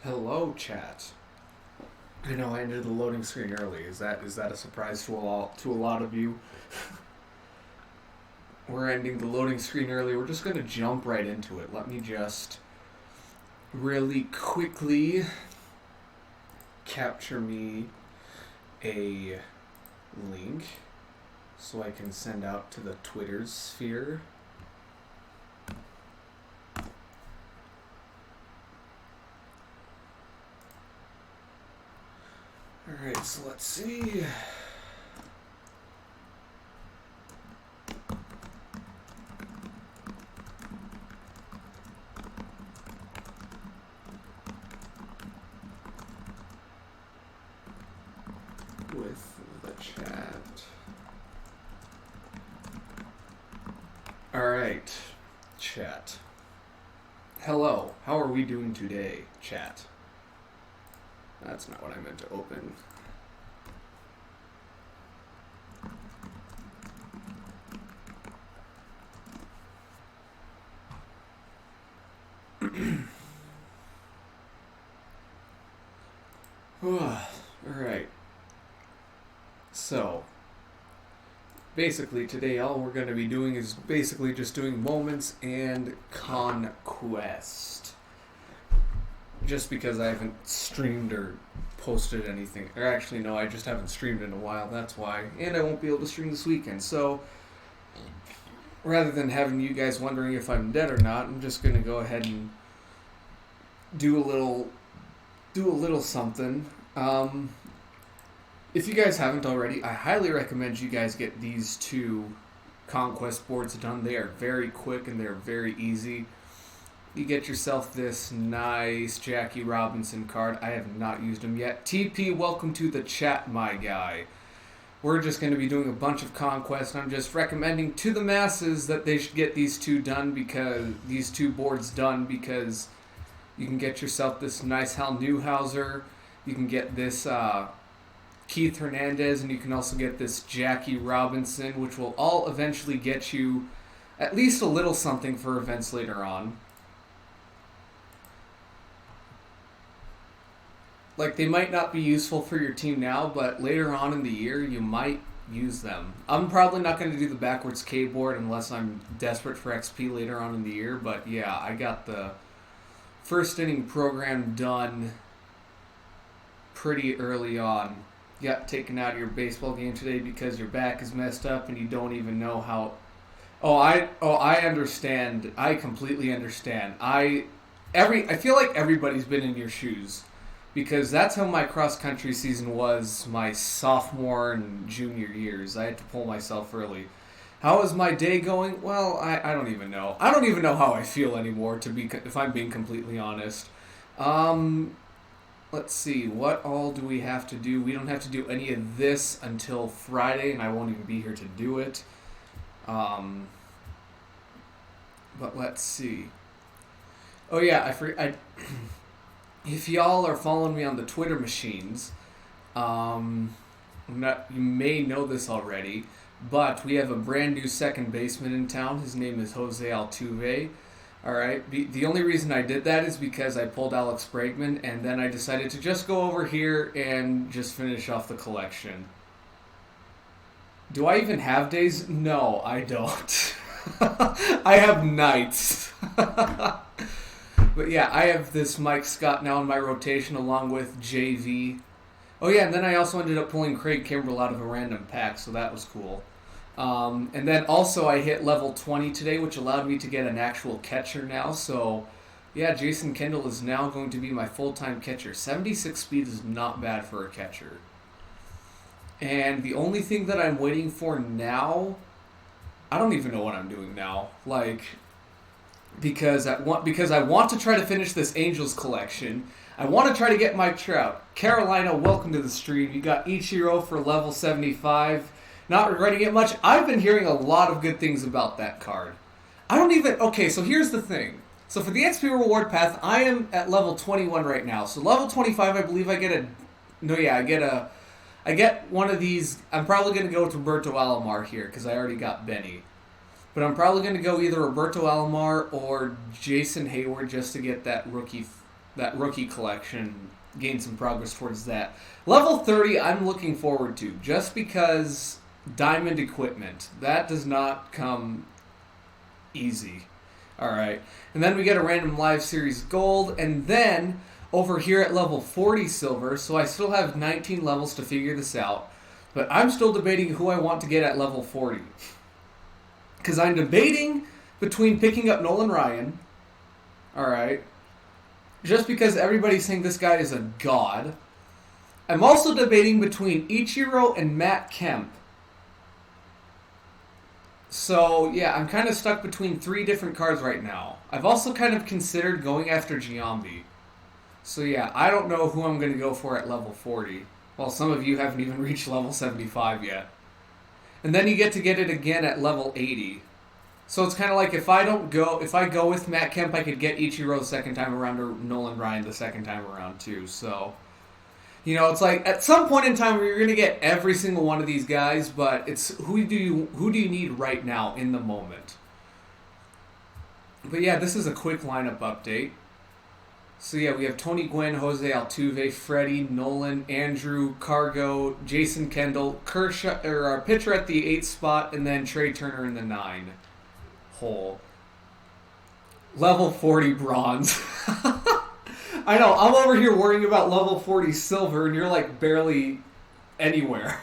Hello, chat. I know I ended the loading screen early. Is that a surprise to a lot of you? We're ending the loading screen early. We're just going to jump right into it. Let me just really quickly capture me a link so I can send out to the Twitter sphere. Alright, so let's see. With the chat. Alright, chat. Hello, how are we doing today, chat? That's not what I meant to open. Alright. So, basically today all we're going to be doing is basically just doing moments and Conquest. Just because I haven't streamed or posted anything. Or actually, no, I just haven't streamed in a while. That's why. And I won't be able to stream this weekend. So, rather than having you guys wondering if I'm dead or not, I'm just going to go ahead and do a little something. If you guys haven't already, I highly recommend you guys get these two Conquest boards done. They are very quick and they're very easy. You get yourself this nice Jackie Robinson card. I have not used them yet. TP, welcome to the chat, my guy. We're just going to be doing a bunch of Conquest. I'm just recommending to the masses that they should get these two boards done because you can get yourself this nice Hal Newhouser. You can get this Keith Hernandez, and you can also get this Jackie Robinson, which will all eventually get you at least a little something for events later on. Like, they might not be useful for your team now, but later on in the year, you might use them. I'm probably not going to do the backwards K board unless I'm desperate for XP later on in the year, but yeah, I got the first inning program done pretty early on. You got taken out of your baseball game today because your back is messed up and you don't even know how... I understand. I completely understand. I feel like everybody's been in your shoes. Because that's how my cross-country season was my sophomore and junior years. I had to pull myself early. How is my day going? Well, I don't even know. I don't even know how I feel anymore, if I'm being completely honest. Let's see. What all do we have to do? We don't have to do any of this until Friday, and I won't even be here to do it. But let's see. Oh, yeah, if y'all are following me on the Twitter machines, you may know this already, but we have a brand new second baseman in town. His name is José Altuve. All right. The only reason I did that is because I pulled Alex Bregman, and then I decided to just go over here and just finish off the collection. Do I even have days? No, I don't. I have nights. But yeah, I have this Mike Scott now in my rotation along with JV. Oh yeah, and then I also ended up pulling Craig Kimbrell out of a random pack, so that was cool. And then also I hit level 20 today, which allowed me to get an actual catcher now. So yeah, Jason Kendall is now going to be my full-time catcher. 76 speed is not bad for a catcher. And the only thing that I'm waiting for now, I don't even know what I'm doing now. Because I want to try to finish this Angels collection. I want to try to get Mike Trout. Carolina, welcome to the stream. You got Ichiro for level 75. Not regretting it much. I've been hearing a lot of good things about that card. Okay, so here's the thing. So for the XP reward path, I am at level 21 right now. So level 25, I believe I get one of these. I'm probably going to go to Roberto Alomar here because I already got Benny. But I'm probably going to go either Roberto Alomar or Jason Hayward just to get that rookie that rookie collection, gain some progress towards that. Level 30, I'm looking forward to, just because diamond equipment, that does not come easy. All right. And then we get a random live series gold, and then over here at level 40 silver, so I still have 19 levels to figure this out, but I'm still debating who I want to get at level 40. Because I'm debating between picking up Nolan Ryan, all right, just because everybody's saying this guy is a god. I'm also debating between Ichiro and Matt Kemp. So, yeah, I'm kind of stuck between 3 different cards right now. I've also kind of considered going after Giambi. So, yeah, I don't know who I'm going to go for at level 40. Well, some of you haven't even reached level 75 yet. And then you get to get it again at level 80. So it's kind of like if I go with Matt Kemp, I could get Ichiro the second time around or Nolan Ryan the second time around too. So, it's like at some point in time where you're going to get every single one of these guys, but it's who do you need right now in the moment. But yeah, this is a quick lineup update. So yeah, we have Tony Gwynn, José Altuve, Freddie, Nolan, Andrew, Cargo, Jason Kendall, Kershaw, or our pitcher at the 8th spot, and then Trey Turner in the 9 hole. Level 40 bronze. I know, I'm over here worrying about level 40 silver, and you're like barely anywhere.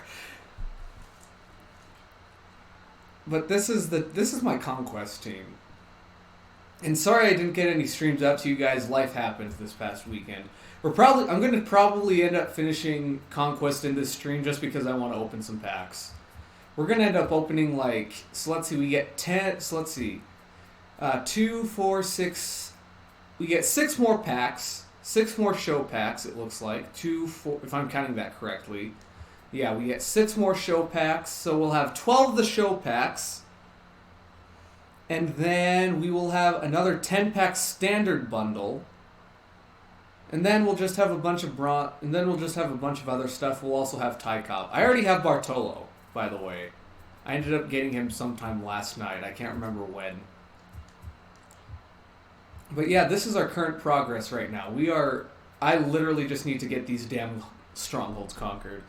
But this is my Conquest team. And sorry I didn't get any streams out to you guys. Life happened this past weekend. I'm going to probably end up finishing Conquest in this stream just because I want to open some packs. We're going to end up opening so let's see, we get 10, so let's see, 2, 4, 6, we get 6 more packs, 6 more show packs it looks like, 2, 4, if I'm counting that correctly. Yeah, we get 6 more show packs, so we'll have 12 of the show packs. And then we will have another 10-pack standard bundle. And then we'll just have a bunch of other stuff. We'll also have Ty Cobb. I already have Bartolo, by the way. I ended up getting him sometime last night. I can't remember when. But yeah, this is our current progress right now. I literally just need to get these damn strongholds conquered.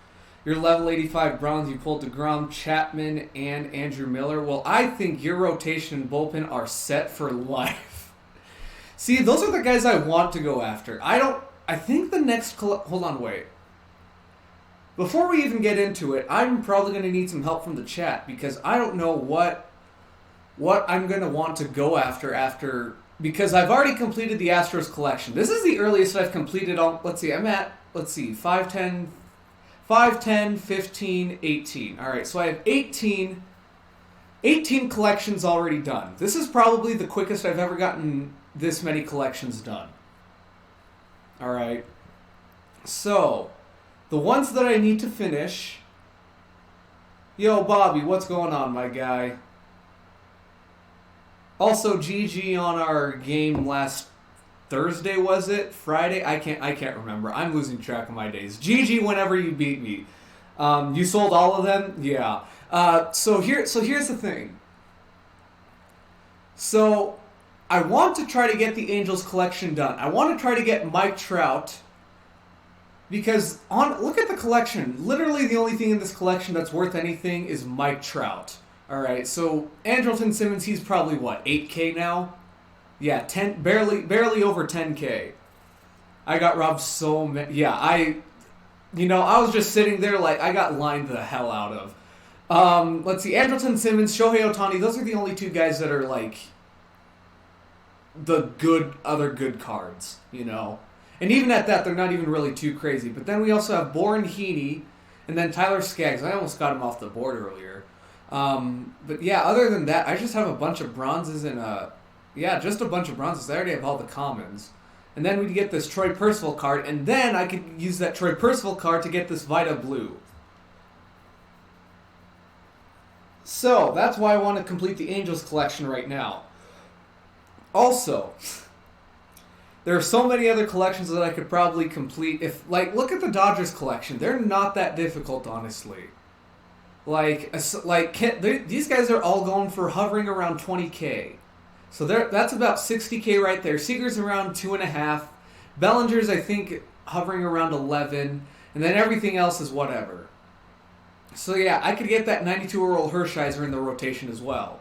Your level 85 bronze, you pulled DeGrom, Chapman, and Andrew Miller. Well, I think your rotation and bullpen are set for life. See, those are the guys I want to go after. I think the next... Hold on, wait. Before we even get into it, I'm probably going to need some help from the chat because I don't know what I'm going to want to go after... Because I've already completed the Astros collection. This is the earliest I've completed on... Let's see, I'm at... 5, 10, 15, 18. All right, so I have 18 collections already done. This is probably the quickest I've ever gotten this many collections done. All right. So, the ones that I need to finish... Yo, Bobby, what's going on, my guy? Also, GG on our game last Thursday, was it? Friday? I can't remember. I'm losing track of my days. GG whenever you beat me. You sold all of them? Yeah. So here's the thing. So I want to try to get the Angels collection done. I want to try to get Mike Trout because look at the collection. Literally the only thing in this collection that's worth anything is Mike Trout. All right. So Andrelton Simmons, he's probably what, 8K now? Yeah, barely over 10K. I got robbed so many. Yeah, I was just sitting there like I got lined the hell out of. Let's see, Andrelton Simmons, Shohei Ohtani. Those are the only 2 guys that are like the other good cards, And even at that, they're not even really too crazy. But then we also have Boren Heaney, and then Tyler Skaggs. I almost got him off the board earlier. But yeah, other than that, I just have a bunch of bronzes and just a bunch of bronzes. I already have all the commons. And then we get this Troy Percival card, and then I could use that Troy Percival card to get this Vita Blue. So, that's why I want to complete the Angels collection right now. Also, there are so many other collections that I could probably complete. Look at the Dodgers collection. They're not that difficult, honestly. These guys are all going for hovering around 20K. So that's about 60K right there. Seager's around 2.5. Bellinger's, I think, hovering around 11, and then everything else is whatever. So yeah, I could get that 92-year-old Hershiser in the rotation as well.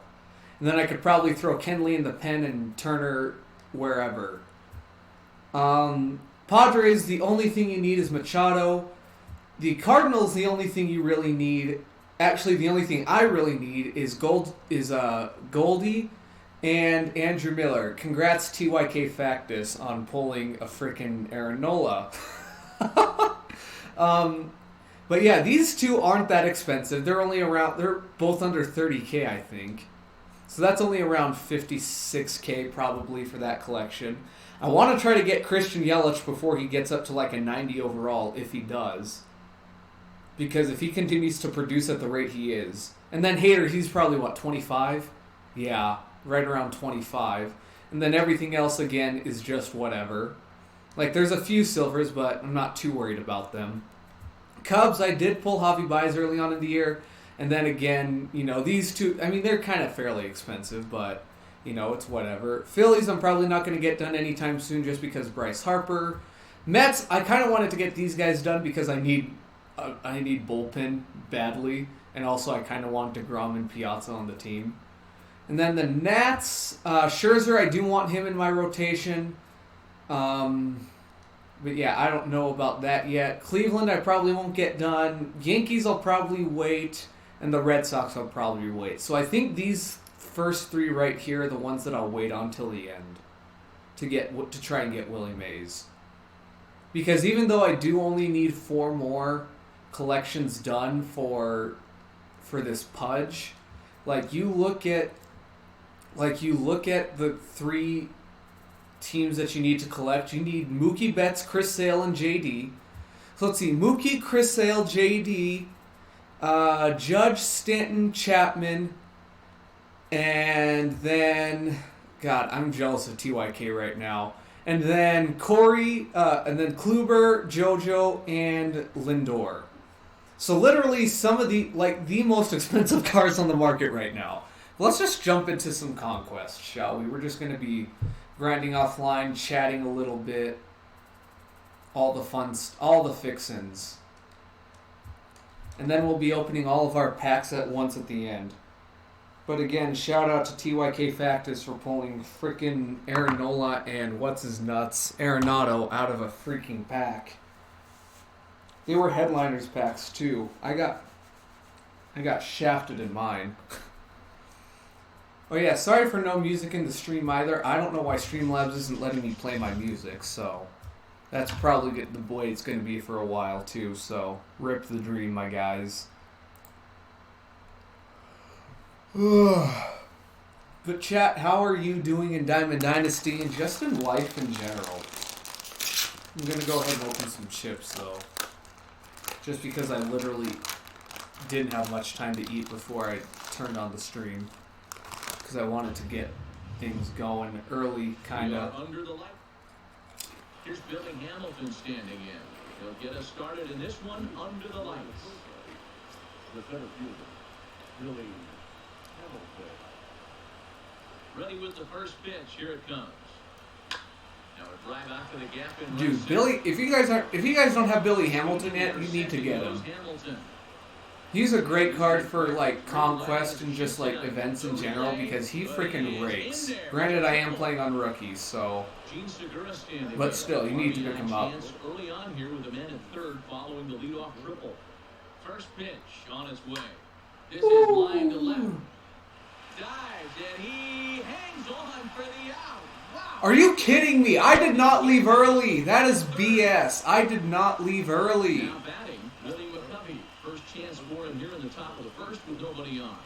And then I could probably throw Kenley in the pen and Turner wherever. Padres, the only thing you need is Machado. The Cardinals, the only thing you really need... Actually, the only thing I really need is Goldie and Andrew Miller. Congrats, TYK Factus, on pulling a freaking Aaron Nola. But yeah, these two aren't that expensive. They're both under 30K, I think. So that's only around 56K probably for that collection. I want to try to get Christian Yelich before he gets up to like a 90 overall, if he does. Because if he continues to produce at the rate he is. And then Hader, he's probably, 25? Yeah, right around 25. And then everything else, again, is just whatever. Like, there's a few silvers, but I'm not too worried about them. Cubs, I did pull Javi Baez early on in the year. And then again, these two, I mean, they're kind of fairly expensive, but, it's whatever. Phillies, I'm probably not going to get done anytime soon just because Bryce Harper. Mets, I kind of wanted to get these guys done because I need bullpen badly, and also I kind of want DeGrom and Piazza on the team. And then the Nats, Scherzer, I do want him in my rotation. But yeah, I don't know about that yet. Cleveland, I probably won't get done. Yankees, I'll probably wait. And the Red Sox, I'll probably wait. So I think these first three right here are the ones that I'll wait on till the end to try and get Willie Mays. Because even though I do only need 4 more collections done for this Pudge, you look at the 3 teams that you need to collect. You need Mookie Betts, Chris Sale, and JD. So let's see, Mookie, Chris Sale, JD, Judge, Stanton, Chapman, and then God, I'm jealous of TYK right now. And then Corey, and then Kluber, JoJo, and Lindor. So literally some of the most expensive cards on the market right now. Let's just jump into some Conquest, shall we? We're just going to be grinding offline, chatting a little bit. All the fixins. And then we'll be opening all of our packs at once at the end. But again, shout out to TYK Factus for pulling freaking Aaron Nola and Arenado out of a freaking pack. They were headliners packs too. I got shafted in mine. Oh yeah, sorry for no music in the stream either. I don't know why Streamlabs isn't letting me play my music, so that's probably the way it's going to be for a while too. So rip the dream, my guys. But chat, how are you doing in Diamond Dynasty and just in life in general? I'm going to go ahead and open some chips though. Just because I literally didn't have much time to eat before I turned on the stream. Because I wanted to get things going early, kind of. Under the light. Here's Billy Hamilton standing in. He'll get us started in this one under the lights. The center fielder, Billy Hamilton. Ready with the first pitch. Here it comes. Now a drive out to the gap in Dude, Billy, if you guys don't have Billy Hamilton yet, you need to get him. He's a great card for Conquest and just events in general because he freaking rakes. Granted, I am playing on rookies, so but still, you need to pick him up. Early on here with a man at third following the leadoff triple. First pitch on its way. This is line to left. Dives and he hangs on for the out. Wow. Are you kidding me? I did not leave early. That is BS. I did not leave early. Now batting, Willie McCovey. First chance for him here in the top of the first with nobody on.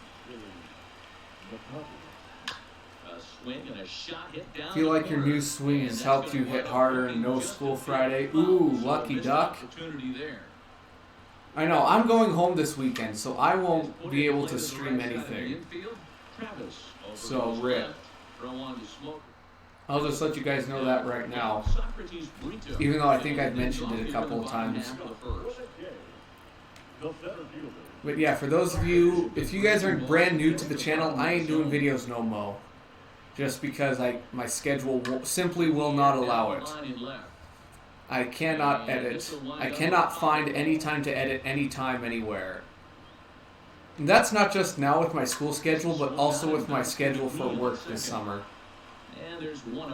A swing and a shot hit down. Feel like your new swing has helped you hit harder and no school Friday. Ooh, lucky duck. I know, I'm going home this weekend, so I won't be able to stream anything. So, rip. I'll just let you guys know that right now. Even though I think I've mentioned it a couple of times. But yeah, for those of you, if you guys are brand new to the channel, I ain't doing videos no mo. Just because my schedule simply will not allow it. I cannot edit. I cannot find any time to edit anytime, anywhere. And that's not just now with my school schedule, but also with my schedule for work this summer.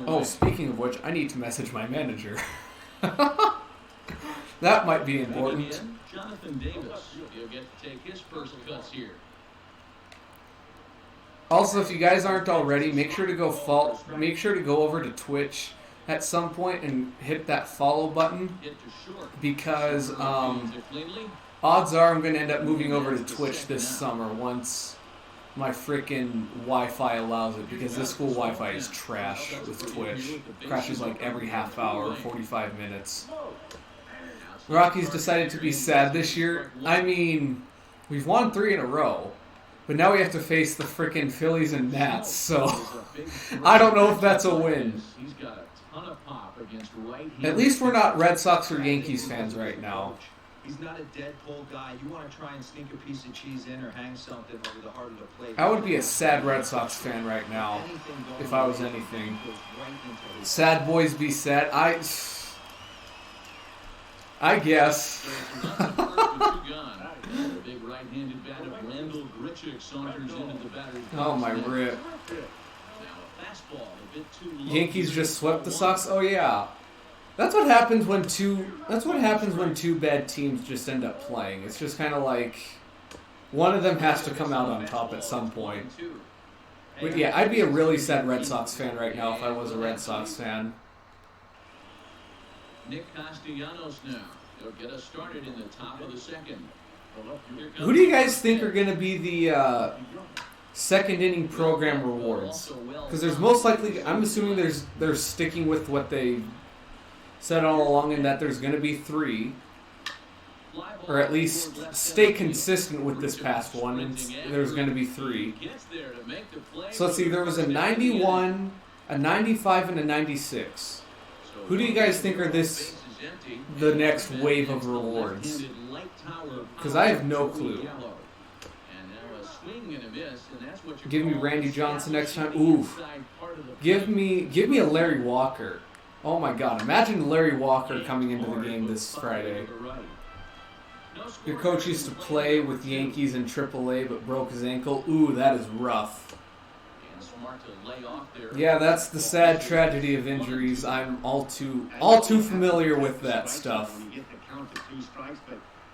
Oh, speaking of which, I need to message my manager. That might be important. Jonathan Davis, he'll get to take his first cuts here. Also, if you guys aren't already, make sure to go over to Twitch at some point and hit that follow button, because odds are I'm going to end up moving over to Twitch this summer once my freaking Wi-Fi allows it, because this school Wi-Fi is trash with Twitch. Crashes like every half hour, 45 minutes. The Rockies decided to be sad this year. I mean, we've won 3 in a row, but now we have to face the freaking Phillies and Nats, so I don't know if that's a win. At least we're not Red Sox or Yankees fans right now. He's not a Deadpool guy. You want to try and sneak a piece of cheese in or hang something over the heart of the plate. I would be a sad Red Sox fan right now, if I was anything. Sad boys be sad. I guess. Oh, my rip. Yankees just swept the Sox? Oh, yeah. That's what happens when two bad teams just end up playing. It's just kind of like one of them has to come out on top at some point. But yeah, I'd be a really sad Red Sox fan right now if I was a Red Sox fan. Nick Castellanos now. He'll get us started in the top of the second. Who do you guys think are going to be the second inning program rewards? Because there's most likely, I'm assuming they're sticking with what they said all along, in that there's going to be 3, or at least stay consistent with this past one, and there's going to be 3. So let's see, there was a 91, a 95, and a 96. Who do you guys think are the next wave of rewards? Because I have no clue. Give me Randy Johnson next time. Oof. Give me a Larry Walker. Oh my God! Imagine Larry Walker coming into the game this Friday. Your coach used to play with Yankees in AAA, but broke his ankle. Ooh, that is rough. Yeah, that's the sad tragedy of injuries. I'm all too familiar with that stuff.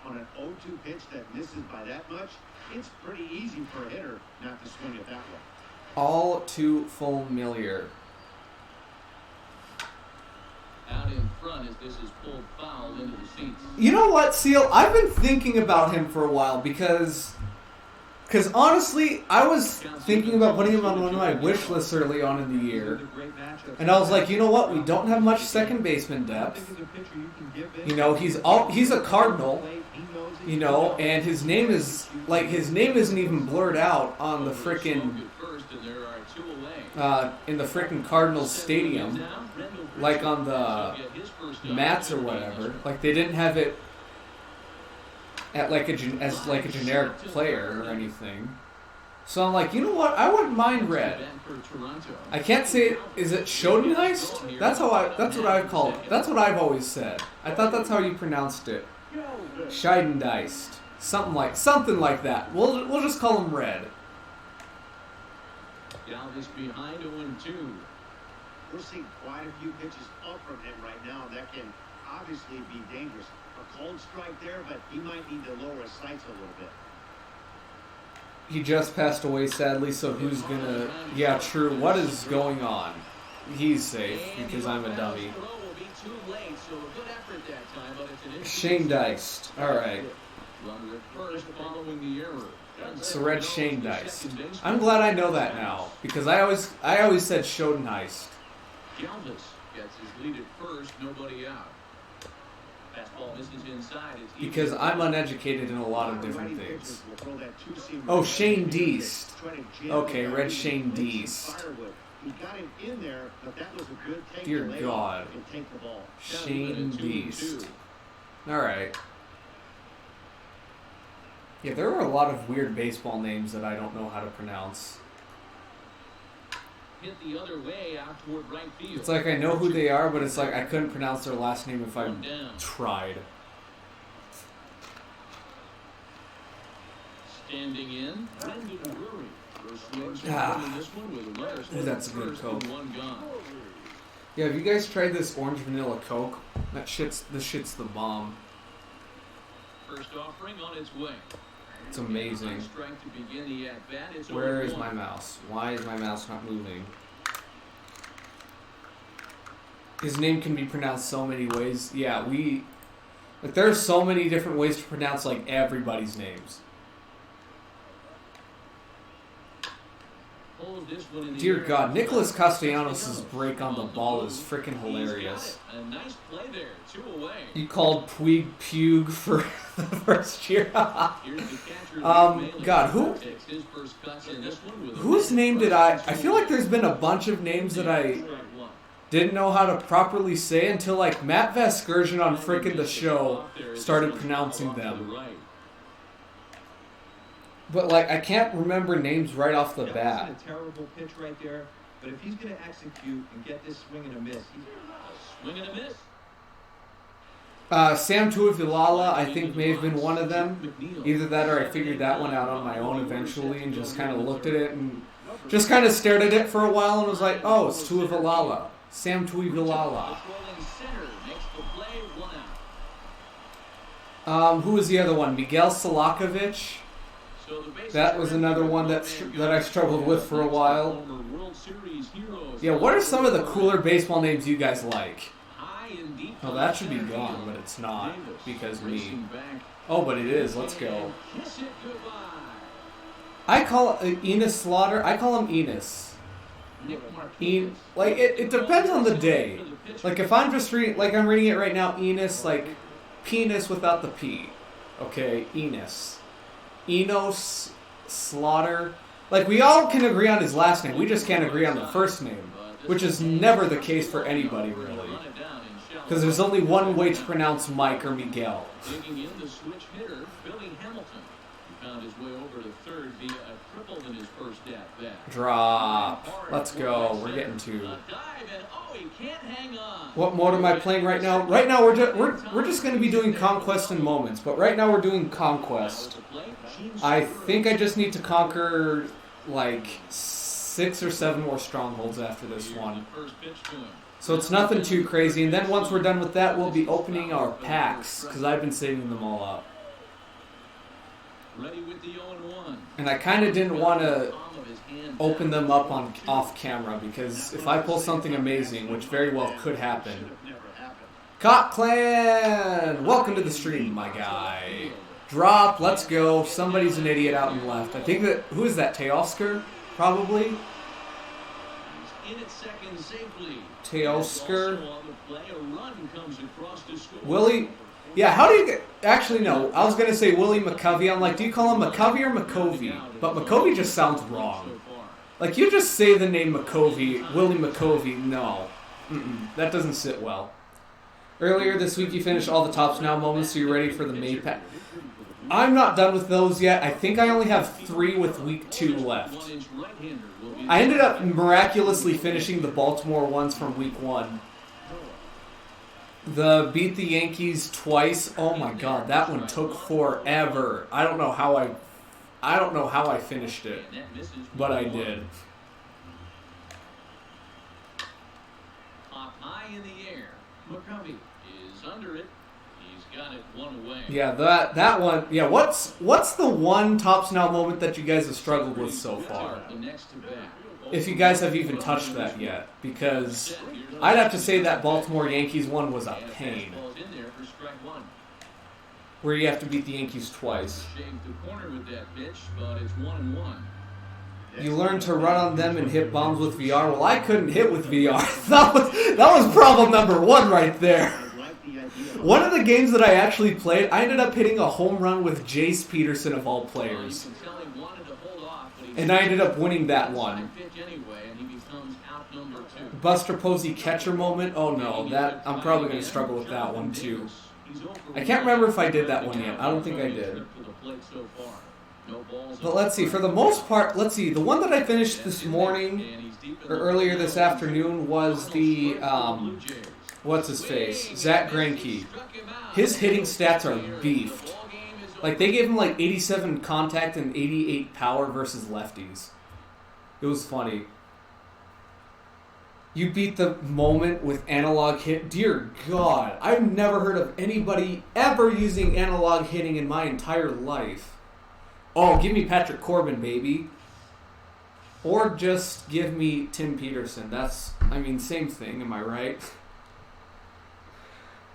On an 0-2 pitch that misses by that much, it's pretty easy for a hitter not to swing it that way. All too familiar. Out in front as this is pulled foul into the seats. You know what, Seal? I've been thinking about him for a while because honestly, I was thinking about putting him on one of my wish lists early on in the year. And I was like, you know what? We don't have much second baseman depth. You know, he's a Cardinal. You know, and his name isn't even blurred out on the frickin' in the frickin' Cardinals stadium, like on the mats or whatever. Like they didn't have it at as a generic player or anything. So I'm like, you know what? I wouldn't mind red. I can't say it. Is it Schoenheist? That's what I've called it. That's what I've always said. I thought that's how you pronounced it. Scheidendeist. Something like that. We'll just call him red. Galvis behind 0-2. We're seeing quite a few pitches up from him right now. That can obviously be dangerous. A cold strike there, but he might need to lower his sights a little bit. He just passed away, sadly, so who's gonna... Yeah, true. What is going on? He's safe, because I'm a dummy. Shane Diced. Alright. So red Shane Diced. I'm glad I know that now, because I always said Schoenheist. Galvis gets his lead at first, nobody out. Fastball misses inside. Because I'm uneducated in a lot of different things. Oh, Shane Deist. Okay, red Shane Deist. Dear God. Shane Deist. Alright. Yeah, there are a lot of weird baseball names that I don't know how to pronounce. hit the other way out toward right field. It's like I know who they are, but it's like I couldn't pronounce their last name if I One down. tried. Standing in, Brendan Drury. First swing Ah. in this one with runners Ooh, that's a good first Coke. and one gone. Yeah, have you guys tried this orange vanilla Coke? This shit's the bomb. First offering on its way. It's amazing. Strike to begin the at-bat. It's Where is 0-1. my mouse? Why is my mouse not moving? His name can be pronounced so many ways. Yeah, there are so many different ways to pronounce like everybody's names. Hold this one in the Dear air. God, Nicholas Castellanos' break on the ball is freaking He's hilarious. got it. A nice play there. 2 away. He called Puig Pug for the first year. Here's the catcher, God, who? takes his first cuts in this one with a Whose name did I feel like there's been a bunch of names that I didn't know how to properly say until like Matt Vasgersian on frickin' the show started pronouncing them. But like I can't remember names right off the That bat. wasn't a terrible pitch right there, but if he's going to execute and get this swing and a miss, Swing and a miss. Sam Tulowitzki, I think, may have been one of them. Either that or I figured that one out on my own eventually and just kind of looked at it and just kind of stared at it for a while and was like, oh, it's Tulowitzki. Sam Tulowitzki. Rolling center makes the play 1 out. Who was the other one? Miguel Selakovic. So the base That was another one that I struggled with for a while. Yeah, what are some of the cooler baseball names you guys like? Oh, that should be gone, but it's not because me. Oh, but it is. Let's go. I call Enos Slaughter. I call him Enos. Like it depends on the day. Like if I'm just reading, like I'm reading it right now, Enos, like penis without the P. Okay, Enos. Enos Slaughter. Like we all can agree on his last name. We just can't agree on the first name, which is never the case for anybody really. Because there's only one way to pronounce Mike or Miguel. Digging in the switch hitter, Billy Hamilton. He found his way over to third via a triple in his first at-bat. Drop. Let's go. We're getting to. A dive and he can't hang on. What mode am I playing right now? Right now we're just going to be doing Conquest in moments, but right now we're doing Conquest. I think I just need to conquer like 6 or 7 more strongholds after this one. First pitch to him. So it's nothing too crazy, and then once we're done with that, we'll be opening our packs, because I've been saving them all up. Ready with the 0-1. And I kind of didn't want to open them up on off camera, because if I pull something amazing, which very well could happen. Cop Clan! Welcome to the stream, my guy. Drop, let's go. Somebody's an idiot out and left. I think that, who is that, Teoscar? Probably? In at second safely. Teoscar. A run comes across to score. Willie, yeah, how do you get, actually no, I was going to say Willie McCovey. I'm like, do you call him McCovey or McCovey? But McCovey just sounds wrong. Like, you just say the name McCovey, Willie McCovey, no. That doesn't sit well. Earlier this week you finished all the Tops Now moments, so you're ready for the May pack. I'm not done with those yet. I think I only have 3 with week 2 left. I ended up miraculously finishing the Baltimore ones from week 1. The beat the Yankees twice. Oh my god, that one took forever. I don't know how I finished it, but I did. Up high in the air. McCovey is under it. He's got it 1 away. Yeah, that one. Yeah, what's the one Tops Now moment that you guys have struggled with so far? If you guys have even touched that yet, because I'd have to say that Baltimore Yankees one was a pain, where you have to beat the Yankees twice. You learn to run on them and hit bombs with VR. Well, I couldn't hit with VR. That was problem number 1 right there. One of the games that I actually played, I ended up hitting a home run with Jace Peterson of all players. And I ended up winning that one. Buster Posey catcher moment? Oh no, that I'm probably going to struggle with that one too. I can't remember if I did that one yet. I don't think I did. But let's see, for the most part, the one that I finished this morning, earlier this afternoon was the what's his face, Zach Greinke. His hitting stats are beefed. Like they gave him like 87 contact and 88 power versus lefties. It was funny. You beat the moment with analog hit. Dear God, I've never heard of anybody ever using analog hitting in my entire life. Oh, give me Patrick Corbin, baby. Or just give me Tim Peterson. That's, I mean, same thing, am I right?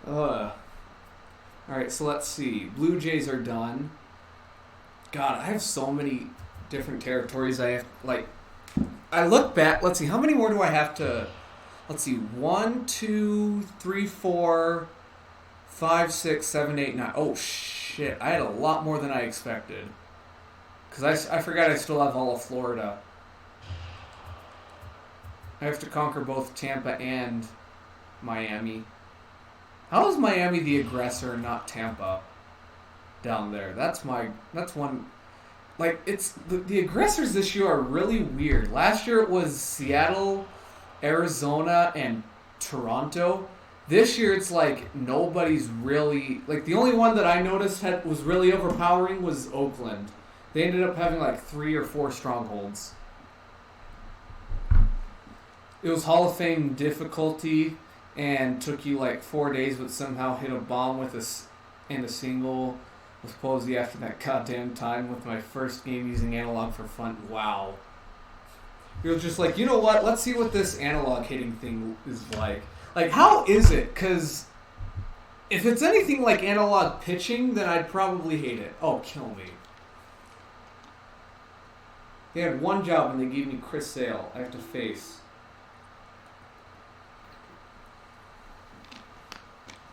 Alright, so let's see. Blue Jays are done. God, I have so many different territories I have, like... I look back, let's see, how many more do I have to... Let's see, 1, 2, 3, 4, 5, 6, 7, 8, 9. Oh, shit, I had a lot more than I expected. Because I forgot I still have all of Florida. I have to conquer both Tampa and Miami. How is Miami the aggressor and not Tampa down there? That's one... Like, it's the aggressors this year are really weird. Last year it was Seattle, Arizona, and Toronto. This year it's like nobody's really... Like, the only one that I noticed was really overpowering was Oakland. They ended up having like 3 or 4 strongholds. It was Hall of Fame difficulty and took you like 4 days, but somehow hit a bomb with a single... with Posey after that goddamn time with my first game using analog for fun. Wow. It was just like, you know what? Let's see what this analog hitting thing is like. Like, how is it? Because if it's anything like analog pitching, then I'd probably hate it. Oh, kill me. They had one job and they gave me Chris Sale. I have to face.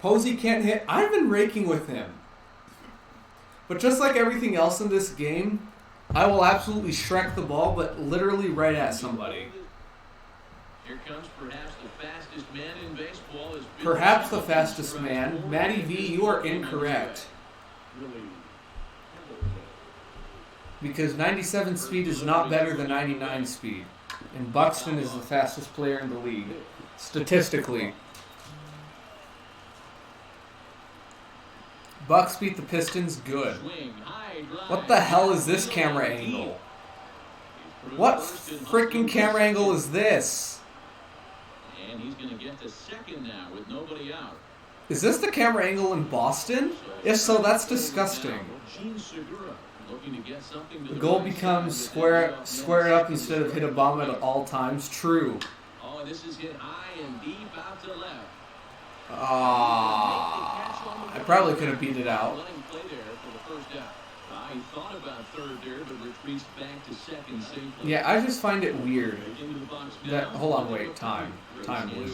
Posey can't hit. I've been raking with him. But just like everything else in this game, I will absolutely Shrek the ball, but literally right at somebody. Here comes perhaps the fastest man in baseball. Perhaps the fastest man. Matty V, you are incorrect. Because 97 speed is not better than 99 speed. And Buxton is the fastest player in the league. Statistically. Bucks beat the Pistons good. What the hell is this camera angle? What freaking camera angle is this? And he's going to get to second now with nobody out. Is this the camera angle in Boston? If so, that's disgusting. The goal becomes square it up instead of hit a bomb at all times. True. Oh, this is hit high and deep out to left. I probably could have beat it out. He thought about third there, but retreats back to second safely. Yeah, I just find it weird. That hold on, wait, time blue.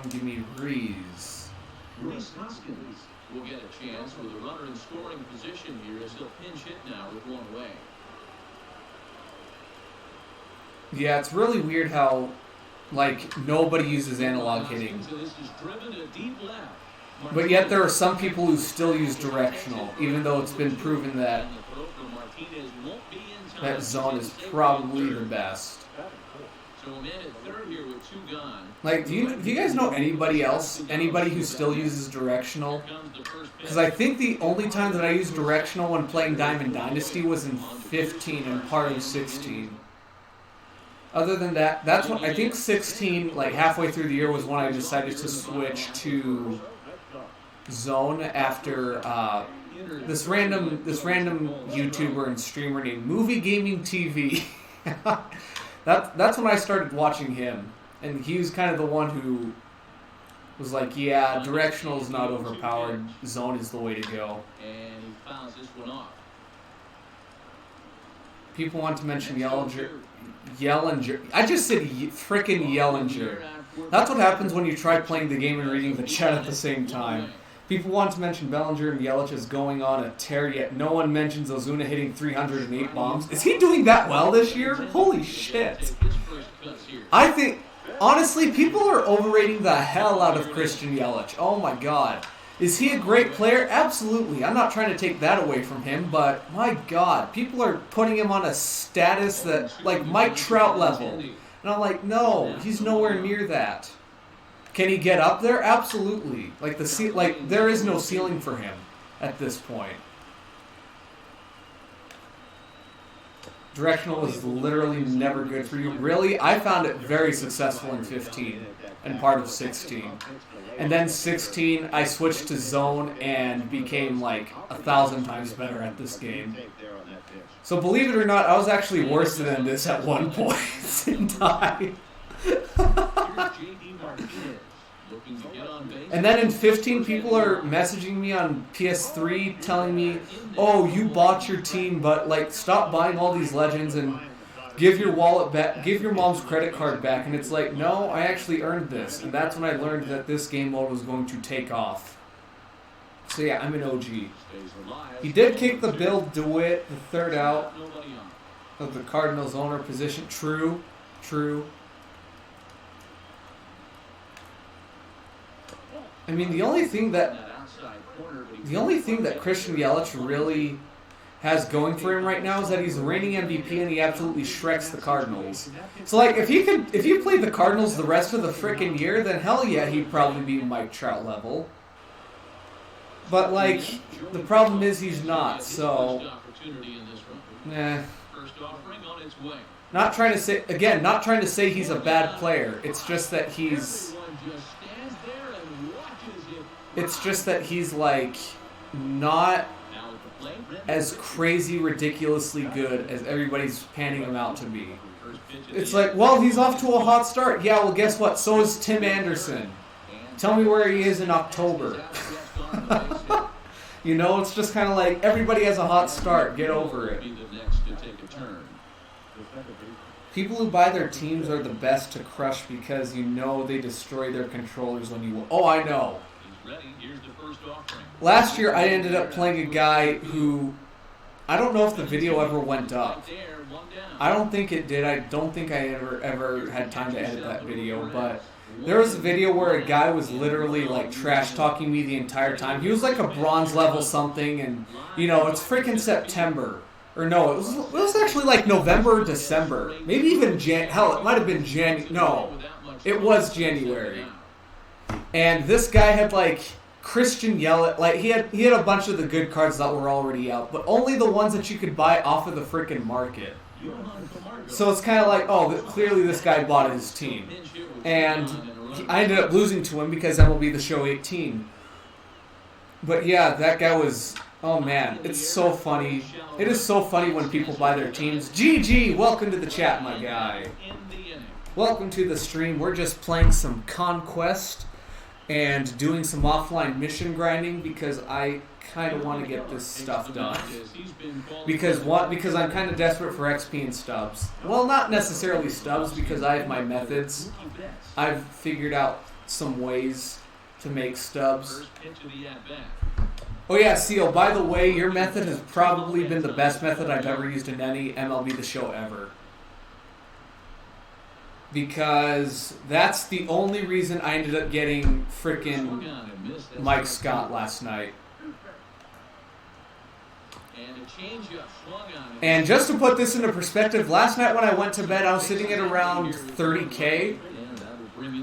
Give me Reese. Reese Hoskins will get a chance with a runner in scoring position here as he'll pinch hit now with one away. Yeah, it's really weird how, like, nobody uses analog hitting. But yet there are some people who still use directional, even though it's been proven that that zone is probably the best. Like, do you guys know anybody else? Anybody who still uses directional? Because I think the only time that I used directional when playing Diamond Dynasty was in 15 and part of 16. Other than that, that's when I think 16, like halfway through the year, was when I decided to switch to zone after this random YouTuber and streamer named Movie Gaming TV. That's when I started watching him, and he was kind of the one who was like, yeah, directional is not overpowered, zone is the way to go. And he fouls this one off. People want to mention Yellinger. I just said frickin' Yellinger. That's what happens when you try playing the game and reading the chat at the same time. People want to mention Bellinger and Yelich as going on a tear, yet no one mentions Ozuna hitting 308 bombs. Is he doing that well this year? Holy shit. I think, honestly, people are overrating the hell out of Christian Yelich. Oh my god. Is he a great player? Absolutely. I'm not trying to take that away from him, but my God, people are putting him on a status that, like, Mike Trout level. And I'm like, no, he's nowhere near that. Can he get up there? Absolutely. Like, there is no ceiling for him at this point. Directional was literally never good for you. Really? I found it very successful in 15 and part of 16. And then 16, I switched to zone and became like 1,000 times better at this game. So believe it or not, I was actually worse than this at one point in time. And then in 15, people are messaging me on PS3 telling me, oh, you bought your team, but like stop buying all these legends and give your wallet back, give your mom's credit card back. And it's like, no, I actually earned this. And that's when I learned that this game mode was going to take off. So yeah, I'm an OG. He did kick the Bill DeWitt, the third out of the Cardinals owner position. True. I mean, the only thing that Christian Yelich really has going for him right now is that he's the reigning MVP and he absolutely shreks the Cardinals. So like, if he played the Cardinals the rest of the frickin' year, then hell yeah, he'd probably be Mike Trout level. But like, the problem is he's not. So, nah. Not trying to say he's a bad player. It's just that he's like not as crazy ridiculously good as everybody's panning him out to be. It's like, well, he's off to a hot start. Yeah, well, guess what? So is Tim Anderson. Tell me where he is in October. You know, it's just kind of like everybody has a hot start. Get over it. People who buy their teams are the best to crush because you know they destroy their controllers when you... Oh, I know. Last year, I ended up playing a guy who... I don't know if the video ever went up. I don't think it did. I don't think I ever had time to edit that video, but... There was a video where a guy was literally like trash talking me the entire time. He was like a bronze level something, and you know, it's freaking September. Or no, it was actually like November or December. Maybe even hell, it might have been no, it was January. And this guy had like Christian Yelich, like he had a bunch of the good cards that were already out, but only the ones that you could buy off of the freaking market. So it's kind of like, oh, clearly this guy bought his team. And I ended up losing to him because MLB The Show 18. But yeah, that guy was... Oh man, it's so funny. It is so funny when people buy their teams. GG, welcome to the chat, my guy. Welcome to the stream. We're just playing some Conquest and doing some offline mission grinding because I kind of want to get this stuff done. Because I'm kind of desperate for XP and stubs. Well, not necessarily stubs because I have my methods. I've figured out some ways to make stubs. Oh yeah, Seal, by the way, your method has probably been the best method I've ever used in any MLB The Show ever. Because that's the only reason I ended up getting frickin' Mike Scott last night. And just to put this into perspective, last night when I went to bed, I was sitting at around 30K.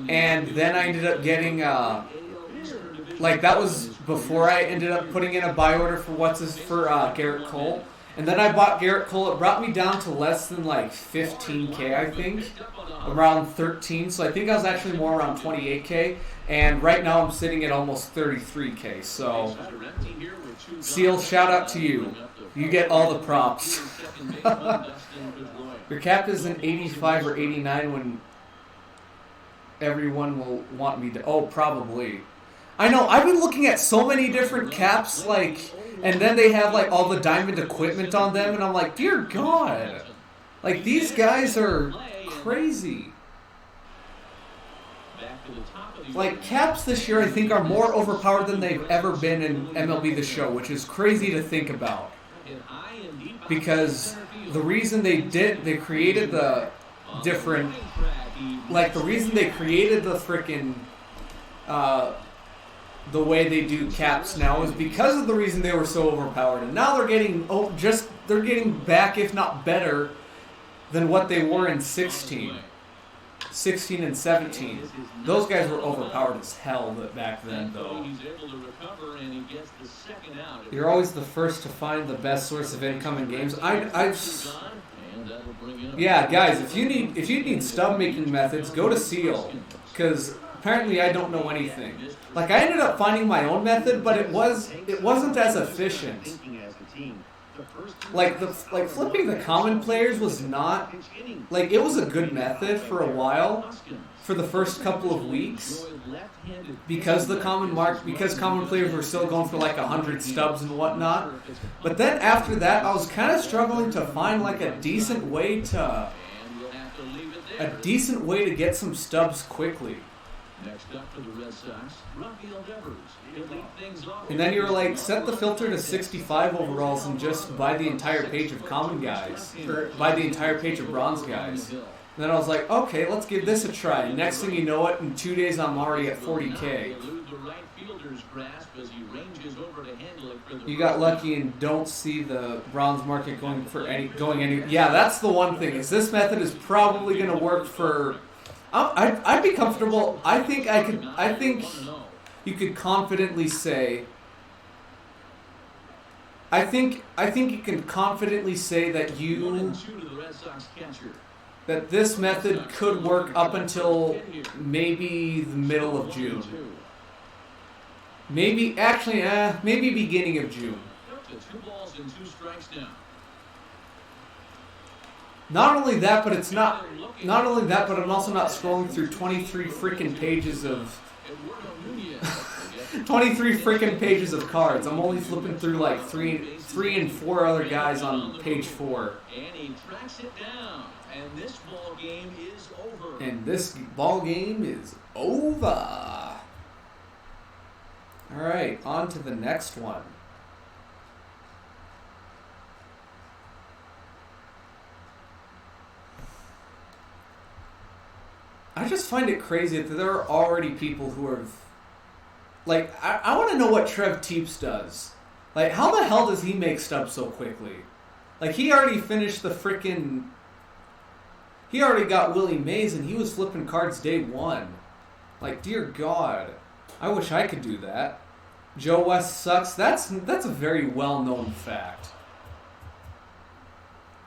And then I ended up getting, like that was before I ended up putting in a buy order for Gerrit Cole. And then I bought Gerrit Cole. It brought me down to less than like 15K, I think. Around 13. So I think I was actually more around 28K. And right now I'm sitting at almost 33K. So, Seal, shout out to you. You get all the props. Your cap is an 85 or 89 when everyone will want me to... Oh, probably. I know, I've been looking at so many different caps, like... And then they have, like, all the diamond equipment on them, and I'm like, dear God. Like, these guys are crazy. Like, caps this year, I think, are more overpowered than they've ever been in MLB The Show, which is crazy to think about. Because the reason they created the different... Like, the reason they created the frickin'... the way they do caps now is because of the reason they were so overpowered. And now they're getting they're getting back, if not better, than what they were in 16 and 17. Those guys were overpowered as hell back then, though. You're always the first to find the best source of income in games. Yeah, guys, if you need stub making methods, go to Seal, because apparently I don't know anything. Like, I ended up finding my own method, but it wasn't as efficient. Like flipping the common players was not, like, it was a good method for a while, for the first couple of weeks, because common players were still going for like 100 stubs and whatnot. But then after that, I was kind of struggling to find like a decent way to get some stubs quickly. Next up for the Red Sox, Rafael Devers. He'll lead things off. And then you were like, set the filter to 65 overalls and just buy the entire page of common guys, or buy the entire page of bronze guys. And then I was like, okay, let's give this a try. And next thing you know it, in 2 days I'm already at 40K. You got lucky and don't see the bronze market going any. Yeah, that's the one thing. Is this method is probably going to work for. I'd be comfortable. I think you could confidently say. I think you can confidently say that that this method could work up until maybe the middle of June. Maybe beginning of June. Not only that, but I'm also not scrolling through 23 freaking pages of 23 freaking pages of cards. I'm only flipping through like three and four other guys on page 4. And he tracks it down. And this ball game is over. All right, on to the next one. I just find it crazy that there are already people who are... Like, I want to know what Trev Teeps does. Like, how the hell does he make stubs so quickly? Like, he already finished the frickin'... He already got Willie Mays, and he was flipping cards day 1. Like, dear God. I wish I could do that. Joe West sucks. That's a very well-known fact.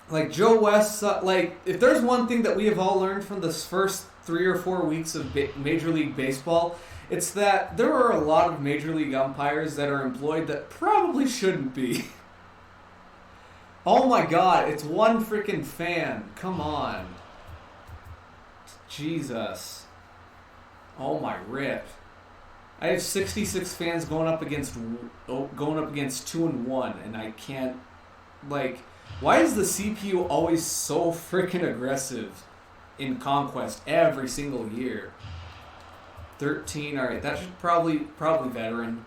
Like, Joe West... like, if there's one thing that we have all learned from this first 3 or 4 weeks of Major League Baseball, it's that there are a lot of Major League umpires that are employed that probably shouldn't be. Oh my God, it's one freaking fan. Come on. Jesus. Oh my rip. I have 66 fans going up against 2-1, and I can't, like, why is the CPU always so freaking aggressive in Conquest every single year? 13, all right, that should probably veteran.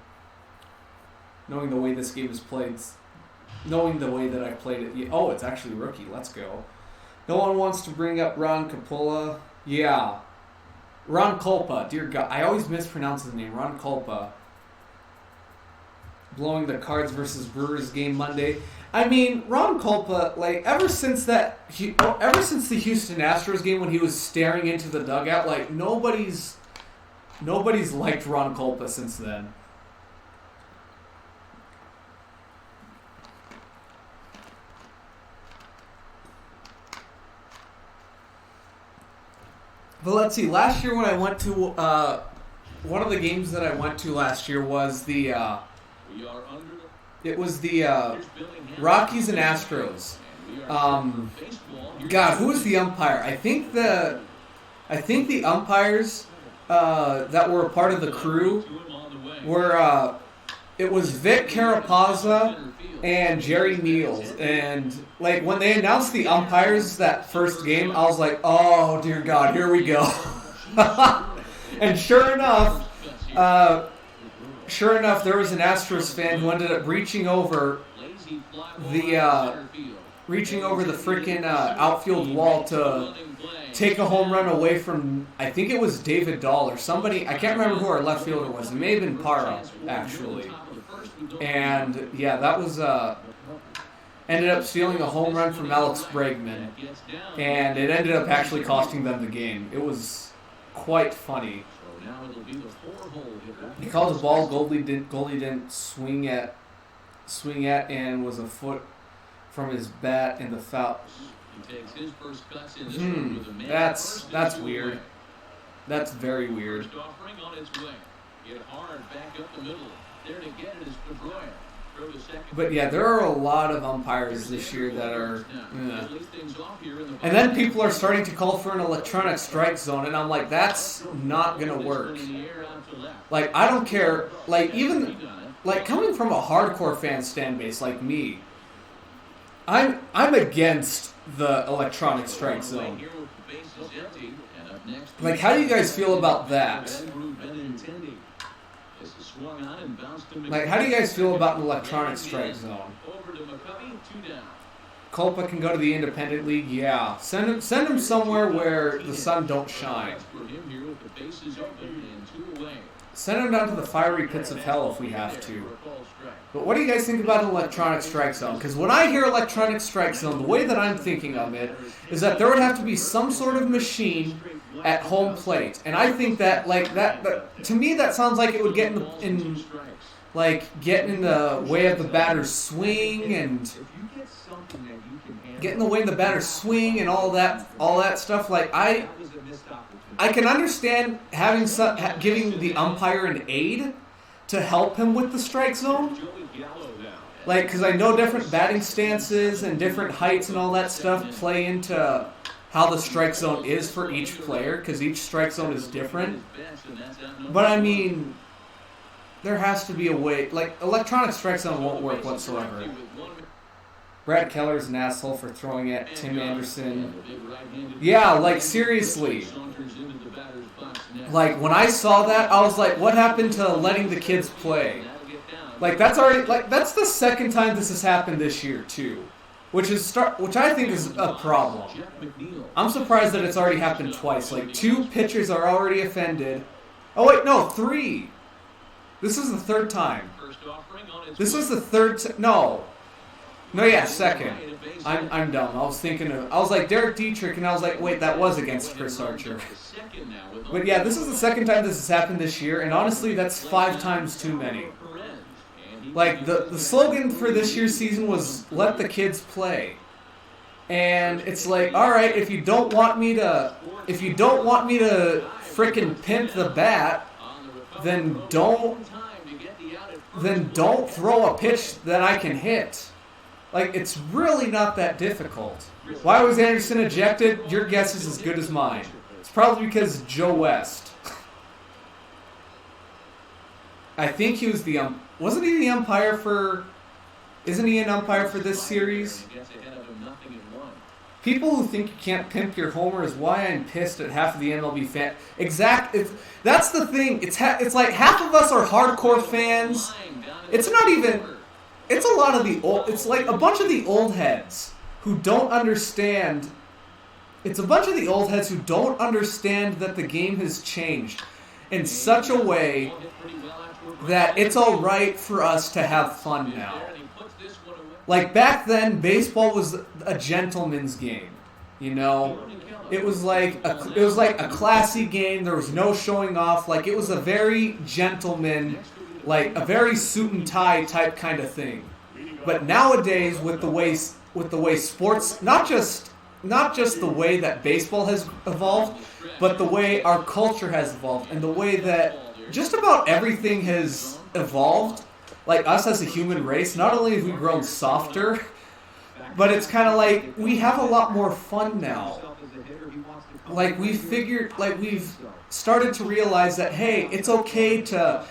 Knowing the way this game is played, knowing the way that I played it. Oh, it's actually rookie. Let's go. No one wants to bring up Ron Coppola. Yeah. Ron Culpa, dear God, I always mispronounce his name. Ron Culpa. Blowing the Cards versus Brewers game Monday. I mean, Ron Culpa, like, ever since the Houston Astros game when he was staring into the dugout, like, nobody's liked Ron Culpa since then. But let's see. Last year when I went to one of the games that I went to last year was the Rockies and Astros. God, who was the umpire? I think the umpires that were a part of the crew were it was Vic Carapazza and Jerry Neals. And like when they announced the umpires that first game, I was like, oh dear God, here we go. And sure enough, there was an Astros fan who ended up reaching over the freaking outfield wall to take a home run away from, I think it was David Dahl or somebody. I can't remember who our left fielder was. It may have been Parra, actually. And, yeah, that was, ended up stealing a home run from Alex Bregman. And it ended up actually costing them the game. It was quite funny. He called the ball, goalie didn't swing at, and was a foot from his bat in the foul. That's weird. That's very weird. But yeah, there are a lot of umpires this year that are. And then people are starting to call for an electronic strike zone, and I'm like, that's not gonna work. Like, I don't care. Like, even like coming from a hardcore fan stand base like me, I'm against the electronic strike zone. Like, how do you guys feel about that? Like, how do you guys feel about an electronic strike zone? Culpa can go to the independent league, yeah. Send him somewhere where the sun don't shine. Send him down to the fiery pits of hell if we have to. But what do you guys think about an electronic strike zone? Because when I hear electronic strike zone, the way that I'm thinking of it is that there would have to be some sort of machine at home plate, and I think that to me that sounds like it would get in the way of the batter's swing and get in the way of the batter's swing and all that stuff. Like I can understand giving the umpire an aid to help him with the strike zone. Like, because I know different batting stances and different heights and all that stuff play into how the strike zone is for each player, because each strike zone is different. But I mean, there has to be a way. Like, electronic strike zone won't work whatsoever. Brad Keller's an asshole for throwing at Tim Anderson. Yeah, like, seriously. Like, when I saw that, I was like, what happened to letting the kids play? Like, that's the second time this has happened this year, too. Which I think is a problem. I'm surprised that it's already happened twice. Like, 2 pitchers are already offended. Oh wait, no, 3. This is the third time. This was the third. No, yeah, second. I'm dumb. I was like Derek Dietrich, and I was like, wait, that was against Chris Archer. But yeah, this is the second time this has happened this year, and honestly, that's 5 times too many. Like, the slogan for this year's season was, let the kids play. And it's like, alright, if you don't want me to frickin' pimp the bat, then don't throw a pitch that I can hit. Like, it's really not that difficult. Why was Anderson ejected? Your guess is as good as mine. It's probably because Joe West. I think he was wasn't he the umpire for... Isn't he an umpire for this series? People who think you can't pimp your homer is why I'm pissed at half of the MLB fan. That's the thing. It's like half of us are hardcore fans. It's not even... It's a lot of the old... It's like a bunch of the old heads who don't understand... It's a bunch of the old heads who don't understand that the game has changed in such a way that it's all right for us to have fun now. Like, back then, baseball was a gentleman's game, you know? It was like a classy game. There was no showing off. Like, it was a very gentleman, like a very suit and tie type kind of thing. But nowadays, with the way sports, not just the way that baseball has evolved, but the way our culture has evolved, and the way that just about everything has evolved. Like, us as a human race, not only have we grown softer, but it's kind of like we have a lot more fun now. Like, we've started to realize that, hey, it's okay to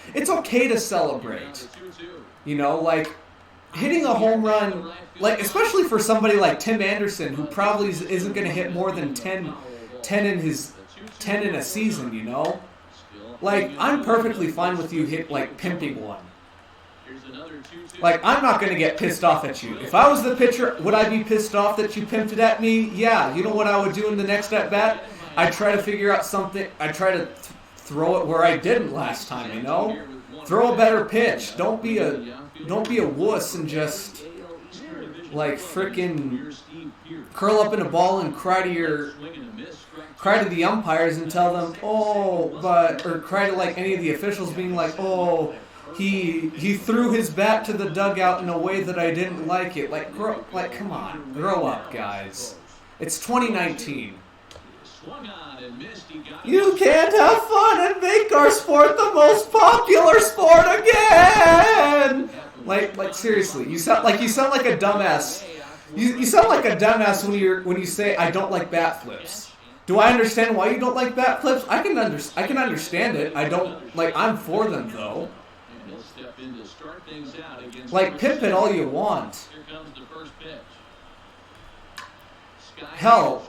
celebrate. You know, like, hitting a home run, like, especially for somebody like Tim Anderson, who probably isn't going to hit more than 10 in a season, you know? Like, I'm perfectly fine with you pimping one. Here's another 2-2. Like, I'm not going to get pissed off at you. If I was the pitcher, would I be pissed off that you pimped it at me? Yeah. You know what I would do in the next at-bat? I'd try to figure out something. I'd try to throw it where I didn't last time, you know? Throw a better pitch. Don't be a wuss and just, like, frickin' curl up in a ball and cry to the umpires and tell them, or cry to, like, any of the officials being like, he threw his bat to the dugout in a way that I didn't like it. Like, come on, grow up, guys. It's 2019. You can't have fun and make our sport the most popular sport again. Like seriously, you sound like a dumbass. You sound like a dumbass when you say I don't like bat flips. Do I understand why you don't like bat flips? I can understand it. I don't like. I'm for them though. Like, pimp it all you want. Hell,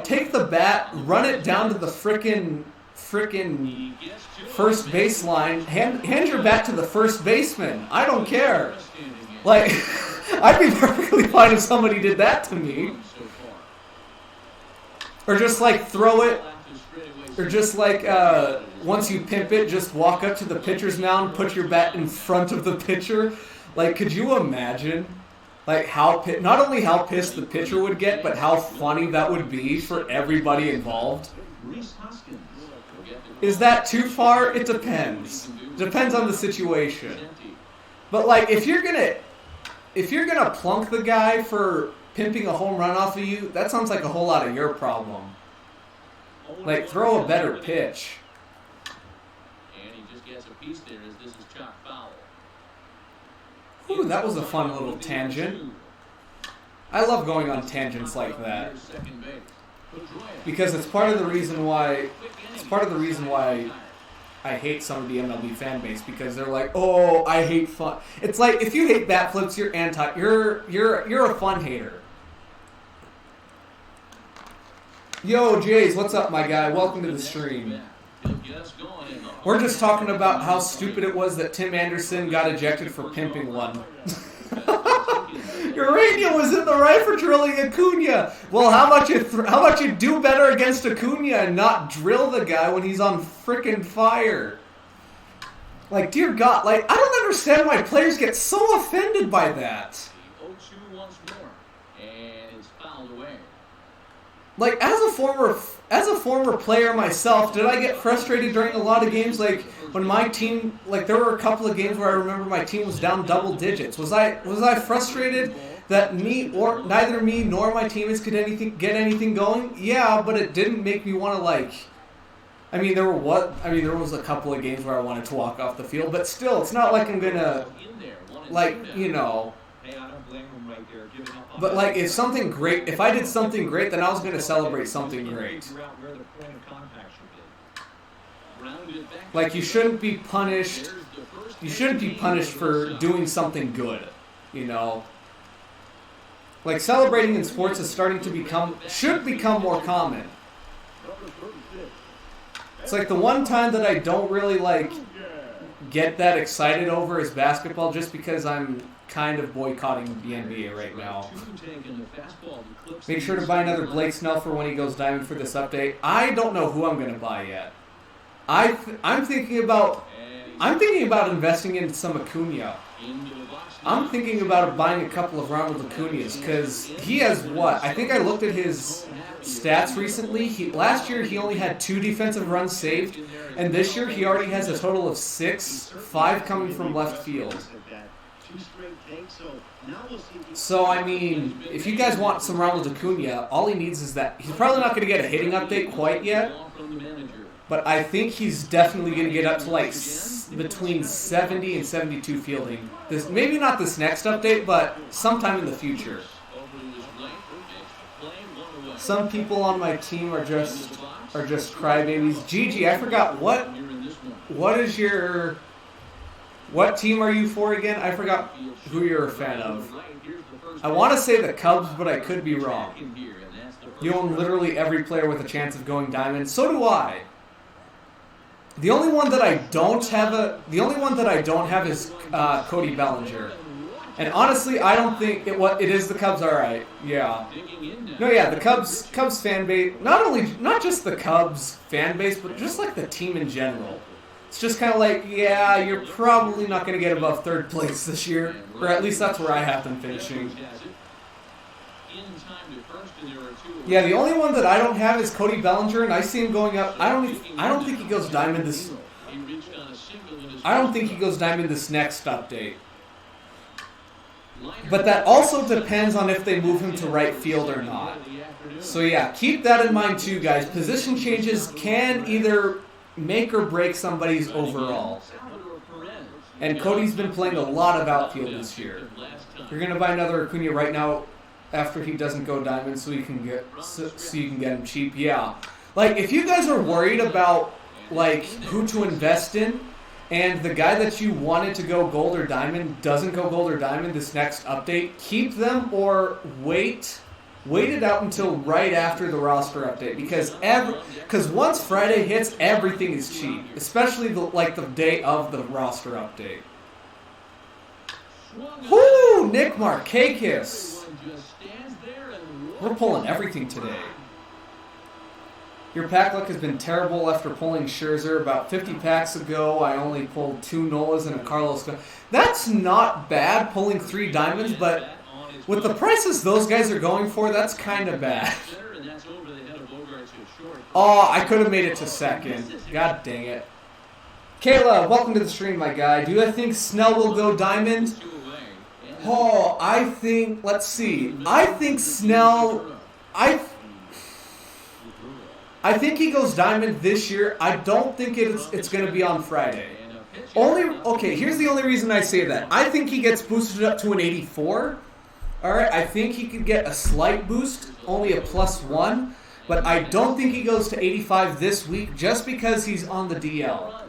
take the bat, run it down to the frickin' first baseline, hand your bat to the first baseman. I don't care. Like, I'd be perfectly fine if somebody did that to me. Or just like throw it, or just like once you pimp it, just walk up to the pitcher's mound, put your bat in front of the pitcher. Like, could you imagine? Like, not only how pissed the pitcher would get, but how funny that would be for everybody involved. Is that too far? It depends. Depends on the situation. But like, if you're gonna plunk the guy for pimping a home run off of you, that sounds like a whole lot of your problem. Like, throw a better pitch. And he just gets a piece there as this is chalk foul. Ooh, that was a fun little tangent. I love going on tangents like that because it's part of the reason why I hate some of the MLB fan base, because they're like, "Oh, I hate fun." It's like, if you hate bat flips, you're a fun hater. Yo, Jays, what's up, my guy? Welcome to the stream. We're just talking about how stupid it was that Tim Anderson got ejected for pimping one. Urania was in the right for drilling Acuna. Well, how about you do better against Acuna and not drill the guy when he's on frickin' fire? Like, dear God, like, I don't understand why players get so offended by that. 0-2 once more, and it's fouled away. Like, as a former player myself, did I get frustrated during a lot of games? Like, when my team, like, there were a couple of games where I remember my team was down double digits. Was I frustrated that neither me nor my teammates could get anything going? Yeah, but it didn't make me want to, like. There was a couple of games where I wanted to walk off the field, but still, it's not like I'm gonna, like, you know. But like, if I did something great, then I was gonna celebrate something great. Like, you shouldn't be punished. You shouldn't be punished for doing something good, you know. Like, celebrating in sports is should become more common. It's like the one time that I don't really, like, get that excited over is basketball, just because I'm kind of boycotting the NBA right now. Make sure to buy another Blake Snell for when he goes diamond for this update. I don't know who I'm going to buy yet. I'm thinking about investing in some Acuna. I'm thinking about buying a couple of Ronald Acunas, because he has what? I think I looked at his stats recently. Last year he only had 2 defensive runs saved, and this year he already has a total of 6, 5 coming from left field. So, I mean, if you guys want some Ronald Acuna, all he needs is that. He's probably not going to get a hitting update quite yet, but I think he's definitely going to get up to, like, between 70 and 72 fielding. Maybe not this next update, but sometime in the future. Some people on my team are just crybabies. Gigi, I forgot what team are you for again? I forgot who you're a fan of. I want to say the Cubs, but I could be wrong. You own literally every player with a chance of going diamond. So do I. The only one that I don't have is Cody Bellinger. And honestly, I don't think it is the Cubs. All right, yeah, no, yeah, the Cubs fan base. Not just the Cubs fan base, but just like the team in general. It's just kind of like, yeah, you're probably not going to get above third place this year, or at least that's where I have them finishing. Yeah, the only one that I don't have is Cody Bellinger, and I see him going up. I don't think he goes diamond this. I don't think he goes diamond this next update. But that also depends on if they move him to right field or not. So yeah, keep that in mind too, guys. Position changes can either make or break somebody's overall. And Cody's been playing a lot of outfield this year. You're gonna buy another Acuna right now after he doesn't go diamond, so you can get him cheap. Yeah, like if you guys are worried about like who to invest in, and the guy that you wanted to go gold or diamond doesn't go gold or diamond this next update, keep them or wait it out until right after the roster update, because once Friday hits, everything is cheap, especially the day of the roster update. Whoo, Nick Markakis. We're pulling everything today. Your pack luck has been terrible after pulling Scherzer. About 50 packs ago, I only pulled 2 Nolas and a Carlos. That's not bad, pulling 3 diamonds, but with the prices those guys are going for, that's kind of bad. Oh, I could have made it to second. God dang it. Kayla, welcome to the stream, my guy. Do I think Snell will go diamond? Oh, let's see. I think Snell, I think he goes diamond this year. I don't think it's going to be on Friday. Here's the only reason I say that. I think he gets boosted up to an 84. All right, I think he could get a slight boost, only a +1. But I don't think he goes to 85 this week just because he's on the DL.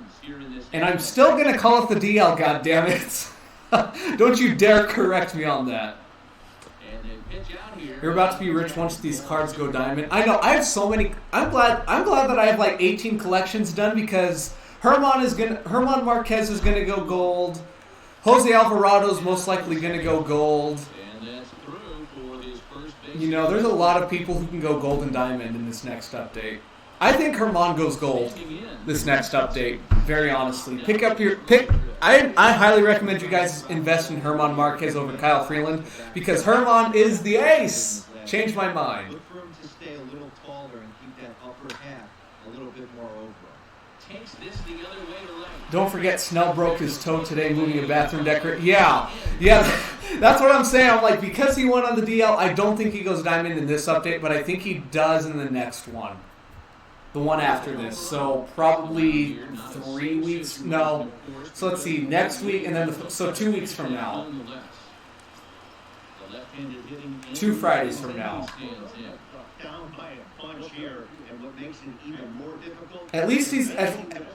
And I'm still going to call it the DL, goddammit. Don't you dare correct me on that. You're about to be rich once these cards go diamond. I know, I have so many. I'm glad that I have like 18 collections done because Herman Marquez is gonna go gold. Jose Alvarado's most likely gonna go gold. You know, there's a lot of people who can go gold and diamond in this next update. I think Herman goes gold this next update, very honestly. I highly recommend you guys invest in Herman Marquez over Kyle Freeland because Herman is the ace. Changed my mind. Look for him to stay a little taller and keep that upper half a little bit more over. Takes this the other way to right. Don't forget Snell broke his toe today moving a bathroom decor. Yeah, that's what I'm saying. I'm like, because he went on the DL, I don't think he goes diamond in this update, but I think he does in the next one. The one after this, so probably 3 weeks. No, so let's see, next week, and then 2 weeks from now, 2 Fridays from now. Down by a bunch here, and what makes it even more difficult. At least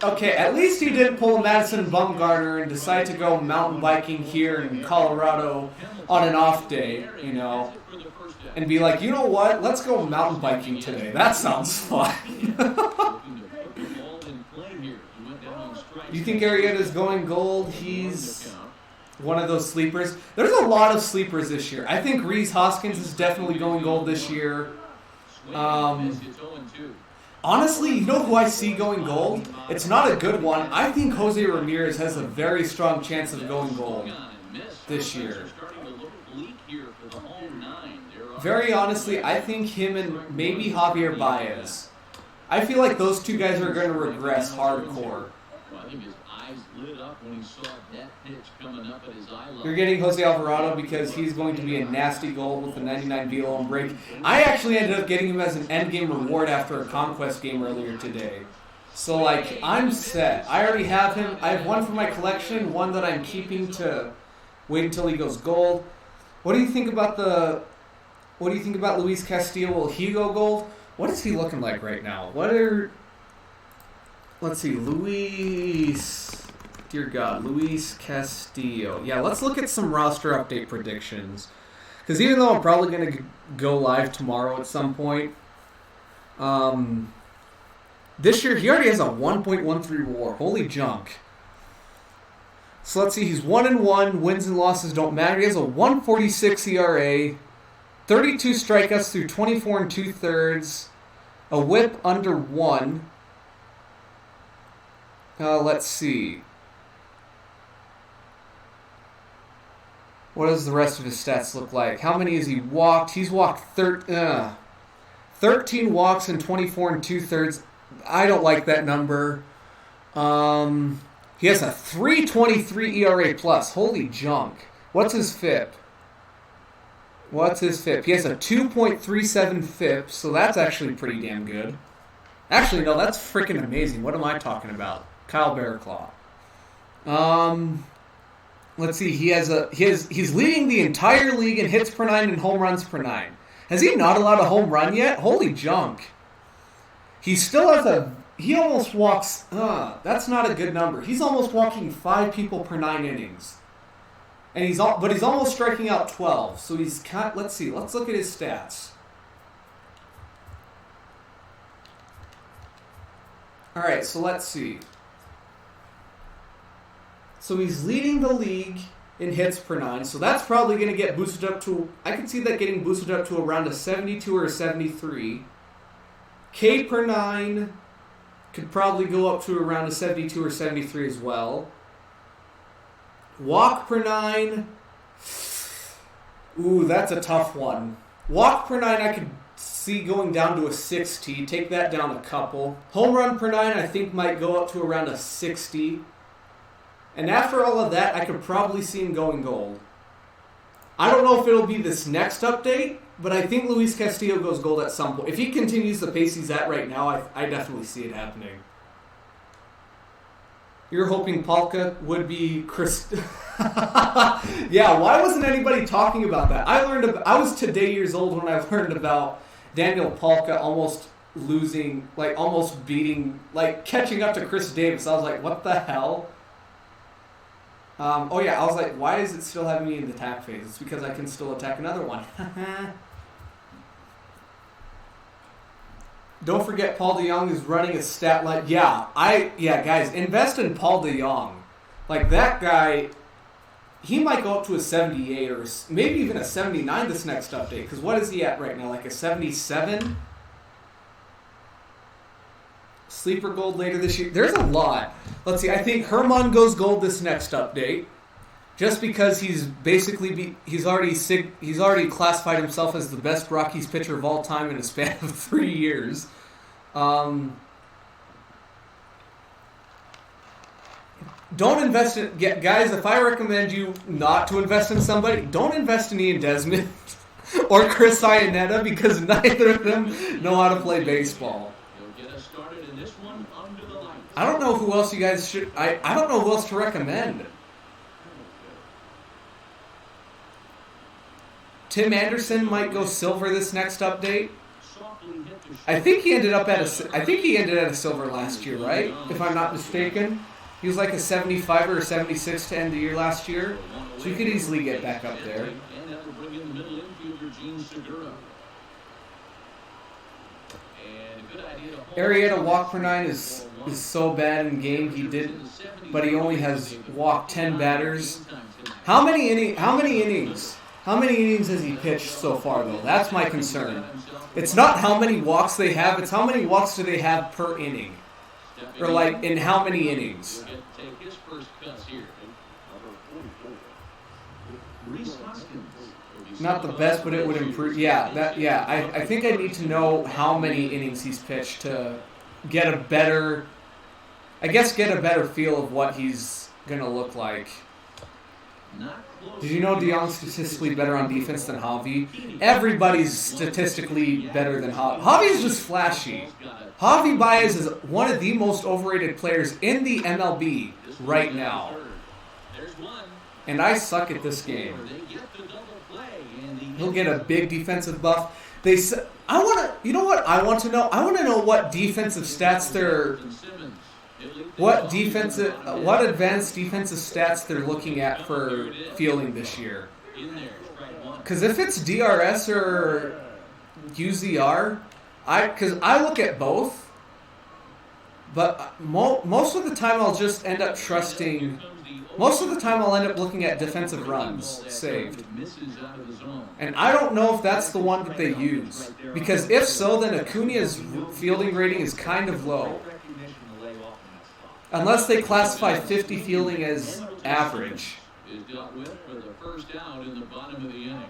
At least he didn't pull Madison Bumgarner and decide to go mountain biking here in Colorado on an off day, you know. And be like, you know what? Let's go mountain biking today. That sounds fun. You think Arrieta is going gold? He's one of those sleepers. There's a lot of sleepers this year. I think Rhys Hoskins is definitely going gold this year. Honestly, you know who I see going gold? It's not a good one. I think Jose Ramirez has a very strong chance of going gold this year. Very honestly, I think him and maybe Javier Baez. I feel like those two guys are going to regress hardcore. You're getting Jose Alvarado because he's going to be a nasty gold with a 99 velo and break. I actually ended up getting him as an endgame reward after a Conquest game earlier today. So, like, I'm set. I already have him. I have one for my collection, one that I'm keeping to wait until he goes gold. What do you think about Luis Castillo? Will he go gold? What is he looking like right now? Let's see, dear God, Luis Castillo. Yeah, let's look at some roster update predictions. Because even though I'm probably going to go live tomorrow at some point, This year, he already has a 1.13 WAR. Holy junk. So let's see, he's 1-1. Wins and losses don't matter. He has a 1.46 ERA, 32 strikeouts through 24 2/3, a WHIP under 1. Let's see. What does the rest of his stats look like? How many has he walked? He's walked 13 walks in 24 2/3. I don't like that number. He has a 3.23 ERA plus. Holy junk. What's his FIP? He has a 2.37 FIP, so that's actually pretty damn good. Actually, no, that's freaking amazing. What am I talking about? Kyle Bearclaw. Let's see. He's leading the entire league in hits per 9 and home runs per 9. Has he not allowed a home run yet? Holy junk. He still has he almost walks, that's not a good number. He's almost walking 5 people per 9 innings. And he's almost striking out 12. So let's see, let's look at his stats. All right, so let's see. So he's leading the league in hits per 9. So that's probably going to get boosted up to, I could see that getting boosted up to around a 72 or a 73. K per 9 could probably go up to around a 72 or 73 as well. Walk per 9. Ooh, that's a tough one. Walk per 9 I could see going down to a 60. Take that down a couple. Home run per 9 I think might go up to around a 60. And after all of that, I could probably see him going gold. I don't know if it'll be this next update, but I think Luis Castillo goes gold at some point. If he continues the pace he's at right now, I definitely see it happening. You're hoping Palka would be Chris... Yeah, why wasn't anybody talking about that? I was today years old when I learned about Daniel Palka almost losing, almost beating, catching up to Chris Davis. I was like, what the hell? I was like, why is it still having me in the attack phase? It's because I can still attack another one. Don't forget Paul DeJong is running a stat line. Guys, invest in Paul DeJong. That guy, he might go up to a 78 or maybe even a 79 this next update. Because what is he at right now? A 77? Sleeper gold later this year. There's a lot. Let's see. I think Herman goes gold this next update, just because he's already classified himself as the best Rockies pitcher of all time in a span of 3 years. Don't invest in guys. If I recommend you not to invest in somebody, don't invest in Ian Desmond or Chris Iannetta, because neither of them know how to play baseball. I don't know who else you guys should... I don't know who else to recommend. Tim Anderson might go silver this next update. I think he ended at a silver last year, right? If I'm not mistaken. He was a 75 or a 76 to end the year last year. So you could easily get back up there. Arrieta walk per 9 is so bad in game. But he only has walked 10 batters. How many innings has he pitched so far, though? That's my concern. It's not how many walks they have, it's how many walks do they have per inning. Or in how many innings. Not the best, but it would improve. I think I need to know how many innings he's pitched to get a better feel of what he's going to look like. Did you know DeJong's statistically better on defense than Javi? Everybody's statistically better than Javi. Javi's just flashy. Javi Baez is one of the most overrated players in the MLB right now. And I suck at this game. He'll get a big defensive buff. You know what I want to know? I want to know what defensive stats what advanced defensive stats they're looking at for fielding this year. Because if it's DRS or UZR, because I look at both, But most of the time I'll just end up trusting... Most of the time I'll end up looking at defensive runs saved. And I don't know if that's the one that they use. Because if so, then Acuna's fielding rating is kind of low. Unless they classify 50 fielding as average.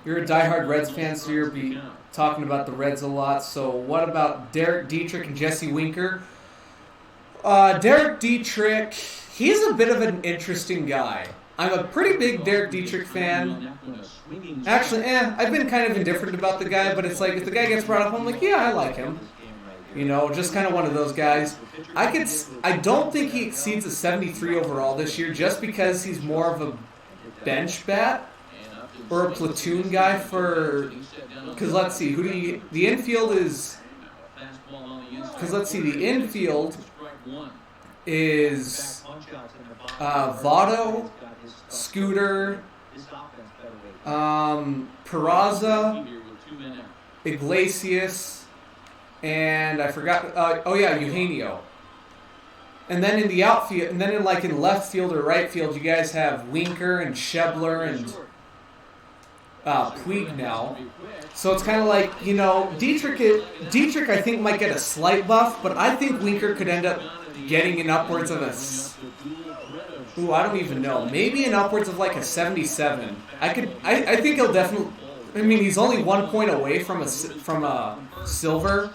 You're a diehard Reds fan, so you'll be talking about the Reds a lot. So what about Derek Dietrich and Jesse Winker? Derek Dietrich, he's a bit of an interesting guy. I'm a pretty big Derek Dietrich fan. Actually, I've been kind of indifferent about the guy, but it's like if the guy gets brought up, I'm like, yeah, I like him. You know, just kind of one of those guys. I don't think he exceeds a 73 overall this year, just because he's more of a bench bat or a platoon guy for. Because let's see, the infield is. Because let's see, the infield is Votto, Scooter, Peraza, Iglesias, and I forgot. Eugenio. And then in the outfield, and then in left field or right field, you guys have Winker and Schebler and Puig now. So it's kind of like, you know, Dietrich I think might get a slight buff, but I think Winker could end up getting in upwards of a... I don't even know. Maybe in upwards of like a 77. I think he'll definitely... I mean, he's only 1 point away from a silver.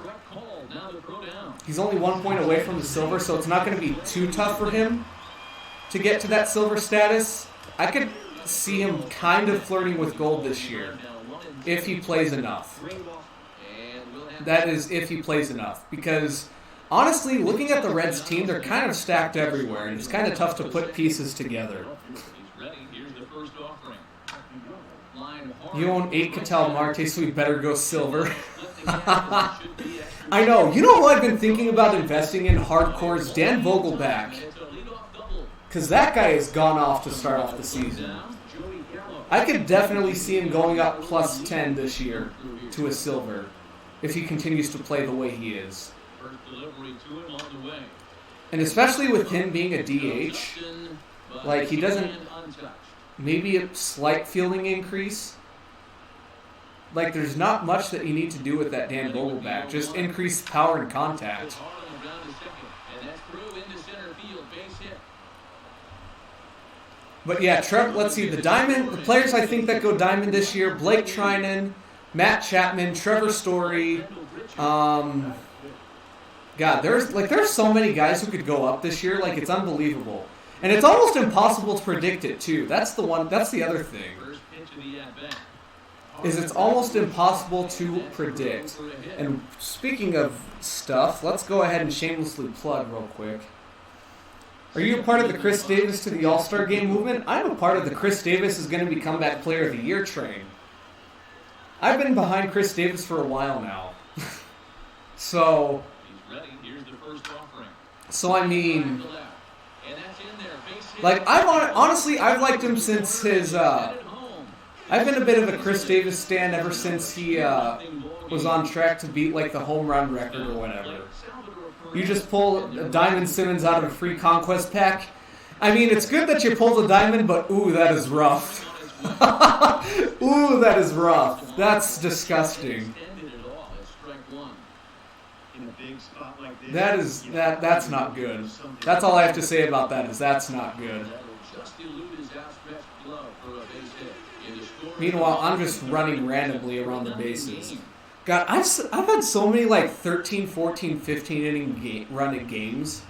He's only 1 point away from the silver, so it's not going to be too tough for him to get to that silver status. I could see him kind of flirting with gold this year if he plays enough. That is, if he plays enough. Because, honestly, looking at the Reds team, they're kind of stacked everywhere, and it's kind of tough to put pieces together. You own 8 Ketel Marte, so we better go silver. I know. You know who I've been thinking about investing in hardcore is Dan Vogelback. Because that guy has gone off to start off the season. I could definitely see him going up plus 10 this year to a silver if he continues to play the way he is. And especially with him being a DH, like he doesn't, maybe a slight fielding increase. Like there's not much that you need to do with that Dan Vogelback, just increase power and contact. But yeah, let's see, the players I think that go diamond this year, Blake Trinan, Matt Chapman, Trevor Story. God, there's so many guys who could go up this year, like it's unbelievable. And it's almost impossible to predict it too. That's the other thing. It's almost impossible to predict. And speaking of stuff, let's go ahead and shamelessly plug real quick. Are you a part of the Chris Davis to the All-Star Game movement? I'm a part of the Chris Davis is going to be Comeback Player of the Year train. I've been behind Chris Davis for a while now. So I mean, like I've liked him since his. I've been a bit of a Chris Davis stan ever since he was on track to beat like the home run record or whatever. You just pull a Diamond Simmons out of a free Conquest pack. I mean, it's good that you pulled a diamond, but ooh, that is rough. Ooh, that is rough. That's disgusting. That's not good. That's all I have to say about that is that's not good. Meanwhile, I'm just running randomly around the bases. God, I've had so many like 13, 14, 15 inning running games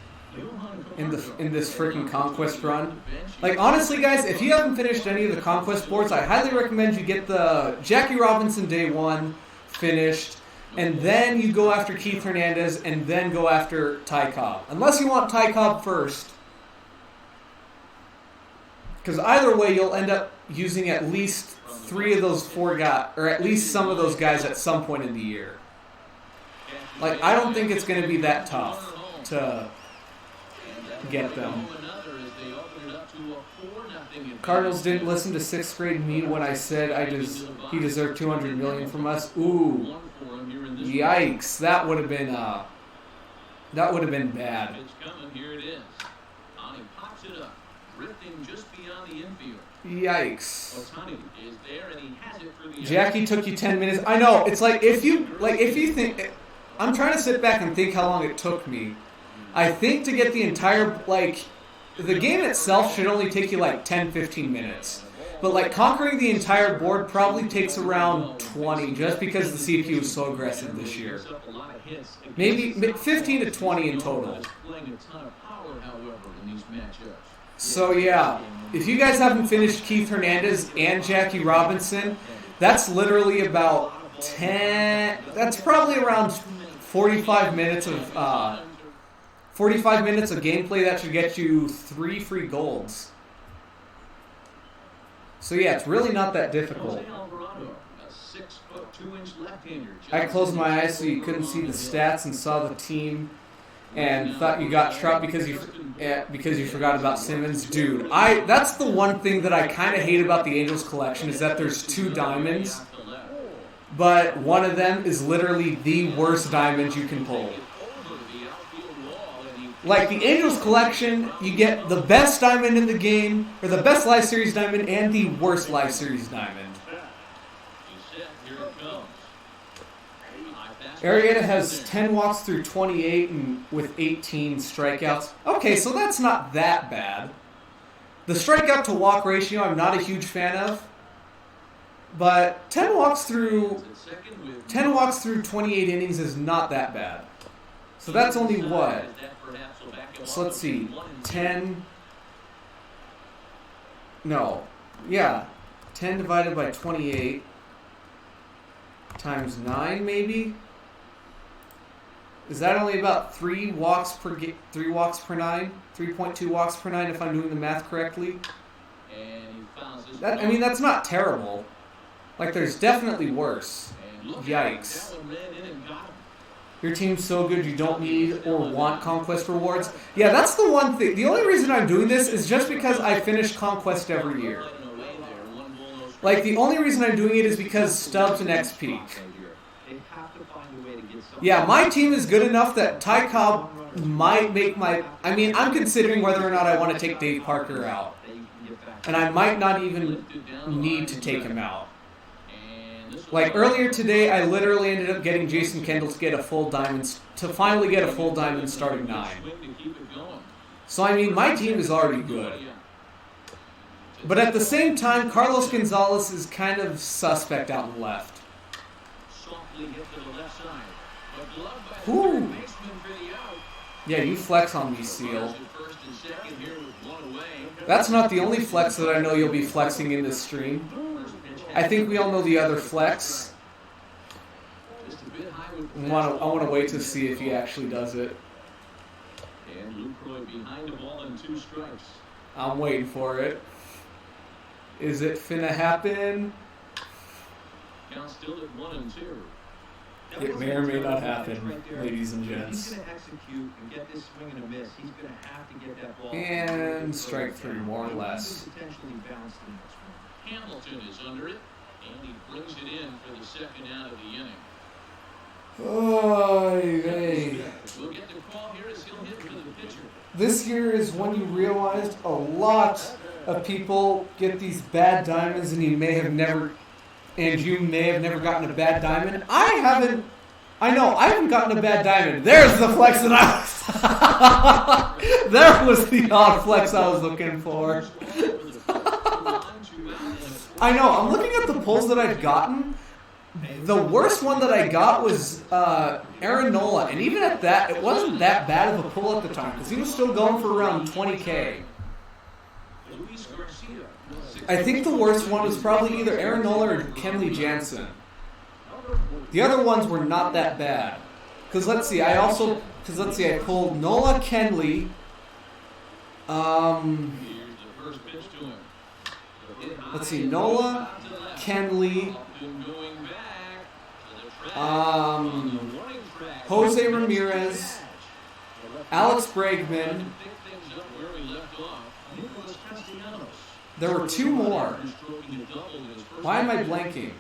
in this freaking Conquest run. Like honestly, guys, if you haven't finished any of the Conquest boards, I highly recommend you get the Jackie Robinson Day 1 finished, and then you go after Keith Hernandez, and then go after Ty Cobb. Unless you want Ty Cobb first. Because either way, you'll end up using at least 3 of those 4 guys, or at least some of those guys at some point in the year. Like, I don't think it's going to be that tough to get them. Cardinals didn't listen to 6th grade me when I said he deserved $200 million from us. Ooh, yikes! That would have been That would have been bad. It's coming. Here it is. He pops it up, drifting just beyond the infield. Yikes. Ohtani is there, and he has it for the Jackie took you 10 minutes. I know. It's like if you think, I'm trying to sit back and think how long it took me. I think to get the entire, the game itself should only take you 10, 15 minutes. But conquering the entire board probably takes around 20 just because the CPU is so aggressive this year. Maybe 15 to 20 in total. So yeah, if you guys haven't finished Keith Hernandez and Jackie Robinson, that's literally about 10, that's probably around 45 minutes of gameplay. That should get you 3 free golds. So yeah, it's really not that difficult. I closed my eyes so you couldn't see the stats and saw the team and thought you got Trout because you forgot about Simmons. Dude, that's the one thing that I kind of hate about the Angels collection is that there's 2 diamonds, but one of them is literally the worst diamond you can pull. Like the Angels collection, you get the best diamond in the game, or the best Live Series diamond, and the worst Live Series diamond. Arrieta has 10 walks through 28 and with 18 strikeouts. Okay, so that's not that bad. The strikeout to walk ratio I'm not a huge fan of, but 10 walks through 28 innings is not that bad. So that's only what? So let's see. 10 divided by 28 times 9 maybe? Is that only about 3 walks per 9? 3.2 walks per 9 if I'm doing the math correctly? That's not terrible. There's definitely worse. Yikes. Your team's so good you don't need or want Conquest rewards. Yeah, that's the one thing. The only reason I'm doing this is just because I finish Conquest every year. The only reason I'm doing it is because Stubbs and XP. Yeah, my team is good enough that Ty Cobb might make my... I'm considering whether or not I want to take Dave Parker out. And I might not even need to take him out. Earlier today, I literally ended up getting Jason Kendall to get a full diamond, to finally get a full diamond starting 9. So, my team is already good. But at the same time, Carlos González is kind of suspect out in left. Ooh. Yeah, you flex on me, Seal. That's not the only flex that I know you'll be flexing in this stream. I think we all know the other flex. I want to wait to see if he actually does it. I'm waiting for it. Is it finna happen? It may or may not happen, ladies and gents. And strike 3, more or less. Hamilton is under it, and he brings it in for the second out of the inning. We'll get the call here as he'll hit for the pitcher. This year is when you realized a lot of people get these bad diamonds, and you may have never gotten a bad diamond. I haven't gotten a bad diamond. There's the flex that I was... There was the odd flex I was looking for. I know, I'm looking at the pulls that I've gotten. The worst one that I got was Aaron Nola, and even at that, it wasn't that bad of a pull at the time, because he was still going for around 20K. I think the worst one was probably either Aaron Nola or Kenley Jansen. The other ones were not that bad. Because let's see, I pulled Nola, Kenley, let's see, Nola, Kenley, Jose Ramirez, Alex Bregman. There were 2 more. Why am I blanking?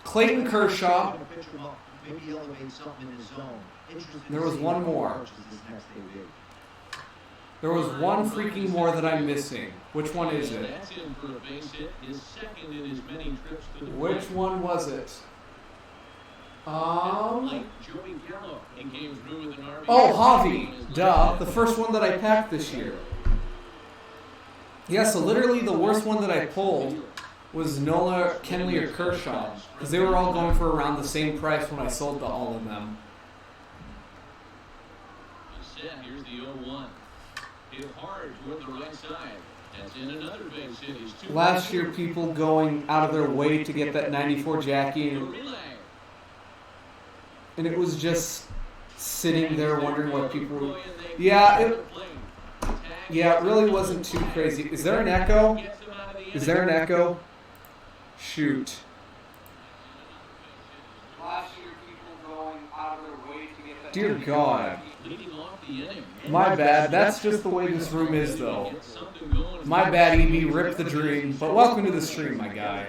Clayton Kershaw, Maybe elevate something in his zone. Interesting. There was one more. There was one freaking more that I'm missing. Which one is it? That's in for a base hit, his second in his many trips to the Which one was it? Like Joey Gallo in games through with an RBI. Oh, Javi. Duh. The first one that I packed this year. Yeah, so literally the worst one that I pulled was Nola, Kenley, or Kershaw. Because they were all going for around the same price when I sold to all of them. Here's the 0-1. Hit hard toward the right side. That's in another base hit. He's two Last year, people going out of their way to get that 94 Jackie, and it was just sitting there wondering what people were... Yeah, it really wasn't too crazy. Is there an echo? Is there an echo? Shoot. Last year, people going out of their way to get that... Dear God. My bad. That's just the way this room is, though. My bad, EB. Rip the dream. But welcome to the stream, my guy.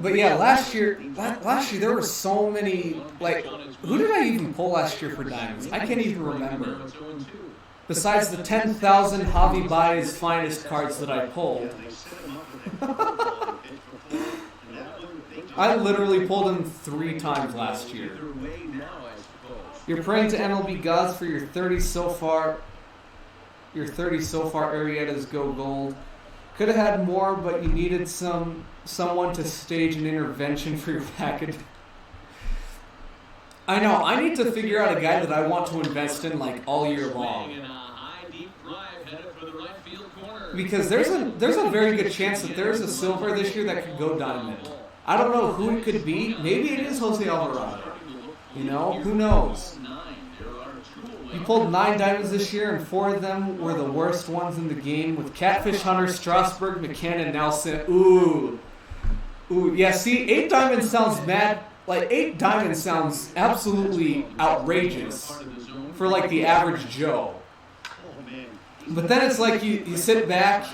But yeah, last year there were so many, like, who did I even pull last year for diamonds? I can't even remember. Besides the 10,000 Javi Baez finest cards that I pulled. I literally pulled him 3 times last year. You're praying to MLB gods for your 30 so far. Your 30 so far Arrieta's go gold. Could have had more, but you needed someone to stage an intervention for your package. I know. I need to figure out a guy that I want to invest in like all year long. Because there's a very good chance that there's a silver this year that could go diamond. I don't know who it could be. Maybe it is José Altuve. You know, who knows? He pulled 9 diamonds this year, and 4 of them were the worst ones in the game, with Catfish Hunter, Strasburg, McCann, and Nelson. Ooh. Yeah, see, 8 diamonds sounds mad. Like, 8 diamonds sounds absolutely outrageous for, like, the average Joe. But then it's like you sit back.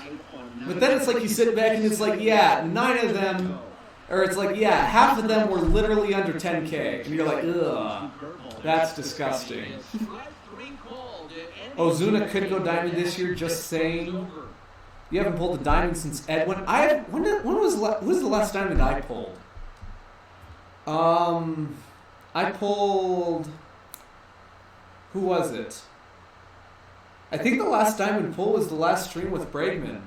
But then it's like you sit back and it's like, yeah, 9 of them... Or it's like, yeah, half of them were literally under 10K. And you're like, ugh, that's disgusting. Ozuna could go diamond this year, just saying. You haven't pulled a diamond since Edwin. When was the last diamond I pulled? I pulled... Who was it? I think the last diamond pull was the last stream with Bregman.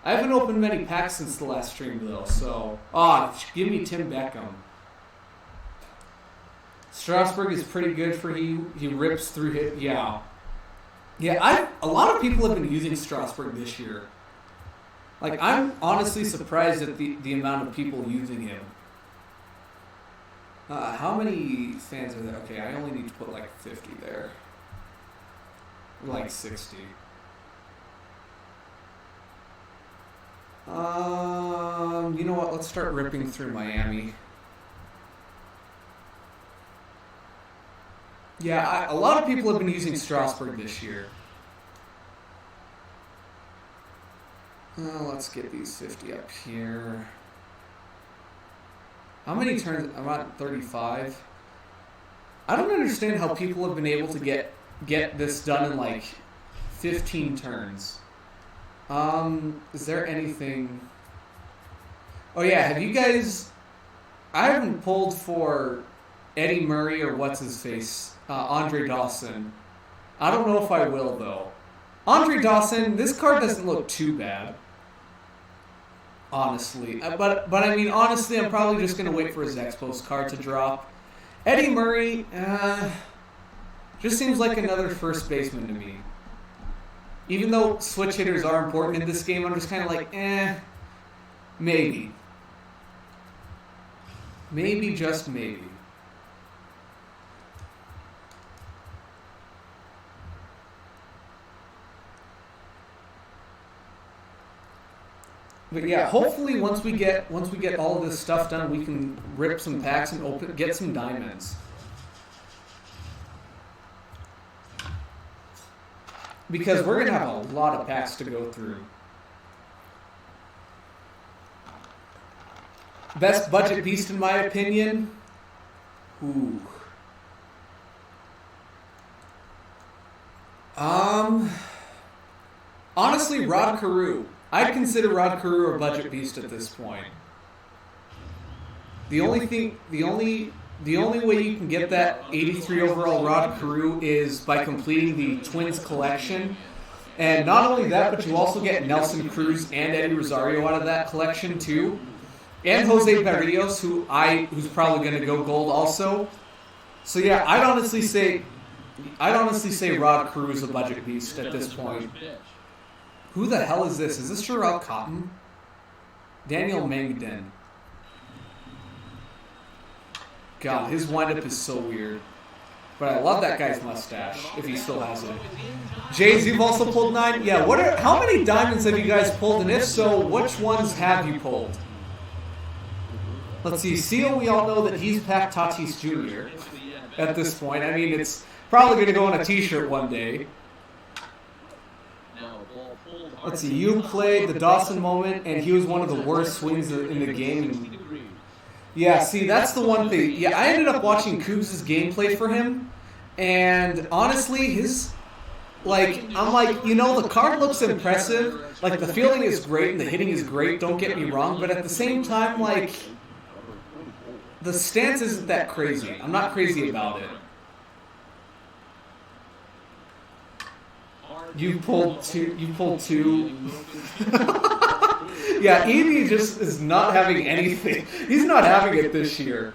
I haven't opened many packs since the last stream, though, so... give me Tim Beckham. Strasburg is pretty good for he rips through hit. Yeah. Yeah, a lot of people have been using Strasburg this year. Like, I'm honestly surprised at the amount of people using him. How many fans are there? Okay, I only need to put like 50 there. Like 60. You know what? Let's start ripping through Miami. Yeah, a lot of people have been using Strasburg this year. Let's get these 50 up here. How many turns? I'm at 35. I don't understand how people have been able to get this done in like 15 turns. Is there anything... Oh yeah, have you guys... I haven't pulled for Eddie Murray or what's-his-face, Andre Dawson. I don't know if I will, though. Andre Dawson, this card doesn't look too bad. Honestly. But I mean, honestly, I'm probably just going to wait for his Expos card to drop. Eddie Murray, just seems like another first baseman to me. Even though switch hitters are important in this game, I'm just kind of like, maybe. Maybe, just maybe. But yeah, hopefully once we get all of this stuff done, we can rip some packs and get some diamonds. Because we're going to have a lot of packs to go through. Best budget beast in my opinion. Ooh. Honestly, Rod Carew. I'd consider Rod Carew a budget beast at this point. The only way you can get that 83 overall Rod Carew is by completing the Twins collection. And not only that, but you also get Nelson Cruz and Eddie Rosario out of that collection too. And Jose Barrios, who's probably going to go gold also. So yeah, I'd honestly say Rod Carew is a budget beast at this point. Who the hell is this? Is this Sherrod Cotton? Daniel Mangden. God, his windup is so weird. But I love that guy's mustache, if he still has it. Jays, you've also pulled 9? Yeah, how many diamonds have you guys pulled? And if so, which ones have you pulled? Let's see, Seal, we all know that he's Pat Tatis Jr. at this point. I mean, it's probably going to go on a t-shirt one day. Let's see, you played the Dawson moment, and he was one of the worst swings in the game. Yeah, see, that's the one thing. Yeah, I ended up watching Cougs' gameplay for him, and honestly, I'm like, the card looks impressive. Like, the fielding is great and the hitting is great, don't get me wrong, but at the same time, like, the stance isn't that crazy. I'm not crazy about it. You pulled two. Yeah, Edie just is not having anything. He's not having it this year.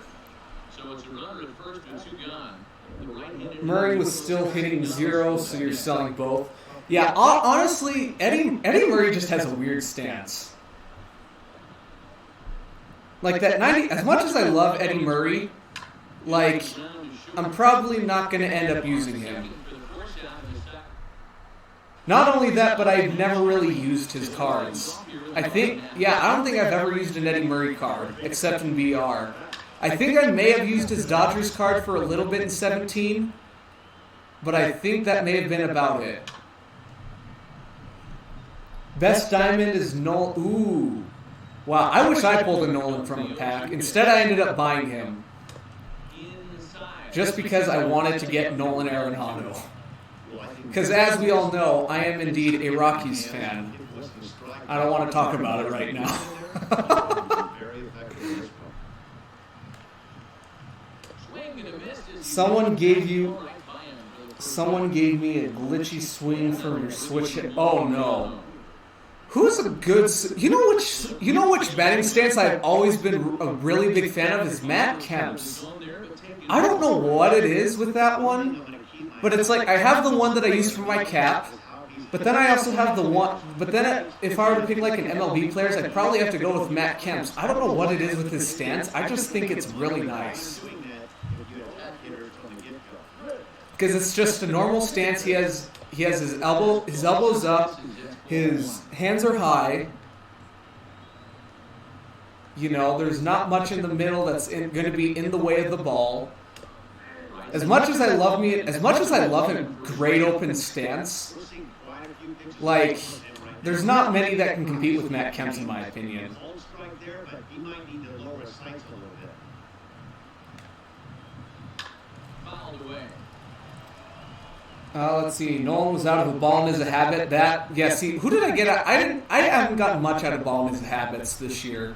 Murray was still hitting 0, so you're selling both. Yeah, honestly, Eddie Murray just has a weird stance. Like that 90. As much as I love Eddie Murray, like, I'm probably not going to end up using him. Not only that, but I've never really used his cards. I don't think I've ever used an Eddie Murray card, except in VR. I think I may have used his Dodgers card for a little bit in 17, but I think that may have been about it. Best diamond is Nolan. Ooh. Wow, I wish I pulled a Nolan from a pack. Instead, I ended up buying him. Just because I wanted to get Nolan Arenado. Because as we all know, I am indeed a Rockies fan. I don't want to talk about it right now. Someone gave me a glitchy swing from your switch hit. Oh no. Who's a good... You know which batting stance I've always been a really big fan of is Matt Kemp's. I don't know what it is with that one. But it's like, I have the one that I use for my cap, but then I also have the one, but then if I were to pick like an MLB players, I'd probably have to go with Matt Kemp's. I don't know what it is with his stance, I just think it's really nice. Because it's just a normal stance, he has his elbows up, his hands are high, there's not much in the middle that's going to be in the way of the ball. As much as I love a great open stance, like, there's not many that can compete with Matt Kemp's in my opinion. Let's see. Nolan was out of a ball and is a habit. Who did I get? I haven't gotten much out of ball and his habits this year.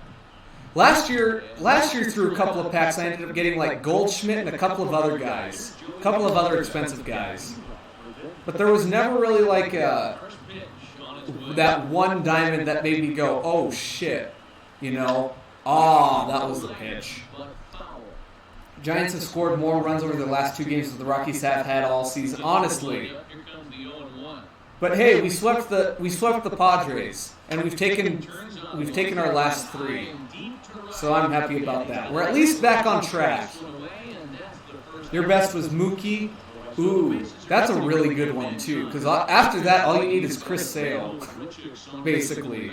Last year through a couple of packs, I ended up getting like Goldschmidt and a couple of other expensive guys. But there was never really like that one diamond that made me go, oh shit, that was the pitch. Giants have scored more runs over the last 2 games than the Rockies have had all season, honestly. But hey, we swept the Padres, and we've taken our last 3. So I'm happy about that. We're at least back on track. Your best was Mookie. Ooh, that's a really good one too. Because after that, all you need is Chris Sale, basically.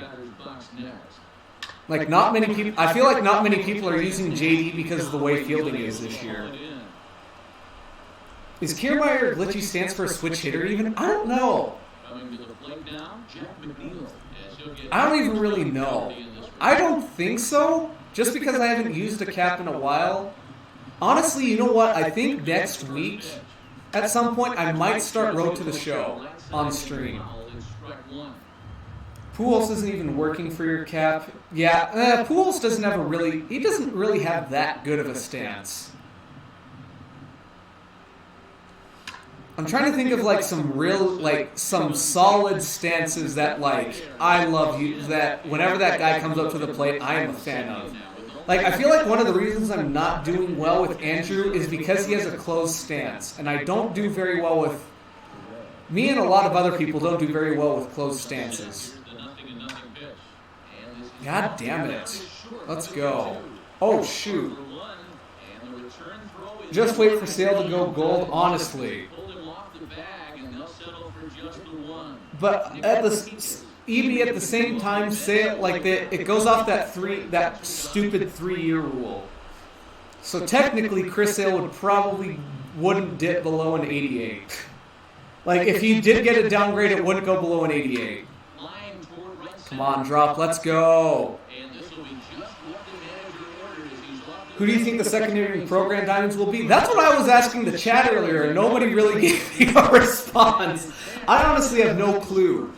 Like not many people. I feel like not many people are using JD because of the way fielding is this year. Is Kiermaier a glitchy stance for a switch hitter even? I don't know. I don't even really know. I don't think so. just because I haven't used a cap in a while. Honestly, you know what? I think next week, at some point, I might start Road to the Show on stream. Pujols isn't even working for your cap. Yeah, Pujols doesn't really have that good of a stance. I'm trying to think of like some solid stances that like I love that whenever that guy comes up to the plate, I am a fan of. Like, I feel like one of the reasons I'm not doing well with Andrew is because he has a closed stance, and I don't do very well with. Me and a lot of other people don't do very well with closed stances. God damn it. Let's go. Oh, shoot. Just wait for Sale to go gold, honestly. But at the same time, Sale, like, it goes off that stupid 3-year rule. So technically, Chris Sale wouldn't dip below an 88. Like, if he did get a downgrade, it wouldn't go below an 88. Come on, drop. Let's go. Who do you think the secondary program diamonds will be? That's what I was asking the chat earlier, and nobody really gave me a response. I honestly have no clue.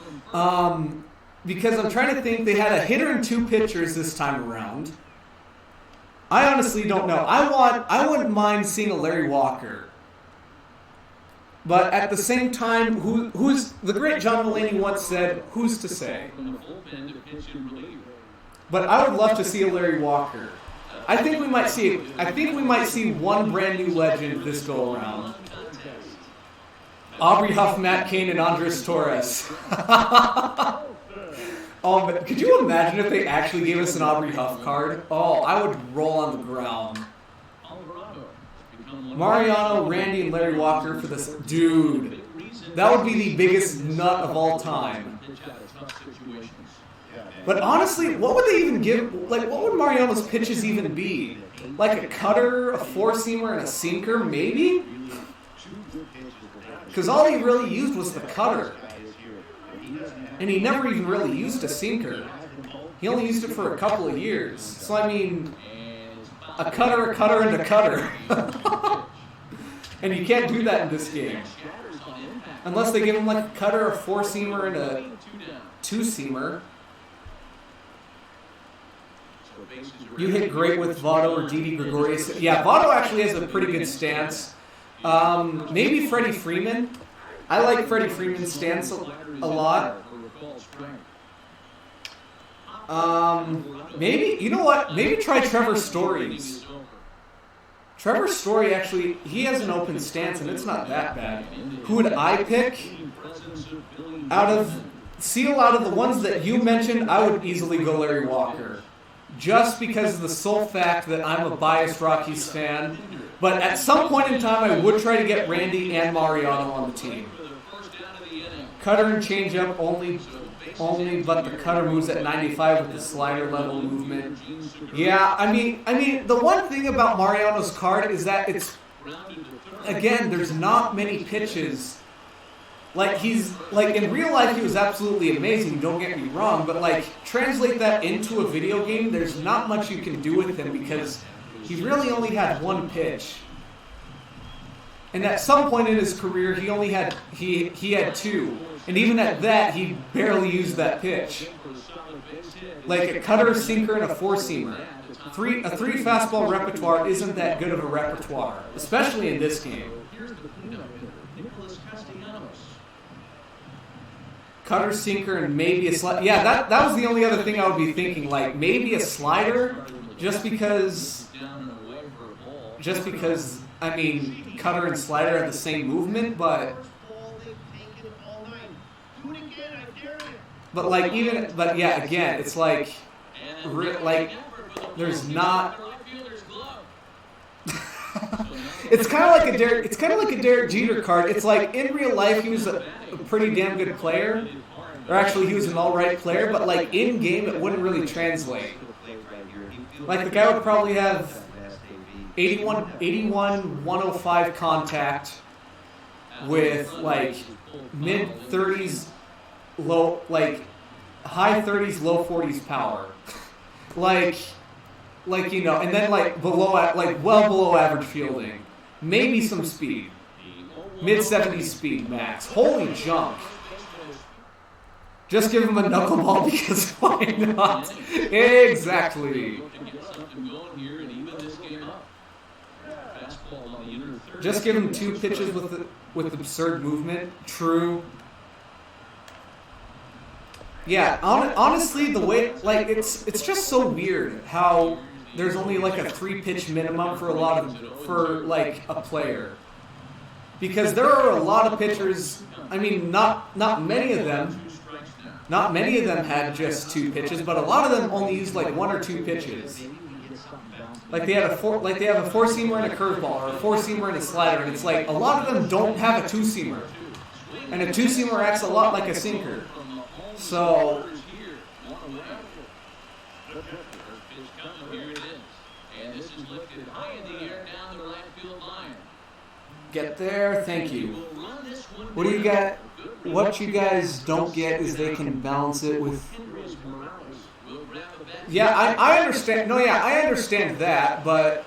Because I'm trying to think, they had a hitter and 2 pitchers this time around. I honestly don't know. I wouldn't mind seeing a Larry Walker. But at the same time, who's the great John Mulaney once said, "Who's to say?" But I would love to see a Larry Walker. I think we might see one brand new legend this go around. Aubrey Huff, Matt Cain, and Andres Torres. Oh, but could you imagine if they actually gave us an Aubrey Huff card? Oh, I would roll on the ground. Mariano, Randy, and Larry Walker for this. Dude, that would be the biggest nut of all time. But honestly, what would they even give? Like, what would Mariano's pitches even be? Like a cutter, a 4-seamer, and a sinker, maybe? Because all he really used was the cutter. And he never even really used a sinker. He only used it for a couple of years. So, I mean, a cutter, and a cutter. And you can't do that in this game. Unless they give him like a cutter, a 4-seamer, and a 2-seamer. You hit great with Votto or Didi Gregorius. Yeah, Votto actually has a pretty good stance. Maybe Freddie Freeman. I like Freddie Freeman's stance a lot. Maybe, you know what? Maybe try Trevor Story's. Trevor Story actually, he has an open stance and it's not that bad. Who would I pick? Out of the ones that you mentioned, I would easily go Larry Walker. Just because of the sole fact that I'm a biased Rockies fan. But at some point in time, I would try to get Randy and Mariano on the team. Cutter and changeup only, but the cutter moves at 95 with the slider level movement. Yeah, I mean, the one thing about Mariano's card is that there's not many pitches. Like, in real life, he was absolutely amazing, don't get me wrong, but, like, translate that into a video game, there's not much you can do with him because he really only had one pitch. And at some point in his career, he had 2. And even at that, he barely used that pitch. Like a cutter, sinker, and a 4-seamer. A 3 fastball repertoire isn't that good of a repertoire, especially in this game. Cutter, sinker, and maybe a slider. Yeah, that was the only other thing I would be thinking. Like, maybe a slider, just because, I mean, cutter and slider have the same movement, but yeah, again, it's like there's not. It's kind of like a Derek Jeter card. It's like in real life he was a pretty damn good player, or actually he was an all right player, but like in game it wouldn't really translate. Like the guy would probably have 81, 105 contact with like mid 30s, high 30s, low 40s power. Like, like, you know, and then like well below average fielding, maybe some speed, mid-70s speed max. Holy junk! Just give him a knuckleball because why not? Exactly. Just give him 2 pitches with absurd movement. True. Yeah, honestly, the way, like, it's just so weird how there's only like a 3-pitch minimum for like a player, because there are a lot of pitchers. I mean, not many of them had just 2 pitches, but a lot of them only used like 1 or 2 pitches. Like they have a 4-seamer and a curveball, or a 4-seamer and a slider, and it's like a lot of them don't have a 2-seamer, and a 2-seamer acts a lot like a sinker. So get there, thank you. What do you got? What you guys don't get is they can balance it with. Yeah, I understand. No, yeah, I understand that, but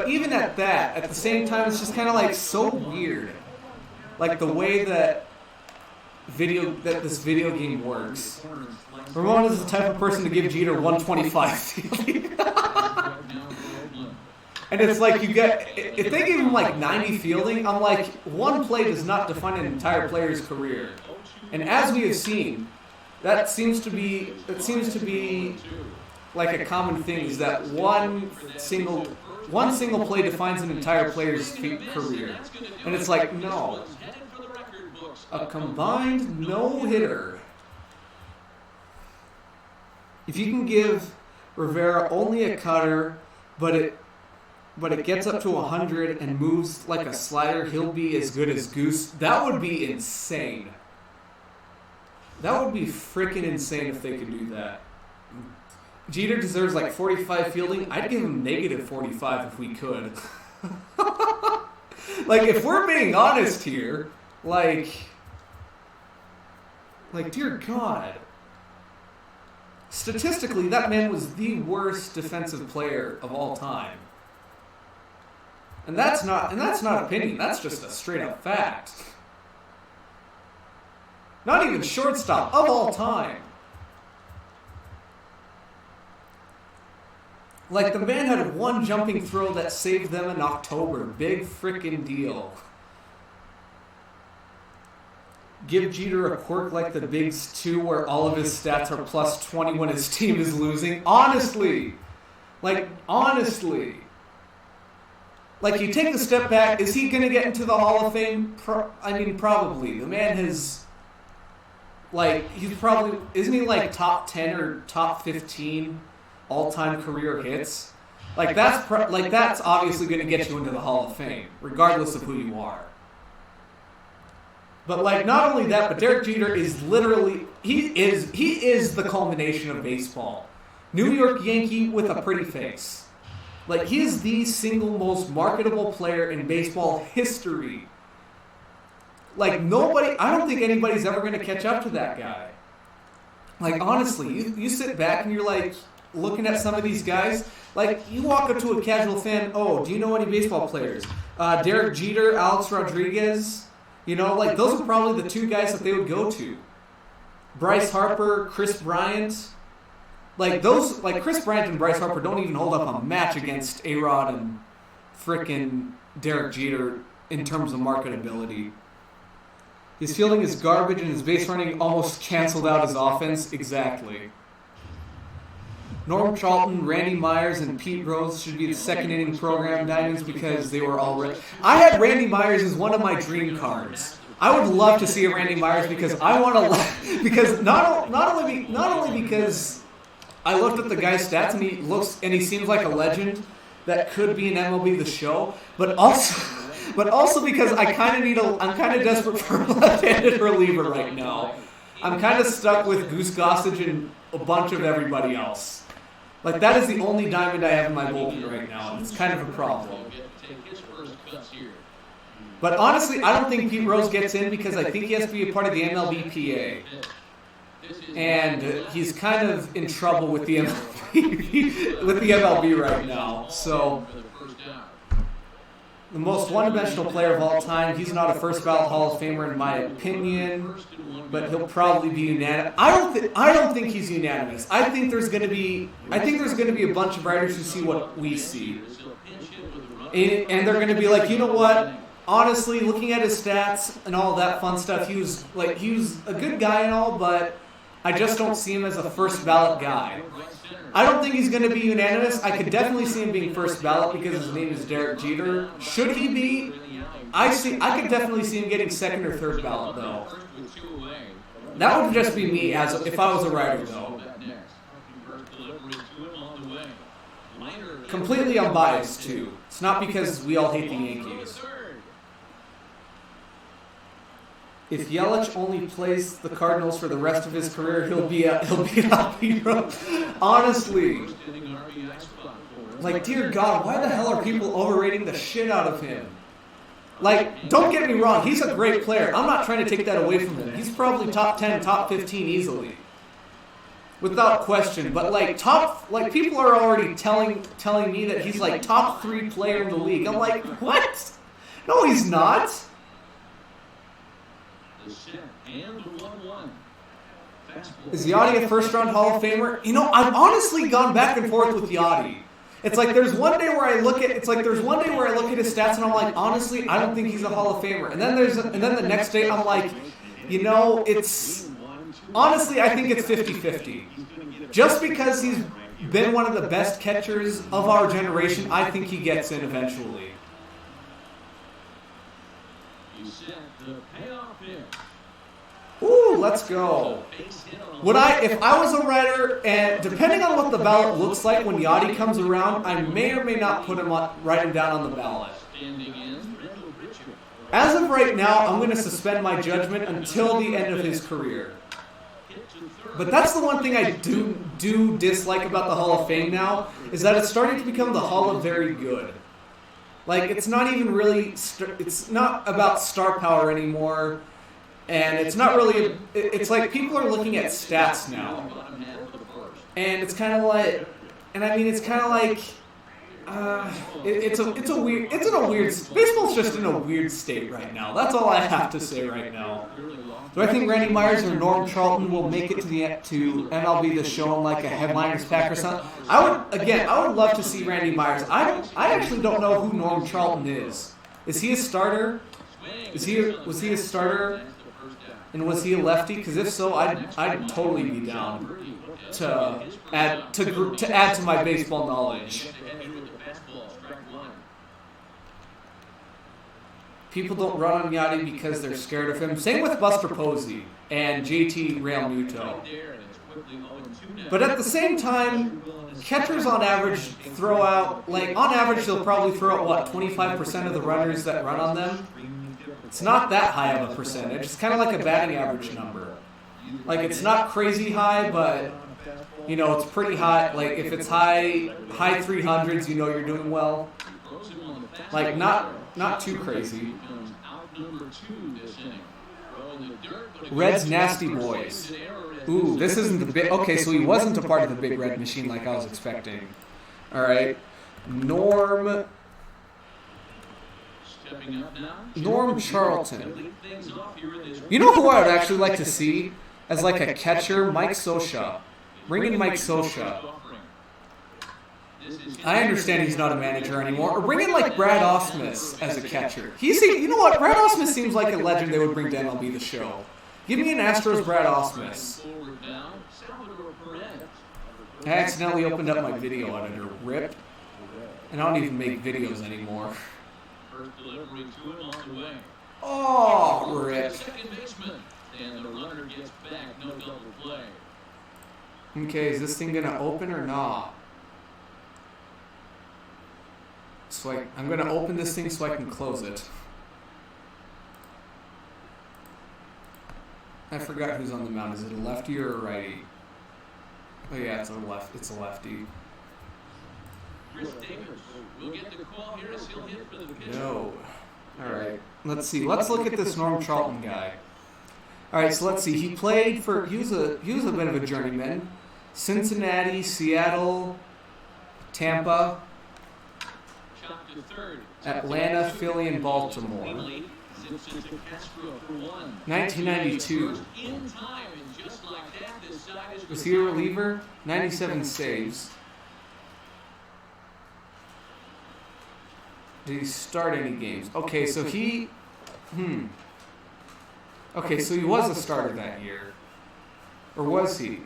even at that, at the same time, it's just kind of like so weird, like the way that this video game works. Ramon is the type of person to give Jeter 125 fielding. And it's like you get, if they give him like 90 fielding, I'm like, one play does not define an entire player's career. And as we have seen, that seems to be like a common thing, is that one single play defines an entire player's career. And it's like, no. A combined no-hitter. If you can give Rivera only a cutter, but it gets up to 100 and moves like a slider, he'll be as good as Goose. That would be insane. That would be freaking insane if they could do that. Jeter deserves like 45 fielding. I'd give him negative 45 if we could. Like, if we're being honest here, like, dear God. Statistically, that man was the worst defensive player of all time. And that's not opinion. That's just a straight up fact. Not even shortstop of all time. Like, the man had one jumping throw that saved them in October. Big frickin' deal. Give Jeter a quirk like the Bigs 2 where all of his stats are plus 20 when his team is losing. Honestly. Like, honestly. Like, you take a step back, is he going to get into the Hall of Fame? I mean, probably. The man has, like, he's probably, isn't he like top 10 or top 15 all-time career hits? Like, that's obviously going to get you into the Hall of Fame, regardless of who you are. But, like, not only that, but Derek Jeter is literally, he is the culmination of baseball. New York Yankee with a pretty face. Like, he is the single most marketable player in baseball history. Like, nobody, I don't think anybody's ever going to catch up to that guy. Like, honestly, you sit back and you're like, looking at some of these guys, like, you walk up to a casual fan, oh, do you know any baseball players? Derek Jeter, Alex Rodriguez, you know, like, those are probably the 2 guys that they would go to. Bryce Harper, Chris Bryant. Like, those, like, Chris Bryant and Bryce Harper don't even hold up a match against A-Rod and frickin' Derek Jeter in terms of marketability. His fielding is garbage and his base running almost canceled out his offense. Exactly. Norm Charlton, Randy Myers, and Pete Rose should be the second inning program diamonds because they were already. I had Randy Myers as one of my dream cards. I would love to see a Randy Myers because I want to, because not only because I looked at the guy's stats and he seems like a legend that could be in MLB The Show, but also because I'm kind of desperate for a left-handed reliever right now. I'm kind of stuck with Goose Gossage and a bunch of everybody else. Like, that is the only diamond I have in my bullpen right now, and it's kind of a problem. But honestly, I don't think Pete Rose gets in because I think he has to be a part of the MLBPA. and he's kind of in trouble with the MLB, with the MLB right now. So, the most one-dimensional player of all time. He's not a first-ballot Hall of Famer in my opinion, but he'll probably be unanimous. I don't think he's unanimous. I think there's going to be a bunch of writers who see what we see, and they're going to be like, you know what? Honestly, looking at his stats and all that fun stuff, he was a good guy and all, but I just don't see him as a first-ballot guy. I don't think he's going to be unanimous. I could definitely see him being first ballot because his name is Derek Jeter. Should he be? I could definitely see him getting second or third ballot, though. That would just be me as if I was a writer, though. Completely unbiased, too. It's not because we all hate the Yankees. If Yelich only plays the Cardinals for the rest of his career, he'll be an hero. Honestly. Like, dear God, why the hell are people overrating the shit out of him? Like, don't get me wrong, he's a great player. I'm not trying to take that away from him. He's probably top 10, top 15 easily. Without question. But people are already telling me that he's like top 3 player in the league. I'm like, what? No, he's not. Is Yachty a first-round Hall of Famer? You know, I've honestly gone back and forth with Yachty. It's like there's one day where I look at his stats and I'm like, honestly, I don't think he's a Hall of Famer. And then the next day I'm like, you know, honestly, I think it's 50-50. Just because he's been one of the best catchers of our generation, I think he gets in eventually. Ooh, let's go. If I was a writer, and depending on what the ballot looks like when Yachty comes around, I may or may not write him down on the ballot. As of right now, I'm going to suspend my judgment until the end of his career. But that's the one thing I do dislike about the Hall of Fame now, is that it's starting to become the Hall of Very Good. Like, it's not even really, it's not about star power anymore. And it's not really, it's like people are looking at stats now. And it's kind of like, it's in a weird, baseball's just in a weird state right now. That's all I have to say right now. Do I think Randy Myers or Norm Charlton will make it to MLB The Show in like a headliner's pack or something? I would love to see Randy Myers. I actually don't know who Norm Charlton is. Is he a starter? Was he a starter? And was he a lefty? Because if so, I'd totally be down to add to my baseball knowledge. People don't run on Yachty because they're scared of him. Same with Buster Posey and JT Realmuto. But at the same time, catchers on average throw out, on average they'll probably throw out, 25% of the runners that run on them? It's not that high of a percentage. It's kind of like a batting average number. Like, it's not crazy high, but, you know, it's pretty high. Like, if it's high 300s, you know you're doing well. Like, not too crazy. Red's Nasty Boys. Ooh, this isn't the big... Okay, so he wasn't a part of the Big Red Machine like I was expecting. All right. Norm Charlton. You know who I would actually like to see as like a catcher? Mike Scioscia. Bring in Mike Scioscia. I understand he's not a manager anymore. Or bring in like Brad Ausmus as a catcher. You know what? Brad Ausmus seems like a legend they would bring to MLB The Show. Give me an Astros Brad Ausmus. I accidentally opened up my video editor. RIP. And I don't even make videos anymore. Oh, RIP. Okay, is this thing gonna open or not? So I'm gonna open this thing so I can close it. I forgot who's on the mound. Is it a lefty or a righty? Oh yeah, it's a lefty. No. Alright. Let's see. Let's look at this Norm Charlton guy. All right, so let's see. He played for. He was a bit of a journeyman. Cincinnati, Seattle, Tampa, Atlanta, Philly, and Baltimore. 1992. Was he a reliever? 97 saves. Did he start any games? Okay, so he... Okay, so he was a starter that year. Or was he?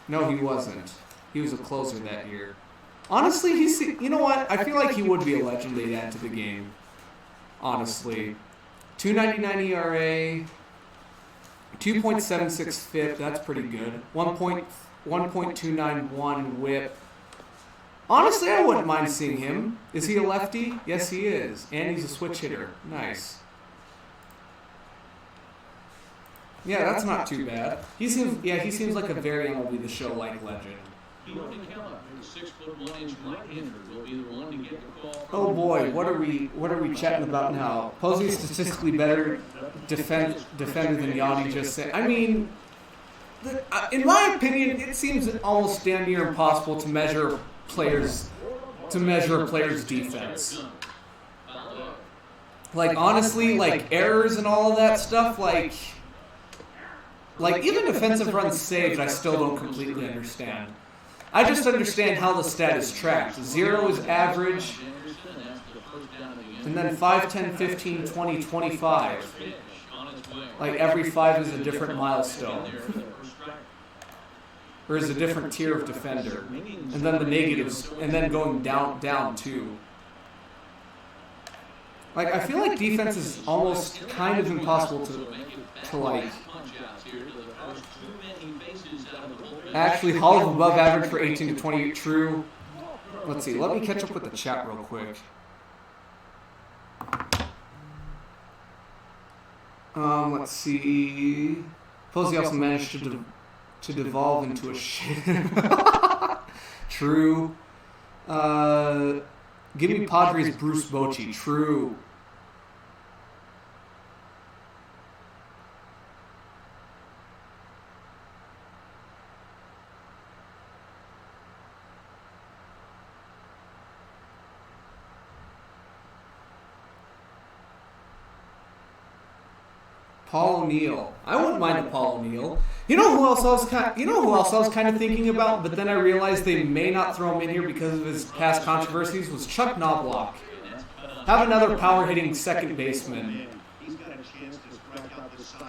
No, he wasn't. He was a closer that year. Honestly, you know what? I feel like he would be a legend they'd add to the game. Honestly. 2.99 ERA, 2.76 FIP, that's pretty good. 1.291 WHIP. Honestly, I wouldn't mind seeing him. Is he a lefty? Yes, he is. And he's a switch hitter. Nice. Yeah, that's not too bad. He seems like a very MLB The Show-like legend. Oh boy, what are we chatting about now? Posey statistically better defender than Yachty just said. I mean, in my opinion, it seems almost damn near impossible to measure a player's defense. Like honestly, like errors and all of that stuff, like even defensive runs saved, I still don't completely understand. I just understand how the stat is tracked. 0 is average, and then 5, 10, 15, 20, 25. Like every 5 is a different milestone. Or is a different tier of defender. And then the negatives, and then going down too. Like, I feel like defense is almost kind of impossible to like... Actually, Hall of above average for 18 to 20, true. Let's see, let me catch up with the chat real quick. Let's see. Posey also managed to devolve into a shit. True. Give me Padres Bruce Bochy, true. Paul O'Neill. I wouldn't mind a Paul O'Neill. You know who else I was kind of thinking about, but then I realized they may not throw him in here because of his past controversies, was Chuck Knoblauch. Have another power hitting second baseman.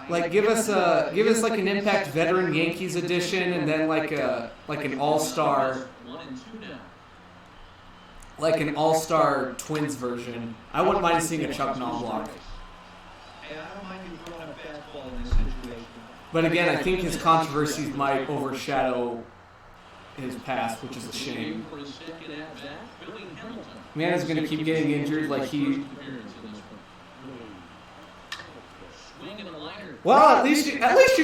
Like give us like an Impact veteran Yankees edition, and then like an all-star Twins version. I wouldn't mind seeing a Chuck Knoblauch. But again, I think his controversies might overshadow his past, which is a shame. Man is going to keep getting injured like he... Well, at least you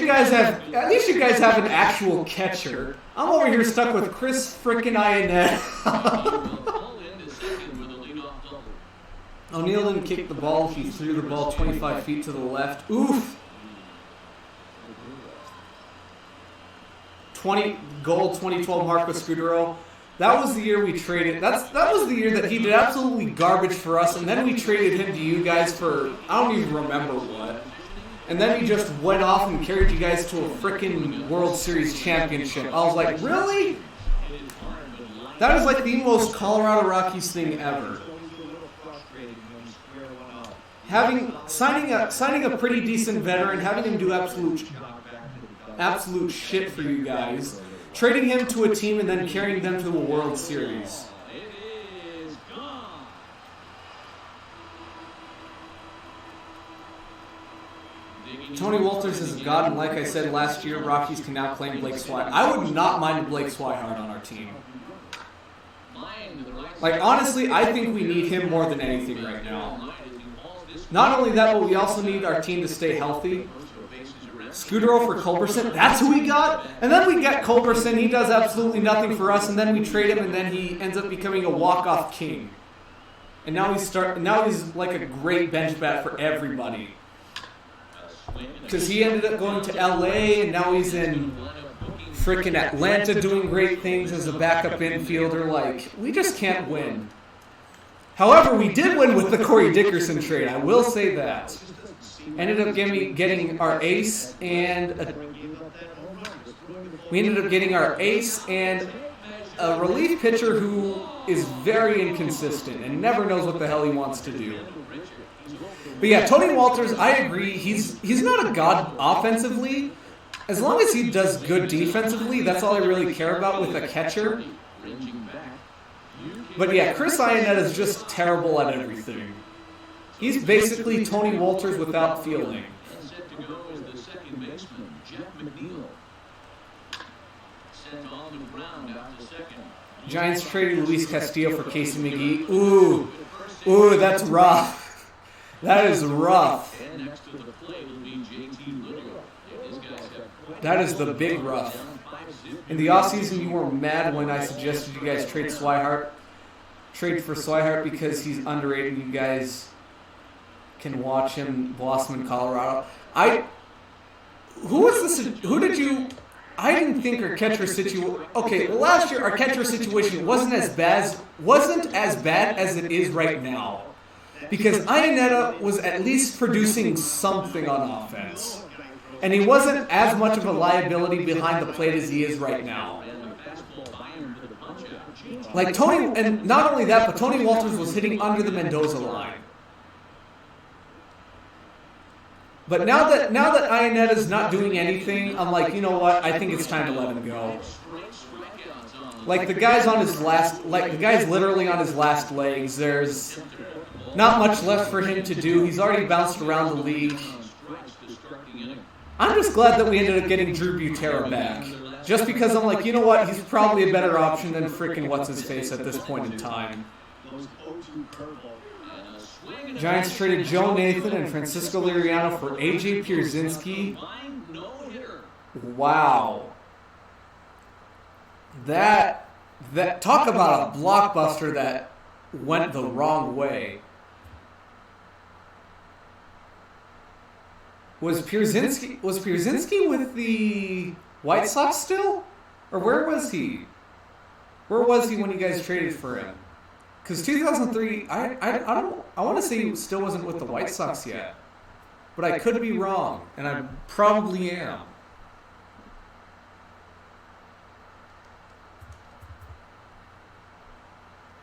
guys have an actual catcher. I'm over here stuck with Chris frickin' Ionnet. O'Neill didn't kick the ball. He threw the ball 25 feet to the left. Oof. 2012 Marco Scutaro. That was the year we traded. That was the year that he did absolutely garbage for us, and then we traded him to you guys for I don't even remember what. And then he just went off and carried you guys to a frickin' World Series championship. I was like, really? That is like the most Colorado Rockies thing ever. Signing a pretty decent veteran, having him do absolute shit for you guys, trading him to a team and then carrying them to a World Series. Tony Walters is a god, and like I said last year, Rockies can now claim Blake Swihart. I would not mind Blake Swihart on our team. Like, honestly, I think we need him more than anything right now. Not only that, but we also need our team to stay healthy. Scutaro for Culberson, that's who we got? And then we get Culberson, he does absolutely nothing for us, and then we trade him, and then he ends up becoming a walk-off king. And now he's like a great bench bat for everybody. Because he ended up going to LA, and now he's in frickin' Atlanta doing great things as a backup infielder. Like, we just can't win. However, we did win with the Corey Dickerson trade. I will say that. Ended up getting our ace and we ended up getting our ace and a relief pitcher who is very inconsistent and never knows what the hell he wants to do. But yeah, Tony Walters, I agree. He's not a god offensively. As long as he does good defensively, that's all I really care about with a catcher. But yeah, Chris Arrieta is just terrible at everything. He's basically Tony Walters without fielding. Giants traded Luis Castillo for Casey McGee. Ooh, that's rough. That is rough. That is the big rough. In the offseason, you were mad when I suggested you guys trade Swihart. Trade for Swihart because he's underrated. You guys can watch him blossom in Colorado. Who was this? Who did you? I didn't think our catcher situation. Okay, well, last year our catcher situation wasn't as bad as it is right now, because Arrieta was at least producing something on offense, and he wasn't as much of a liability behind the plate as he is right now. Like Tony, and not only that, but Tony Walters was hitting under the Mendoza line. But now that Arrieta is not doing anything, I'm like, you know what? I think it's time to let him go. Like the guy's literally on his last legs. There's not much left for him to do. He's already bounced around the league. I'm just glad that we ended up getting Drew Butera back. Just because I'm like, you know what? He's probably a better option than freaking what's-his-face at this point in time. Giants traded Joe Nathan and Francisco Liriano for A.J. Pierzynski. Wow. That talk about a blockbuster that went the wrong way. Was Pierzynski with the White Sox still? Or where was he? Where was he when you guys traded for him? Because 2003, I want to say he still wasn't with the White Sox yet. But I could be wrong, and I probably am.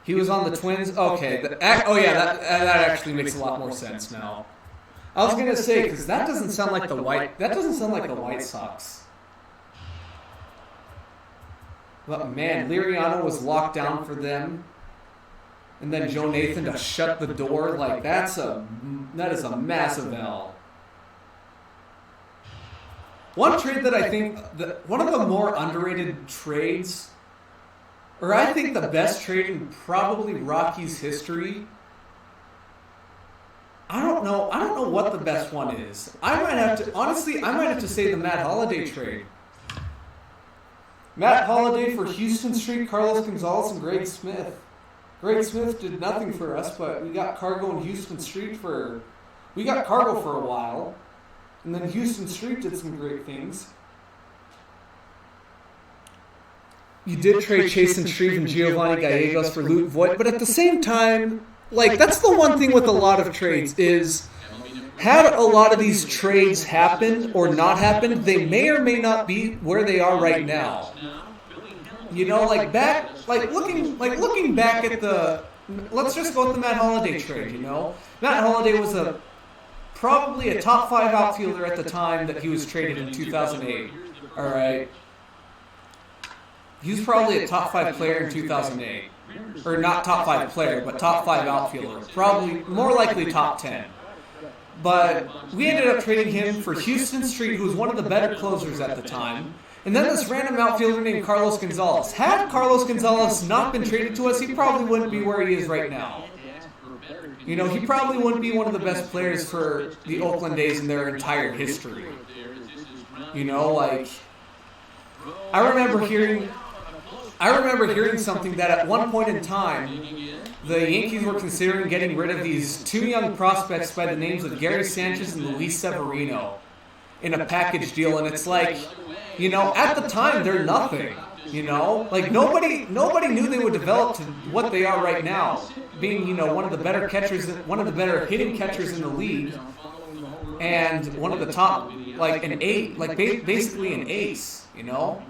He was on the Twins? Okay. That actually makes a lot more sense now. I was going to say, because that doesn't sound like the White Sox. But man, Liriano was locked down for them. And then Joe Nathan to shut the door, like that is a massive L. One trade that I think one of the more underrated trades, or I think the best trade in probably Rockies history. I don't know what the best one is. I might have to say the Matt Holliday trade. Matt Holliday for Huston Street, Carlos Gonzalez, and Greg Smith. Greg Smith did nothing for us, but we got Cargo and Huston Street we got Cargo for a while, and then Huston Street did some great things. You did trade Chase and Shreve and Giovanni Gallegos for Luke Voigt, but at the same time, like, that's the one thing with a lot of trades is, had a lot of these trades happened or not happened, they may or may not be where they are right now. You know, looking back at let's just go with the Matt Holliday trade, you know. Matt Holliday was probably a top 5 outfielder at the time that he was traded in 2008. All right. He was probably a top 5 player in 2008. Or not top 5 player, but top 5 outfielder. Probably more likely top 10. But we ended up trading him for Huston Street, who was one of the better closers at the time. And then this random outfielder named Carlos Gonzalez. Had Carlos Gonzalez not been traded to us, he probably wouldn't be where he is right now. You know, he probably wouldn't be one of the best players for the Oakland A's in their entire history. You know, like, I remember hearing something that at one point in time, the Yankees were considering getting rid of these 2 young prospects by the names of Gary Sanchez and Luis Severino. in a package deal, and it's like, you know, at the time they're nothing. You know, like nobody knew they would develop to what they are right now, being, you know, one of the better catchers, one of the better hitting catchers in the league, and one of the top, like basically an ace. You know,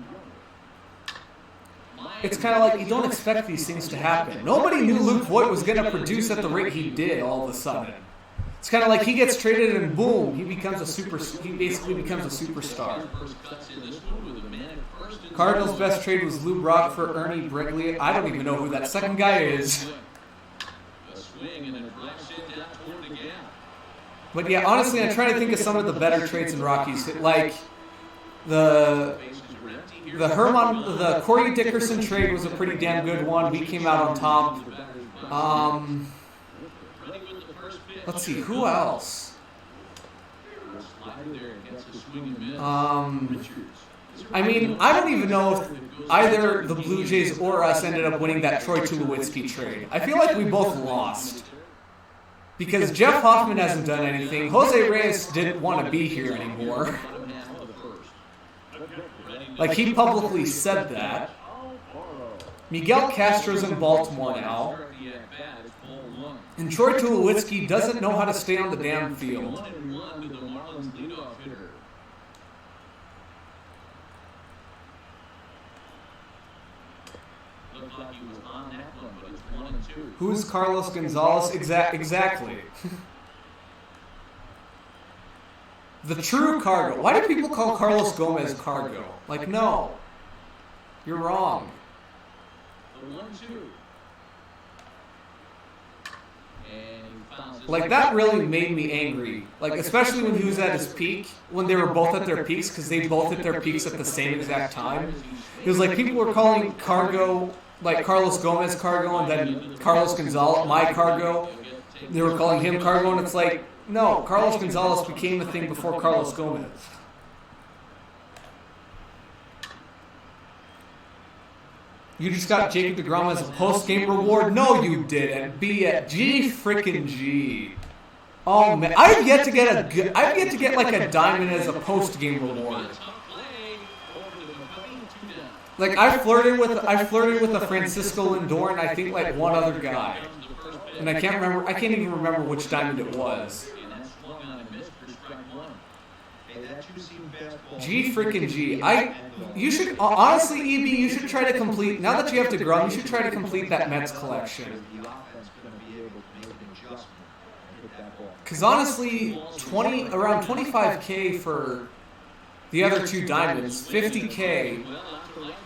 it's kind of like you don't expect these things to happen. Nobody knew Luke Voit was going to produce at the rate he did all of a sudden. It's kind of like he gets traded and boom, he basically becomes a superstar. Cardinals' best trade was Lou Brock for Ernie Breglia. I don't even know who that second guy is. But yeah, honestly, I'm trying to think of some of the better trades in Rockies. Like the Corey Dickerson trade was a pretty damn good one. We came out on top. Let's see, who else? I mean, I don't even know if either the Blue Jays or us ended up winning that Troy Tulowitzki trade. I feel like we both lost. Because Jeff Hoffman hasn't done anything. Jose Reyes didn't want to be here anymore. Like, he publicly said that. Miguel Castro's in Baltimore now. And Troy Tulowitzki doesn't know how to stay on the damn field. Who's Carlos Gonzalez? Exactly. The true Cargo. Why do people call Carlos Gómez Cargo? Like, no. You're wrong. Like, that really made me angry. Like, especially when he was at his peak, when they were both at their peaks, because they both hit their peaks at the same exact time. It was like people were calling Cargo, like Carlos Gómez Cargo, and then Carlos Gonzalez, my Cargo. They were calling him Cargo, and it's like, no, Carlos Gonzalez became a thing before Carlos Gómez. You just got Jacob deGrom as a post-game reward? No, you didn't. G frickin' G. Oh man, I've yet to get like a diamond as a post-game reward. Like I flirted with a Francisco Lindor and I think like one other guy, and I can't even remember which diamond it was. G frickin' G. You should, honestly, EB, you should try to complete, now that you have deGrom, you should try to complete that Mets collection. Because honestly, around 25K for the other two diamonds, 50K,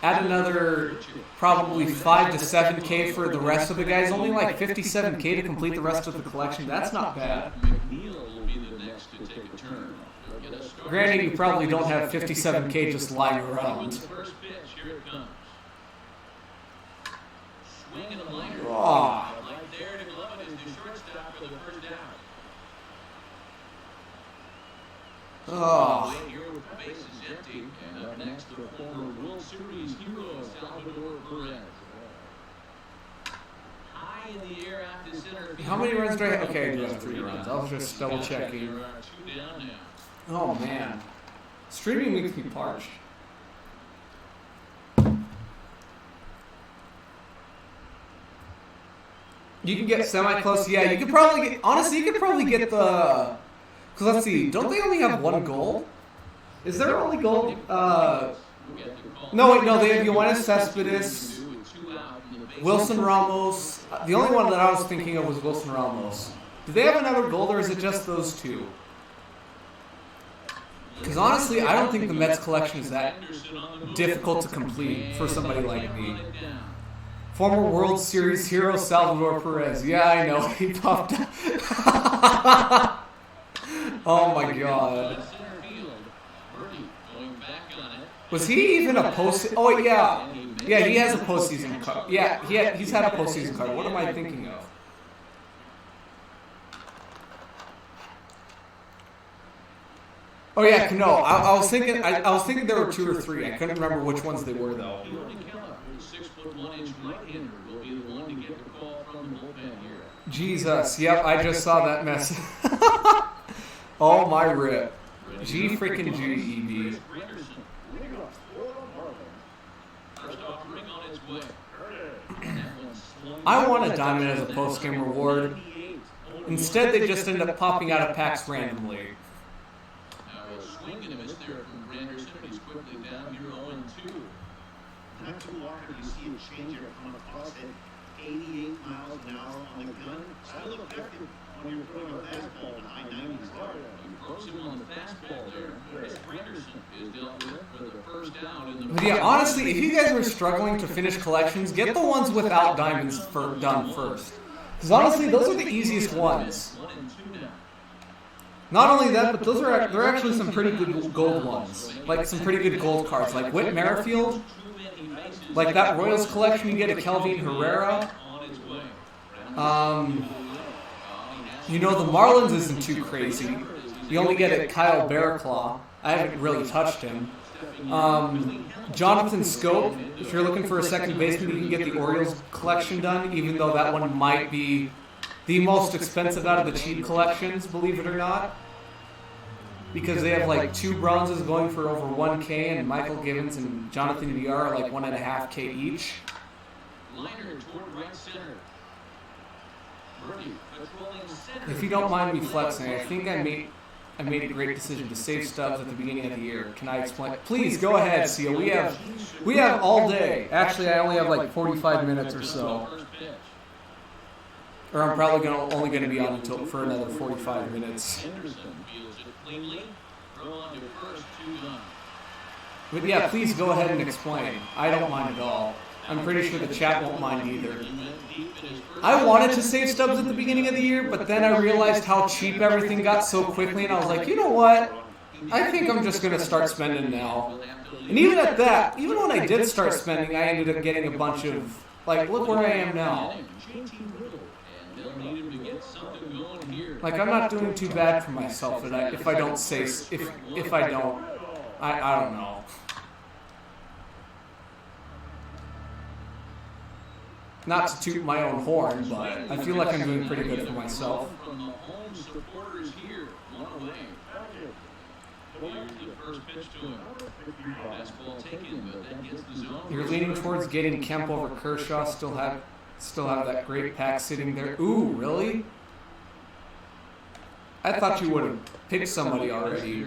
add another probably 5 to 7K for the rest of the guys, only like 57K to complete the rest of the collection. That's not bad. Granted, you probably don't have 57K just lying around. Oh. Oh. How many runs do I have? Okay, I do have 3 runs. I'll just double checking. Oh man, streaming makes me parched. You can get semi-close. Yeah, you could probably get. Honestly, you could probably get the. Because let's see, don't they only have 1 goal? Is there only goal? No, wait, no. They have Yoenis Cespedes, Wilson Ramos. The only one that I was thinking of was Wilson Ramos. Do they have another goal, or is it just those 2? Because honestly, I don't think the Mets collection is that difficult to complete for somebody like me. Former World Series hero Salvador Perez. Yeah, I know. He popped up. Oh my god. Was he even a post? Oh yeah. Yeah, he has a postseason card. Yeah, he's had a postseason card. What am I thinking of? Oh yeah, no. I was thinking there were 2 or 3. I couldn't remember which ones they were though. Jesus, yep, I just saw that mess. Oh my rip. G freaking G, EB. First offering on its way. I want a diamond as a post-game reward. Instead, they just end up popping out of packs randomly. Now a swing and a miss there from Granderson. He's quickly down here 0-2. Not too often you see a changer come across at 88 miles an hour on the gun. Still effective when you're throwing a fastball in the high 90s. He throws him on the fastball there. This Granderson is dealt with for the first down in the. But yeah, honestly, if you guys are struggling to finish collections, get the ones without diamonds done first. Because honestly, those are the easiest ones. 1-2 now. Not only that, but they're actually some pretty good gold ones. Like some pretty good gold cards, like Whit Merrifield. Like that Royals collection, you get a Kelvin Herrera. You know, the Marlins isn't too crazy. You only get a Kyle Bearclaw. I haven't really touched him. Jonathan Scope, if you're looking for a second baseman, you can get the Orioles collection done, even though that one might be the most expensive out of the cheap collections, believe it or not. Because they have like 2 bronzes going for over 1K, and Michael Givens and Jonathan VR are like 1.5K each. Liner toward right center. Birdie patrolling center. If you don't mind me flexing, I think I made a great decision to save Stubbs at the beginning of the year. Can I explain? Please go ahead, Seal. We have all day. Actually, I only have like 45 minutes or so. Or I'm probably only going to be on until for another 45 minutes. Henderson fields it cleanly. Throw on to first, 2 done. But yeah, please go ahead and explain. I don't mind at all. I'm pretty sure the chat won't mind either. I wanted to save Stubbs at the beginning of the year, but then I realized how cheap everything got so quickly, and I was like, you know what? I think I'm just going to start spending now. And even at that, even when I did start spending, I ended up getting a bunch of, like, look where I am now. Like, I'm not doing too bad for myself if I don't say, if I don't, I don't know. Not to toot my own horn, but I feel like I'm doing pretty good for myself. From the home supporters here, 1 away. Here's the first pitch to him. Fastball taken, but that gets the zone. You're leaning towards getting Kemp over Kershaw. Still have that great pack sitting there. Ooh, really? I thought you would have picked somebody already.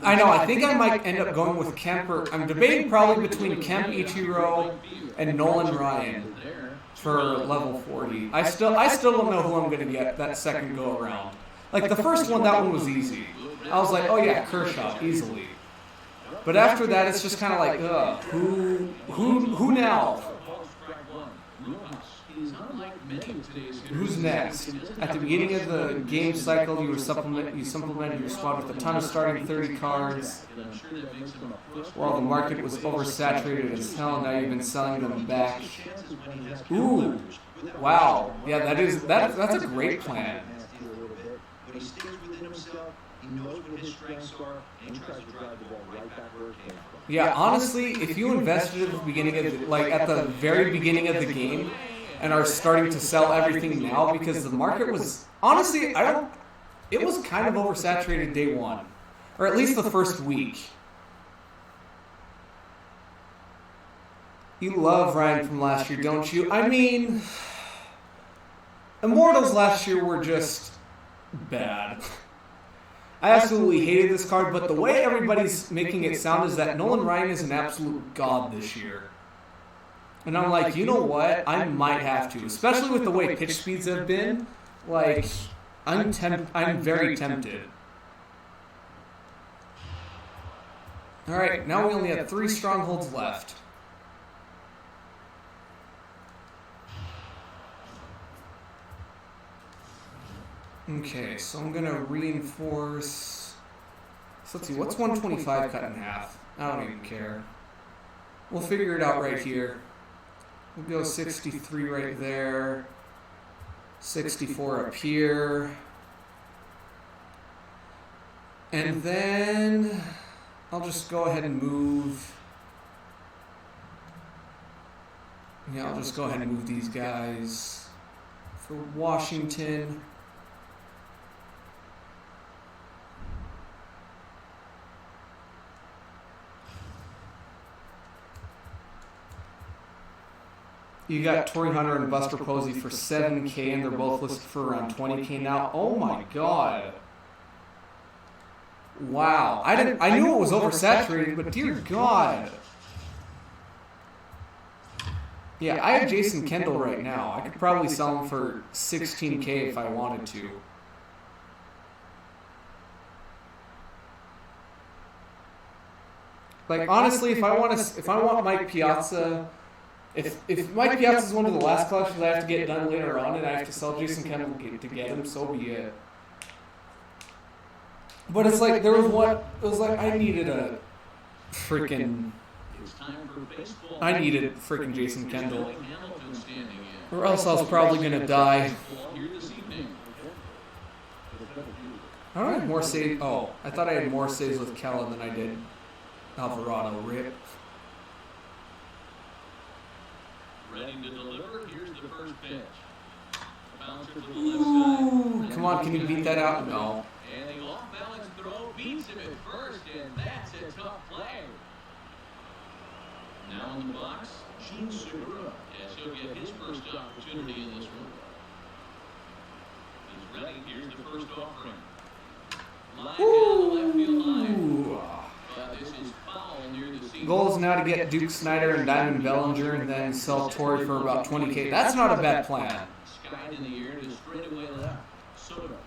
I know. I think I might end up going with Kemp. I'm debating probably between Kemp, Ichiro, and Nolan Ryan for level 40. I still don't know who I'm going to get that second go around. Like the first one, that one was easy. I was like, oh yeah, Kershaw, easily. But after that, it's just kind of like, who now? Who's next? At the beginning of the game cycle, you supplemented your squad with a ton of starting 30 cards. While the market was oversaturated as hell, now you've been selling them back. Ooh, wow, yeah, that's a great plan. When he stays within himself, he knows what his strengths are, and he tries to drive the ball right back where it came from. Yeah, honestly, if you invested at the beginning of at the very beginning of the game, and are starting to sell everything now, because the market was honestly, it was kind of oversaturated day one, or at least the first week. You love Ryan from last year, don't you? I mean, Immortals last year were just bad. I absolutely hated this card, but the way everybody's making it sound is that Nolan Ryan is an absolute god this year. And I'm like, you know what? I might have to, especially with the way pitch speeds have been. Like, I'm very tempted. All right, now we only have 3 strongholds left. Okay, so I'm gonna reinforce. So let's see, what's 125 cut in half? I don't even care. We'll figure it out right here. We'll go 63 right there, 64 up here, and then I'll just go ahead and move. Yeah, I'll just go ahead and move these guys for Washington. You got Torrey Hunter and Buster Posey for $7K, and they're both listed for around $20K now. Oh my God! Wow, I knew it was oversaturated, but dear God. Yeah, I have Jason Kendall right now. I could probably sell him for $16K if I wanted to. Like honestly, if I want Mike Piazza, if Mike Piazza is one of the last collections I have to get done later on, and I have to sell Jason Kendall to get him, so be it. But it's like there was one. It was like I needed freaking Jason Kendall, or else I was probably gonna die. I don't have more saves. Oh, I thought I had more saves with Kellen than I did Alvarado. Rip. Ready to deliver. Here's the first pitch. Bouncer to the left side. Ooh, come on, can you beat that out? No. And the off-balance throw beats him at first, and that's a tough play. Now in the box, Scutaro. Yes, he'll get his first opportunity in this one. He's ready. Here's the first offering. Line down the left field line. This is foul near the seat. Goal is now to get Duke Snider and Diamond Bellinger and then sell Torrey for about $20K. That's not a bad plan. Skied in the air to straightaway left.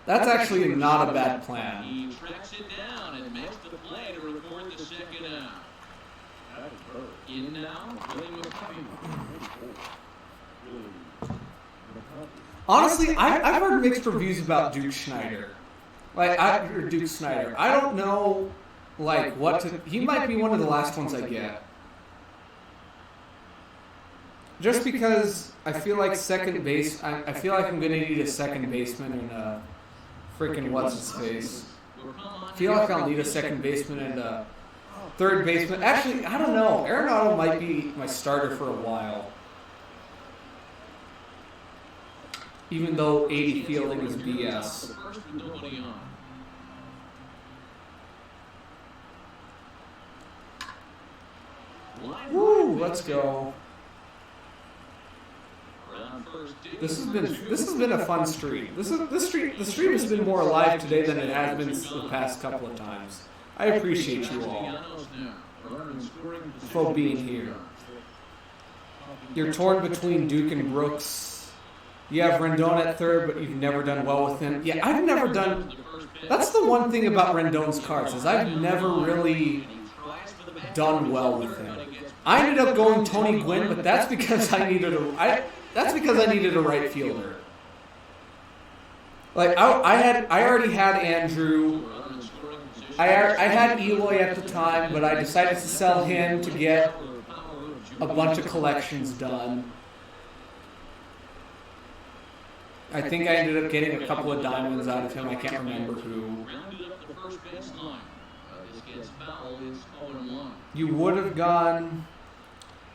That's actually not a bad plan. He tracks it down and makes the play to record the second out. In now, Willie McCovey. Honestly, I've heard mixed reviews about Duke Snider. Duke Snider. I don't know, what to... He might be one of the last ones I get. Just because I feel like second base... I feel like I'm going to need a second baseman and a freaking what's-his-face. I feel like I'll need a second baseman and a third baseman. Actually, I don't know. Arenado might be my starter for a while. Even though 80 fielding is BS. Woo, let's go. This has been a fun stream. The stream has been more alive today than it has been the past couple of times. I appreciate you all for being here. You're torn between Duke and Brooks. You have Rendon at third, but you've never done well with him. Yeah, I've never done... That's the one thing about Rendon's cards, is I've never really done well with him. I ended up going Tony Gwynn, but that's because I needed a right fielder. I already had Andrew. I had Eloy at the time, but I decided to sell him to get a bunch of collections done. I think I ended up getting a couple of diamonds out of him. I can't remember who. You would have gone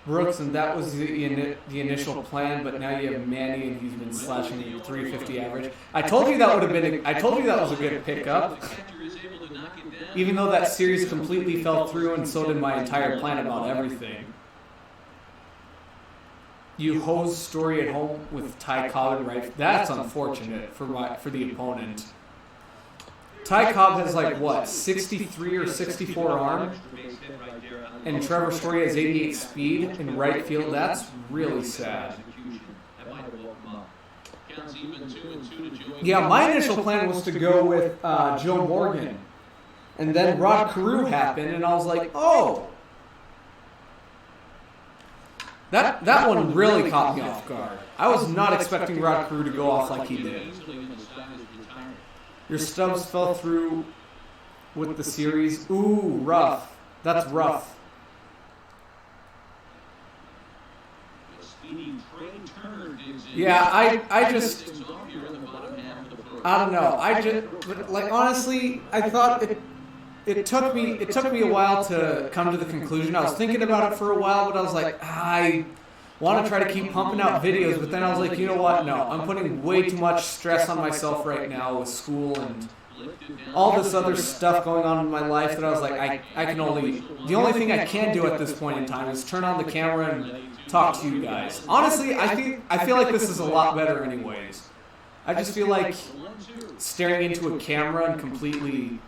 Brooks, and that was the initial plan, but now you have Manny, and he's been slashing the 350 average. I told you that was a good pickup. Even though that series completely fell through, and so did my entire plan about everything. You hose Story at home with Ty Cobb and right. That's unfortunate for the opponent. Ty Cobb has 63 or 64 arm, and Trevor Story has 88 speed in right field. That's really sad. Yeah, my initial plan was to go with Joe Morgan, and then Rod Carew happened, and I was like, oh. That one really caught me off guard. I was not expecting Rod Carew to go off like he did. Your stubs fell through with the series. Ooh, rough. That's rough. Yeah, I don't know. Honestly, I thought it took me a while to come to the conclusion. I was thinking about it for a while, but I was like, I want to try to keep pumping out videos, but then I was like, you know what? No, I'm putting way too much stress on myself right now with school and all this other stuff going on in my life that I was like, the only thing I can do at this point in time is turn on the camera and talk to you guys. Honestly, I feel like this is a lot better anyways. I just feel like staring into a camera and completely...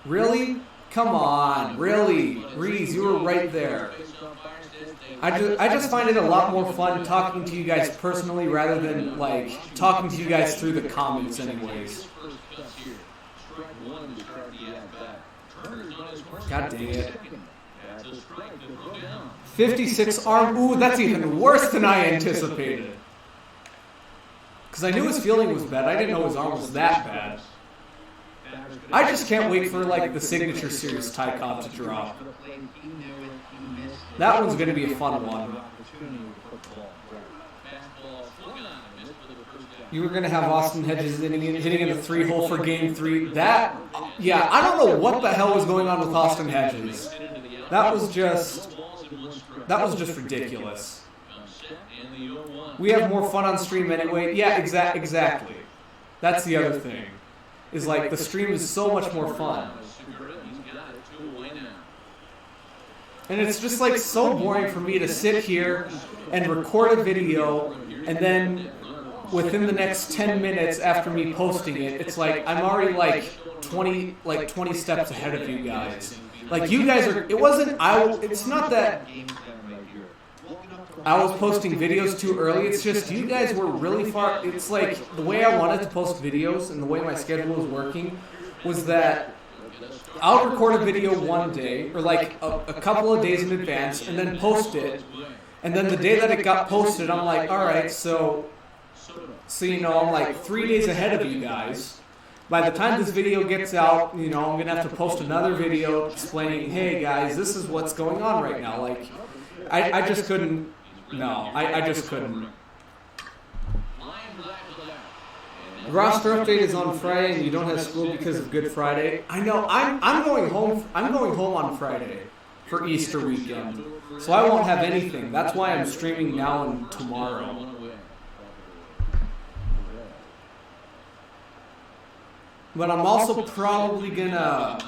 Really? Come on, really? Reese, you were right there. I just find it a lot more fun talking to you guys personally rather than, like, talking to you guys through the comments anyways. God dang it. 56 arm. Ooh, that's even worse than I anticipated. Because I knew his fielding was bad. I didn't know his arm was that bad. I just can't wait for, like, the Signature Series tie comp to drop. That one's going to be a fun one. You were going to have Austin Hedges hitting in a 3-hole for Game 3. That, yeah, I don't know what the hell was going on with Austin Hedges. That was just ridiculous. We have more fun on stream anyway. Yeah, exactly. That's the other thing. Is like the stream is so much more fun. And it's just like so boring for me to sit here and record a video and then within the next 10 minutes after me posting it, it's like I'm already like 20 steps ahead of you guys. Like you guys are, it's not that I was posting videos too early, it's just you guys were really far. It's like the way I wanted to post videos and the way my schedule was working was that I'll record a video one day or like a couple of days in advance and then post it. And then the day that it got posted, I'm like, all right, so you know, I'm like 3 days ahead of you guys. By the time this video gets out, you know, I'm going to have to post another video explaining, hey guys, this is what's going on right now. Like, I just couldn't. No, I just couldn't. The roster update is on Friday, and you don't have school because of Good Friday. I know. I'm going home. I'm going home on Friday for Easter weekend, so I won't have anything. That's why I'm streaming now and tomorrow. But I'm also probably gonna.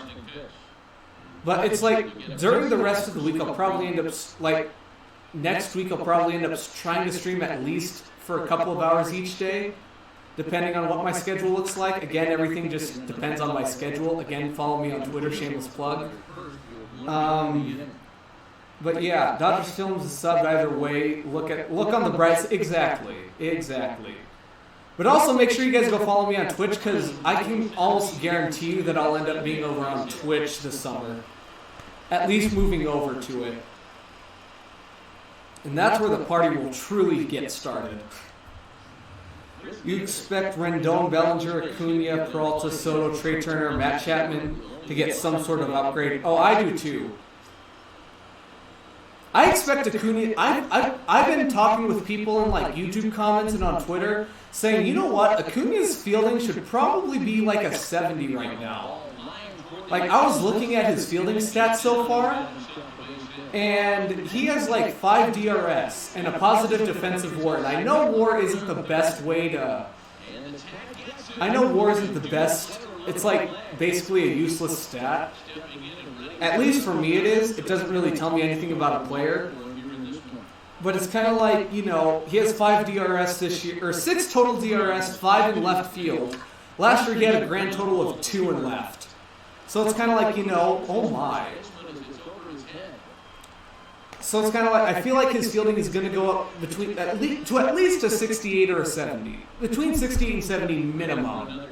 But it's like during the rest of the week, I'll probably end up like. Next week, I'll probably end up trying to stream at least for a couple of hours each day, depending on what my schedule looks like. Again, everything just depends on my schedule. Again, follow me on Twitter, shameless plug. But yeah, Dodgers Films is subbed either way. Look on the bright side. Exactly. But also make sure you guys go follow me on Twitch because I can almost guarantee you that I'll end up being over on Twitch this summer. At least moving over to it. And that's where the party will truly get started. You expect Rendon, Bellinger, Acuna, Peralta, Soto, Trey Turner, Matt Chapman to get some sort of upgrade. Oh, I do too. I expect Acuna. I've been talking with people in like YouTube comments and on Twitter saying, you know what, Acuna's fielding should probably be like a 70 right now. Like I was looking at his fielding stats so far. And he has like 5 DRS and a positive defensive WAR. And I know WAR isn't the best way to... It's like basically a useless stat. At least for me it is. It doesn't really tell me anything about a player. But it's kind of like, you know, he has 5 DRS this year, or 6 total DRS, 5 in left field. Last year he had a grand total of 2 in left. So it's kind of like, you know, oh my. So it's kind of like, I feel like his fielding is going to go up between at least a 68 or a 70. Between 68 and 70 minimum.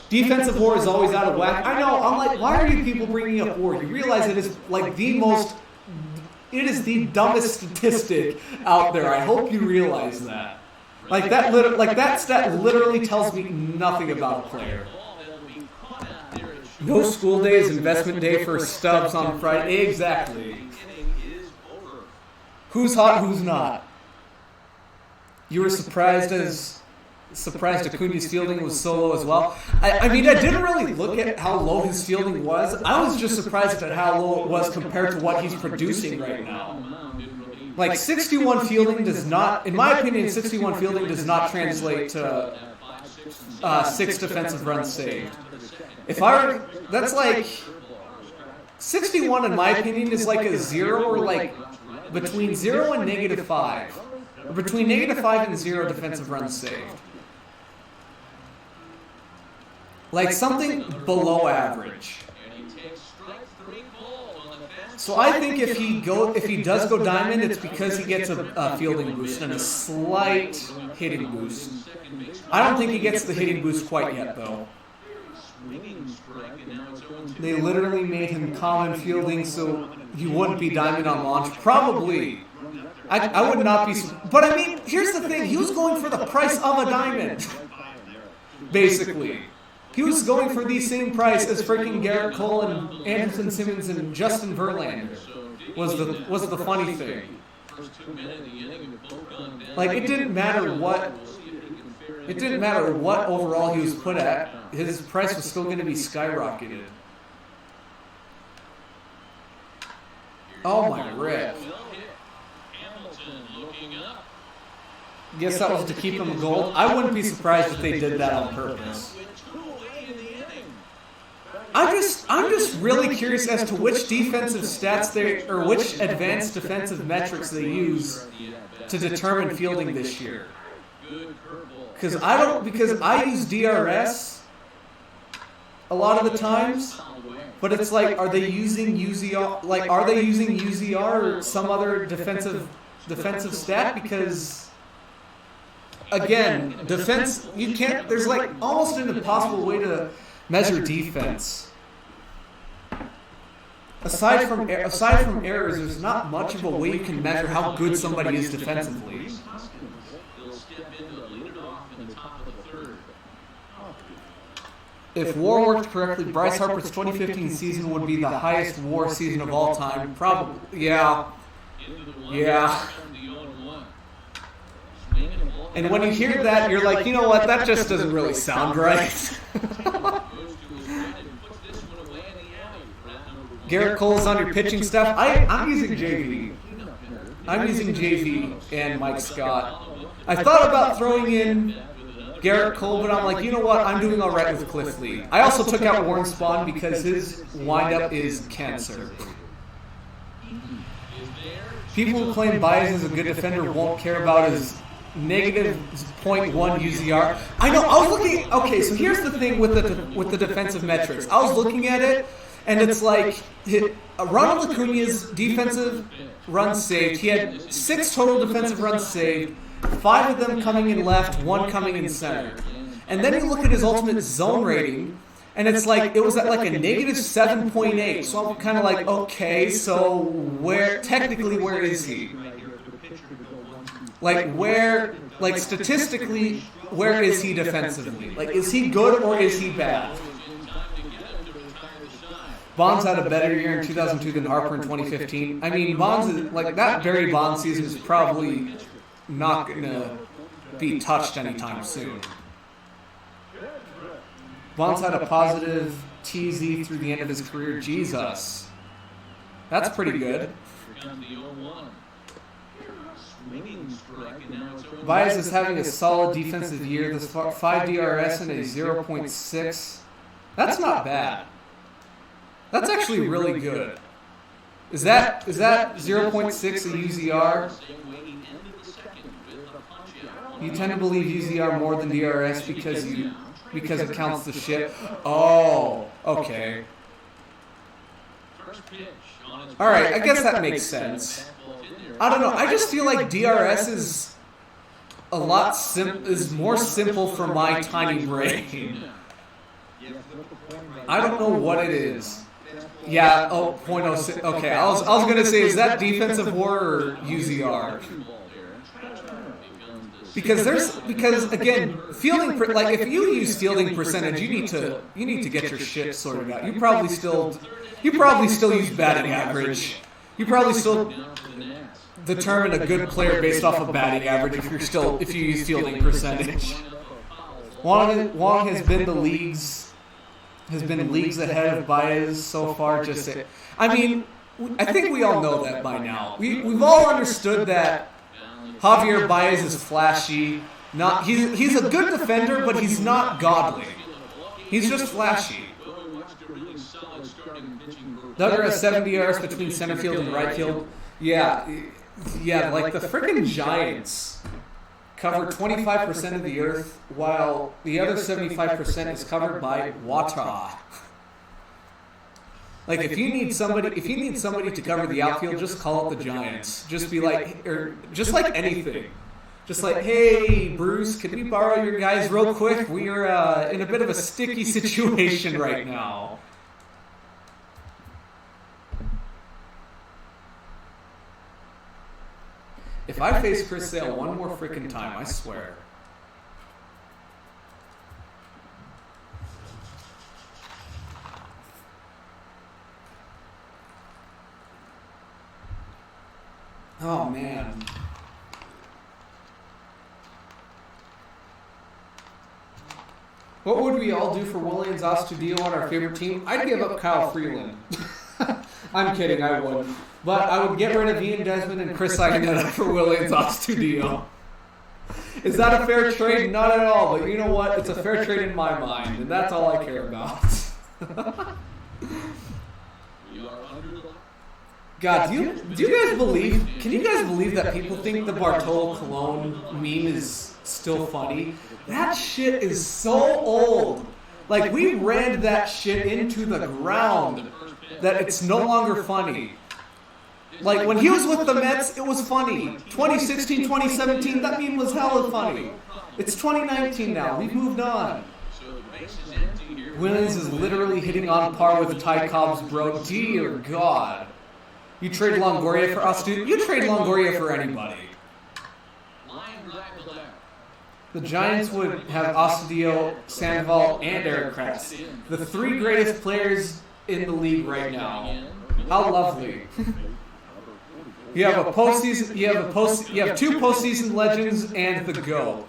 Defensive WAR is always out of whack. I know, I'm like, why are you people bringing up WAR? You realize it is like it is the dumbest statistic out there. I hope you realize that. Like that stat literally tells me nothing about a player. No school day is investment day for Stubbs on Friday. Exactly. Who's hot, who's not? You were surprised Acuna's fielding was so low as well. I mean, I didn't really look at how low his fielding was. I was just surprised at how low it was compared to what he's producing right now. Like 61 fielding does not, in my opinion, 61 fielding does not translate to 6 defensive runs saved. That's like 61 in my opinion is like a 0 or like between 0 and -5. Or between -5 and 0 defensive runs saved. Like something below average. So I think if he does go diamond, it's because he gets a fielding boost and a slight hitting boost. I don't think he gets the hitting boost quite yet, though. They literally made him common fielding so he wouldn't be diamond on launch. Probably. I would not be... But I mean, here's the thing. He was going for the price of a diamond. Basically. He was going for the same price as freaking Gerrit Cole and Anderson Simmons and Justin Verlander. Was the funny thing. Like, it didn't matter what overall he was put at. His price was still going to be skyrocketed. Oh my rip. Guess that was to keep him gold. I wouldn't be surprised if they did that on purpose. I'm just really curious as to which defensive stats or which advanced defensive metrics they use to determine fielding this year. Because I use DRS a lot of the times, but it's like, are they using UZR? Like, are they using UZR or some other defensive stat? Because again, defense, you can't. There's like almost an impossible way to measure defense. Aside from errors, there's not much of a way you can measure how good somebody is defensively. If WAR worked correctly, Bryce Harper's 2015 season would be the highest WAR season of all time. Probably, yeah. And when you hear that, you're like, you know what? That just doesn't really sound right. Gerrit Cole's on your pitching stuff. I'm using JV. I'm using JV and Mike Scott. I thought about throwing in Gerrit Cole, but I'm like, you know what? I'm doing all right with Cliff Lee. I also took out Warren Spahn because his windup is cancer. People who claim Baez is a good defender won't care about his -0.1 UZR. I know. I was looking. Okay, so here's the thing with the defensive metrics. I was looking at it, and it's like Ronald Acuña's defensive runs saved. He had 6 total defensive runs saved. 5 of them coming in left, 1 coming in center. And then you look at his ultimate zone rating, and it's like, it was at like a -7.8. So I'm kind of like, okay, so where is he? Like statistically, where is he defensively? Like, is he good or is he bad? Bonds had a better year in 2002 than Harper in 2015. I mean, Bonds is, like, that Barry Bonds season is probably not going to be touched anytime soon. Bonds had a positive TZ through the end of his career. Jesus. That's pretty good. Baez is having a solid defensive year. This 5 DRS and a 0.6. That's not bad. That's actually really good. Is that 0.6 a UZR? You tend to believe UZR more than DRS because it counts the ship. Oh, okay. All right, I guess that makes sense. I don't know. I just feel like DRS is a lot more simple for my tiny brain. I don't know what it is. Yeah. Oh, 0.06. Okay. I was gonna say, is that defensive WAR or UZR? Because again, fielding, like, if you use fielding percentage, you need to get your shit sorted out. You probably still use batting average. You probably still determine a good player based off of batting average if you use fielding percentage. Wong has been leagues ahead of Baez so far. I mean, I think we all know that by now. We've all understood that Javier Baez is flashy. He's a good defender, but he's not godly. He's just flashy. Duggar has 7 DRS between center field and right field. Yeah, Yeah, like the freaking Giants cover 25% of the earth, while the other 75% is covered by water. Like if you need somebody to cover the outfield, just call it the Giants. Just be like, or just like anything. Just like, hey, Bruce, can we borrow your guys real quick? We are in a bit of a sticky situation right now. If I face Chris Sale one more freaking time, I swear. Oh, man. What would we all do for Williams Astudillo on our favorite team? I'd give up Kyle Freeland. I'm kidding, I wouldn't. But I would get rid of Ian Desmond and Chris Iannetta for Williams Astudillo. Is that a fair trade? Not at all, but you know what? It's a fair trade in my mind, and that's all I care about. God, do you guys believe? Can you guys believe that people think the Bartolo Colon meme is still funny? That shit is so old. Like, we ran that shit into the ground that it's no longer funny. Like, when he was with the Mets, it was funny. 2016, 2017, that meme was hella funny. It's 2019 now. We've moved on. Williams is literally hitting on par with Ty Cobb's bro. Dear God. You trade Longoria for us, dude? You trade Longoria for anybody. The Giants would have Astudillo, Sandoval, and Eric Kratz. The three greatest players in the league right now. How lovely. You have a postseason. You have two postseason legends and the GOAT.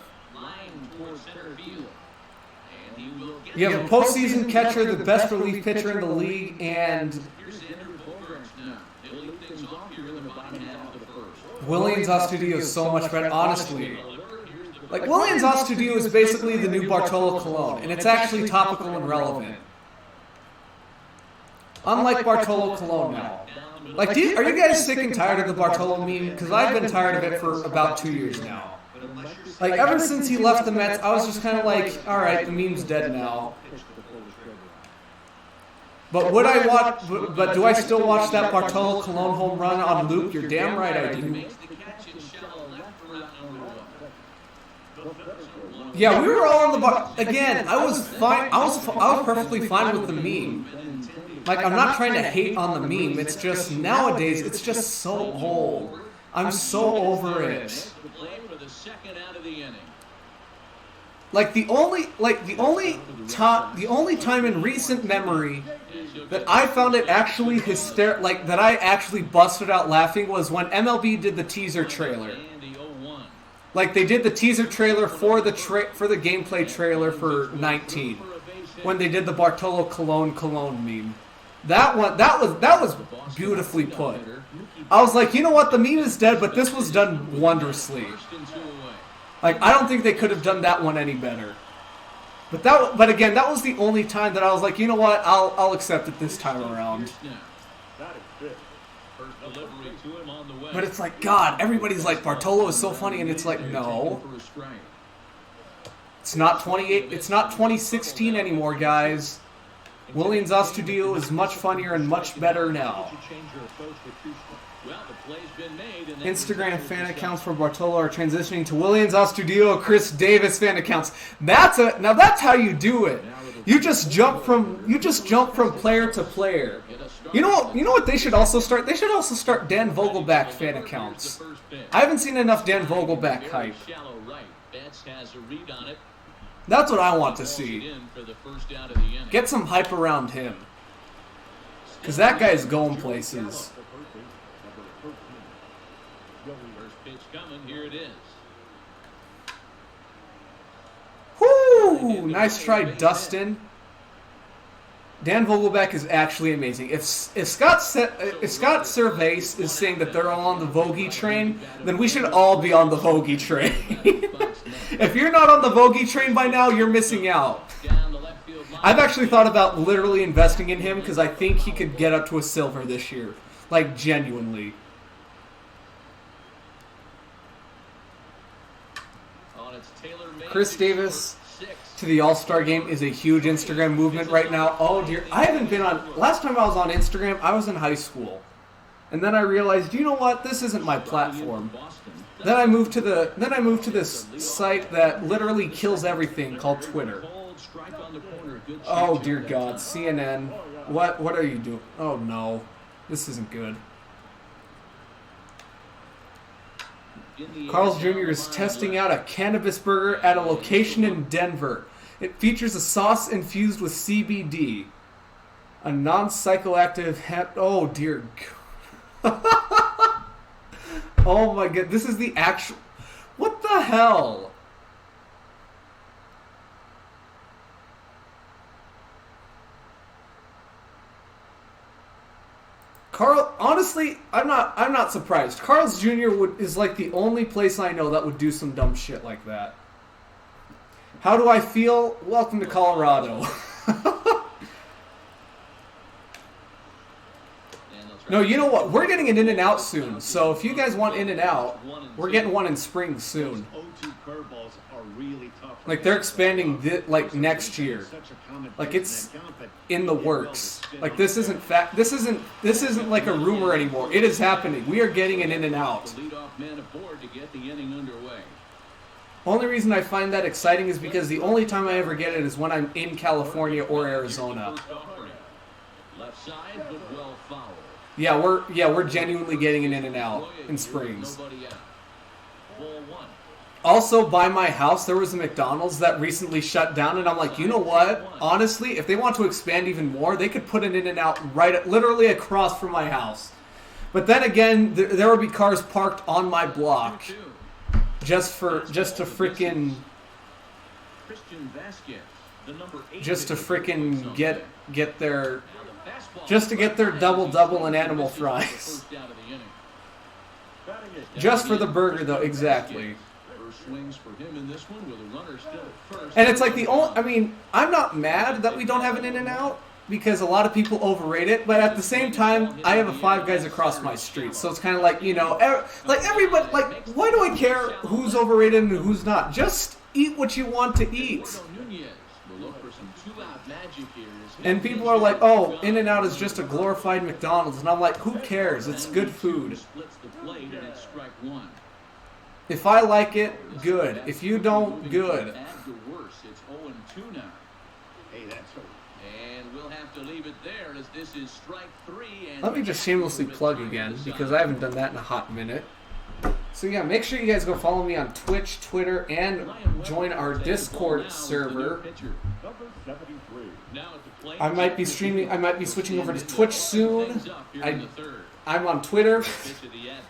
You have a postseason catcher, the best relief pitcher in the league, and Williams Astudillo is so much better. Honestly, like Williams Astudillo is basically the new Bartolo Colon, and it's actually topical and relevant. Unlike Bartolo Colon now. Like, are you guys sick and tired of the Bartolo meme? Because I've been tired of it for about 2 years now. Like, ever since he left the Mets, I was just kind of like, all right, the meme's dead now. But would I watch? But do I still watch that Bartolo Colon home run on loop? You're damn right I do. Yeah, we were all on the bar. Again, I was fine. I was perfectly fine with the meme. Like, I'm not trying to hate on the meme. It's just nowadays, it's just so old. I'm so over it. Like the only time in recent memory that I found it actually hysterical, like that I actually busted out laughing, was when MLB did the teaser trailer. Like, they did the teaser trailer for the gameplay trailer for 19, when they did the Bartolo Colon meme. That was beautifully put. I was like, you know what, the meme is dead, but this was done wondrously. Like, I don't think they could have done that one any better. But again, that was the only time that I was like, you know what, I'll accept it this time around. But it's like, God, everybody's like, Bartolo is so funny, and it's like, no. It's not 2016 anymore, guys. Williams Astudillo is much funnier and much better now. Instagram fan accounts for Bartolo are transitioning to Williams Astudillo, Chris Davis fan accounts. Now that's how you do it. You just jump from player to player. You know what they should also start? They should also start Dan Vogelback fan accounts. I haven't seen enough Dan Vogelback hype. That's what I want to see. Get some hype around him. Because that guy's going places. First pitch coming, here it is. Whoo! Nice try, Dustin. Dan Vogelback is actually amazing. If Scott Servais is saying that they're all on the Vogie train, then we should all be on the Vogie train. If you're not on the Vogie train by now, you're missing out. I've actually thought about literally investing in him because I think he could get up to a silver this year. Like, genuinely. Chris Davis to the All-Star game is a huge Instagram movement right now. Oh dear, I haven't been on. Last time I was on Instagram, I was in high school, and then I realized, you know what? This isn't my platform. Then I moved to this site that literally kills everything called Twitter. Oh dear God, CNN. What are you doing? Oh no, this isn't good. Carl's Jr. is testing out a cannabis burger at a location in Denver. It features a sauce infused with CBD, a non-psychoactive oh dear God. Oh my God, this is the actual... What the hell? Carl, honestly, I'm not surprised. Carl's Jr. is like the only place I know that would do some dumb shit like that. How do I feel? Welcome to Colorado. No, you know what? We're getting an In-N-Out soon. So if you guys want In-N-Out, we're getting one in spring soon. Like they're expanding like next year. Like it's in the works. Like this isn't This isn't like a rumor anymore. It is happening. We are getting an In-N-Out. Only reason I find that exciting is because the only time I ever get it is when I'm in California or Arizona. Left side, but well fouled. Yeah, we're genuinely getting an In-N-Out in Springs. Also, by my house, there was a McDonald's that recently shut down, and I'm like, you know what? Honestly, if they want to expand even more, they could put an In-N-Out literally across from my house. But then again, there would be cars parked on my block just to freaking get their. Just to get their double and animal fries. Just for the burger, though, exactly. And it's like the only... I mean, I'm not mad that we don't have an In-N-Out, because a lot of people overrate it, but at the same time, I have a Five Guys across my street, so it's kind of like, you know, like everybody... Like, why do I care who's overrated and who's not? Just eat what you want to eat. And people are like, oh, In-N-Out is just a glorified McDonald's. And I'm like, who cares? It's good food. If I like it, good. If you don't, good. Let me just shamelessly plug again, because I haven't done that in a hot minute. So yeah, make sure you guys go follow me on Twitch, Twitter, and join our Discord server. I might be streaming. I might be switching over to Twitch soon. I'm on Twitter,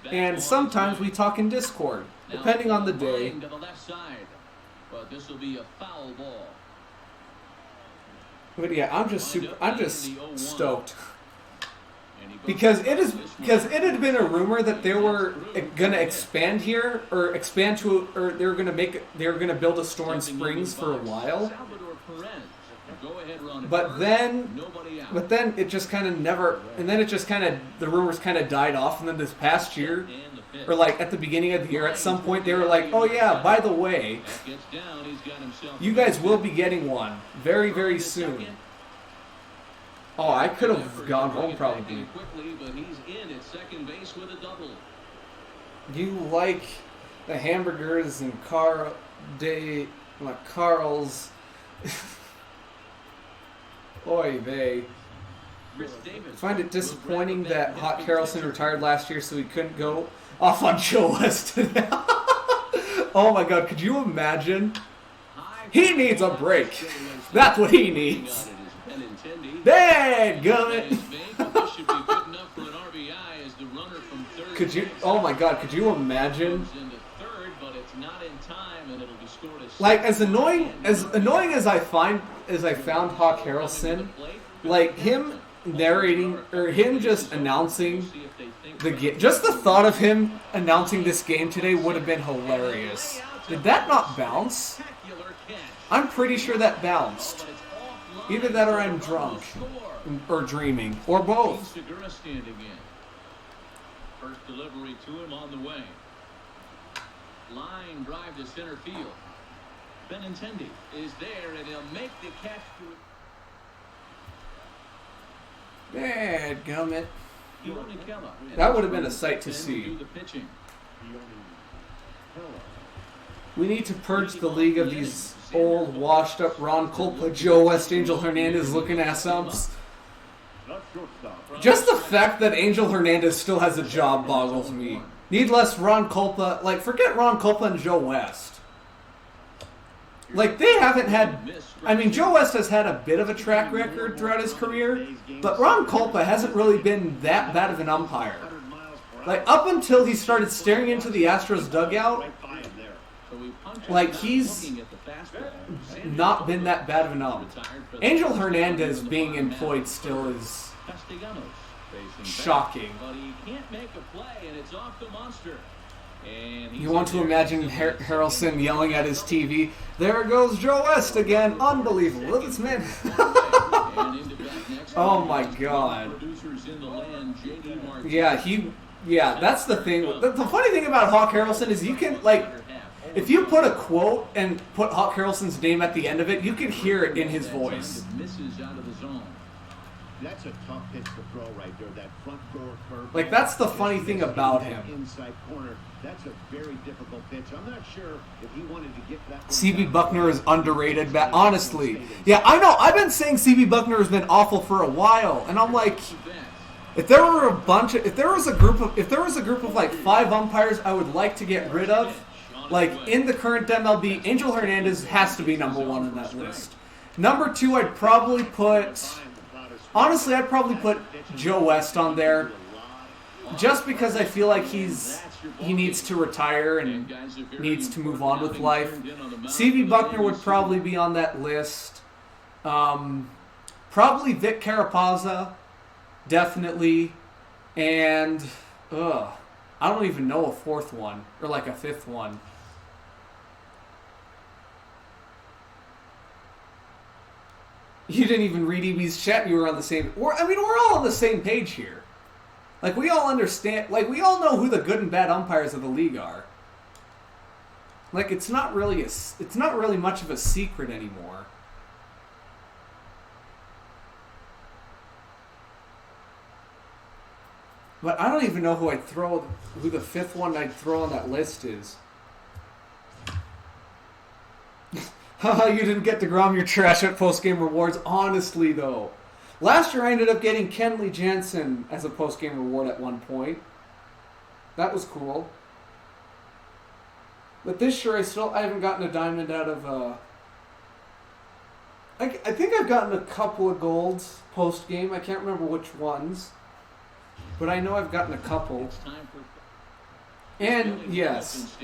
and sometimes we talk in Discord, depending on the day. But yeah, I'm just stoked. Because it had been a rumor that they were gonna expand here, or they were gonna build a store in Springs for a while. But then it just kind of never, and then it just kind of, the rumors kind of died off, and then this past year, or like at the beginning of the year, at some point they were like, oh yeah, by the way, you guys will be getting one very, very soon. Oh, I could have gone home probably. You like the hamburgers and Carl's. Oy vey. I find it disappointing that Hot Carlson retired last year, so he couldn't go off on Joe West today. Oh my God, could you imagine? He needs a break. That's what he needs. Dadgummit! Could you? Oh my God! Could you imagine? Like as annoying as I found Hawk Harrelson, like him narrating or him just announcing the game. Just the thought of him announcing this game today would have been hilarious. Did that not bounce? I'm pretty sure that bounced. Either that or I'm drunk. Or dreaming. Or both. First delivery to him on the way. Line drive to center field. Benintendi is there, and he'll make the catch to it. Dadgummit. That would have been a sight to see. We need to purge the league of these old, washed-up Ron Culpa, Joe West, Angel Hernandez looking ass umps. Just the fact that Angel Hernandez still has a job boggles me. Need less Ron Culpa. Like, forget Ron Culpa and Joe West. Like, they haven't had... I mean, Joe West has had a bit of a track record throughout his career, but Ron Culpa hasn't really been that bad of an umpire. Like, up until he started staring into the Astros dugout, like, he's not been that bad of an ump. Angel Hernandez being employed still is shocking. You want to imagine Harrelson yelling at his TV, "There goes Joe West again." Unbelievable. Look at this man. Oh my God. Yeah, that's the thing. The funny thing about Hawk Harrelson is you can, like, if you put a quote and put Hawk Harrelson's name at the end of it, you can hear it in his voice. That's a tough pitch to throw right there. That front door curve. Like, that's the funny thing about him. Inside corner. That's a very difficult pitch. I'm not sure if he wanted to get that. CB Buckner is underrated, but honestly, yeah, I know. I've been saying CB Buckner has been awful for a while, and I'm like, if there was a group of like 5 umpires I would like to get rid of, like in the current MLB, Angel Hernandez has to be number 1 on that list. Number 2, I'd probably put Joe West on there, just because I feel like he needs to retire and needs to move on with life. CB Buckner would probably be on that list. Probably Vic Carapazza, definitely, and I don't even know a 4th one or like a 5th one. You didn't even read EB's chat. You were on the same... we're all on the same page here. Like, we all understand... Like, we all know who the good and bad umpires of the league are. Like, it's not really much of a secret anymore. But I don't even know who the 5th one I'd throw on that list is. Haha, you didn't get DeGrom your trash at post-game rewards. Honestly, though. Last year I ended up getting Kenley Jansen as a post-game reward at one point. That was cool. But this year I haven't gotten a diamond out of... I think I've gotten a couple of golds post-game. I can't remember which ones. But I know I've gotten a couple. And, yes,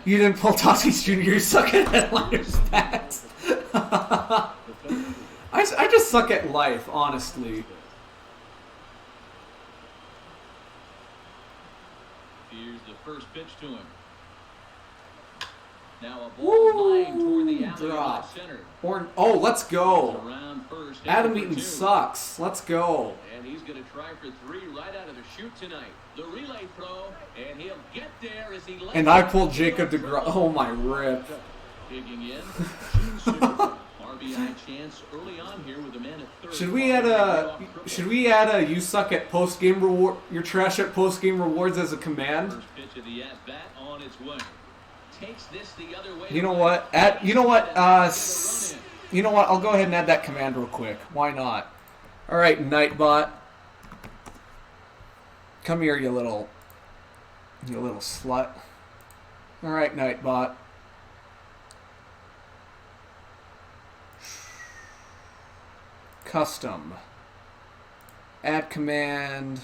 you didn't pull Tatis Jr., you suck at headliners bats. I just suck at life, honestly. Here's the first pitch to him. Now a ball line toward the alley drop. Center. Let's go. Around first, Adam Eaton sucks. Let's go. And he's going to try for 3 right out of the chute tonight. The relay throw, and he'll get there as he lets And I pulled Jacob DeGrom. Oh, my rip. Digging in. RBI chance early on here with the man at third. Should we add a you suck at post game reward, you're trash at post game rewards as a command? First pitch of the at bat on its way. Takes this the other way. You know what? I'll go ahead and add that command real quick. Why not? All right, Nightbot. Come here, you little slut. All right, Nightbot. Custom. Add command.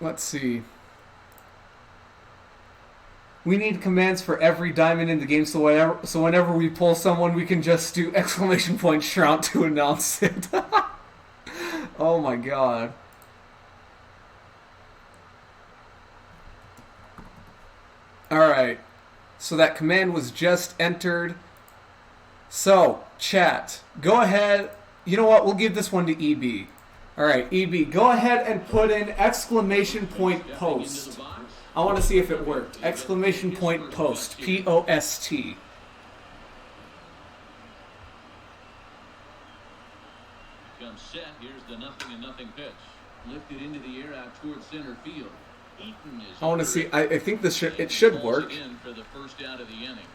Let's see. We need commands for every diamond in the game, so whenever we pull someone, we can just do exclamation point Trout to announce it. Oh my god. Alright. So that command was just entered. So, chat, go ahead. You know what? We'll give this one to EB. All right, EB, go ahead and put in exclamation point post. I want to see if it worked. Exclamation point post. P-O-S-T. Comes set. Here's the 0-0 pitch. Lifted into the air out towards center field. Eaton is I want to see. I think this it should work. In for the first out of the inning.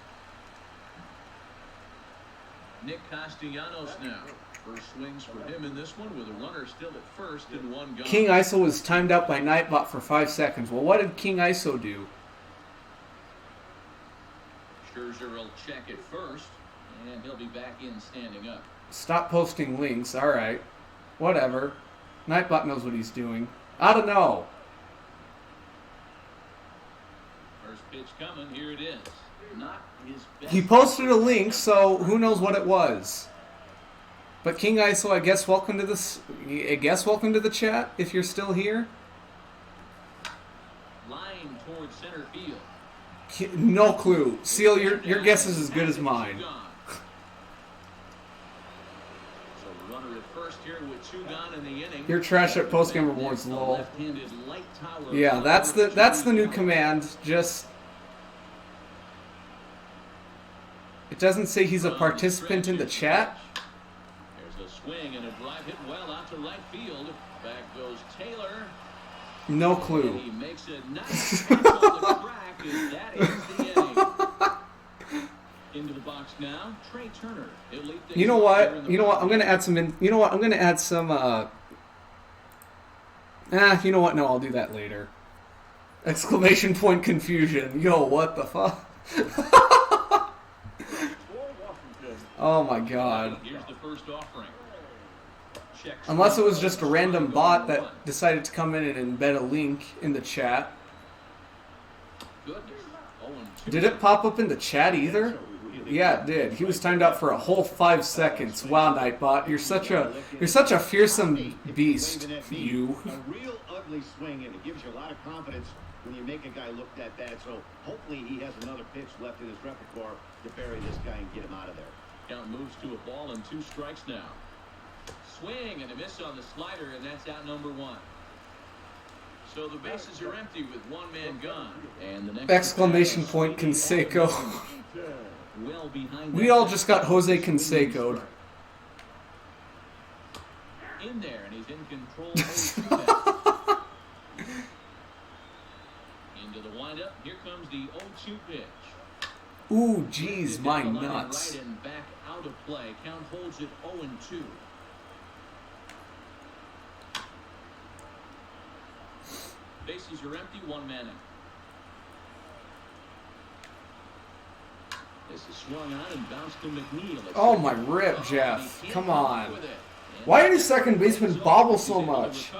Nick Castellanos now. First swings for him in this one with a runner still at first and one gone. King ISO was timed out by Nightbot for 5 seconds. Well, what did King ISO do? Scherzer will check it first, and he'll be back in standing up. Stop posting links. All right. Whatever. Nightbot knows what he's doing. I don't know. First pitch coming. Here it is. Not his best. He posted a link, so who knows what it was. But King ISO, I guess welcome to this. I guess welcome to the chat if you're still here. Line towards center field. No clue. Seal, your guess is as good as mine. So the runner at first here with 2 gone in the inning. Your trash at postgame rewards, lol. Yeah, that's the new command. Just it doesn't say he's a participant in the chat. There's a swing and a drive hit well out to right field. Back goes Taylor. No And clue. he makes a nice catch on the track, and that ends the inning. Into the box now, Trey Turner. He'll lead things You know off here what? in the You know what? I'm first. gonna add some. You know what? I'm gonna add some. You know what? No, I'll do that later. Exclamation point confusion. Yo, what the fuck? Oh my god. Here's the first offering. Checks Unless it was just a random bot that decided to come in and embed a link in the chat. Goodness. 0-2. Did it pop up in the chat either? Yeah, it did. He was timed out for a whole 5 seconds. Wow, Nightbot, you're such a fearsome beast. You. A real ugly swing, and it gives you a lot of confidence when you make a guy look that bad. So hopefully he has another pitch left in his repertoire to bury this guy and get him out of there. Count moves to a ball and 2 strikes now. Swing and a miss on the slider, and that's out number 1. So the bases are empty with 1 man gone. And the next Exclamation point Canseco. well behind We all just got Jose Canseco'd. in there, and he's in control. Into the windup. Here comes the 0-2 pitch. Ooh, jeez, Down my the line nuts. Right and back out of play. Count holds it 0-2. Bases are empty, 1 man in. This is swung on and bounced to McNeil. Oh my rip, Jeff. Come on. Why do second baseman bobble so much?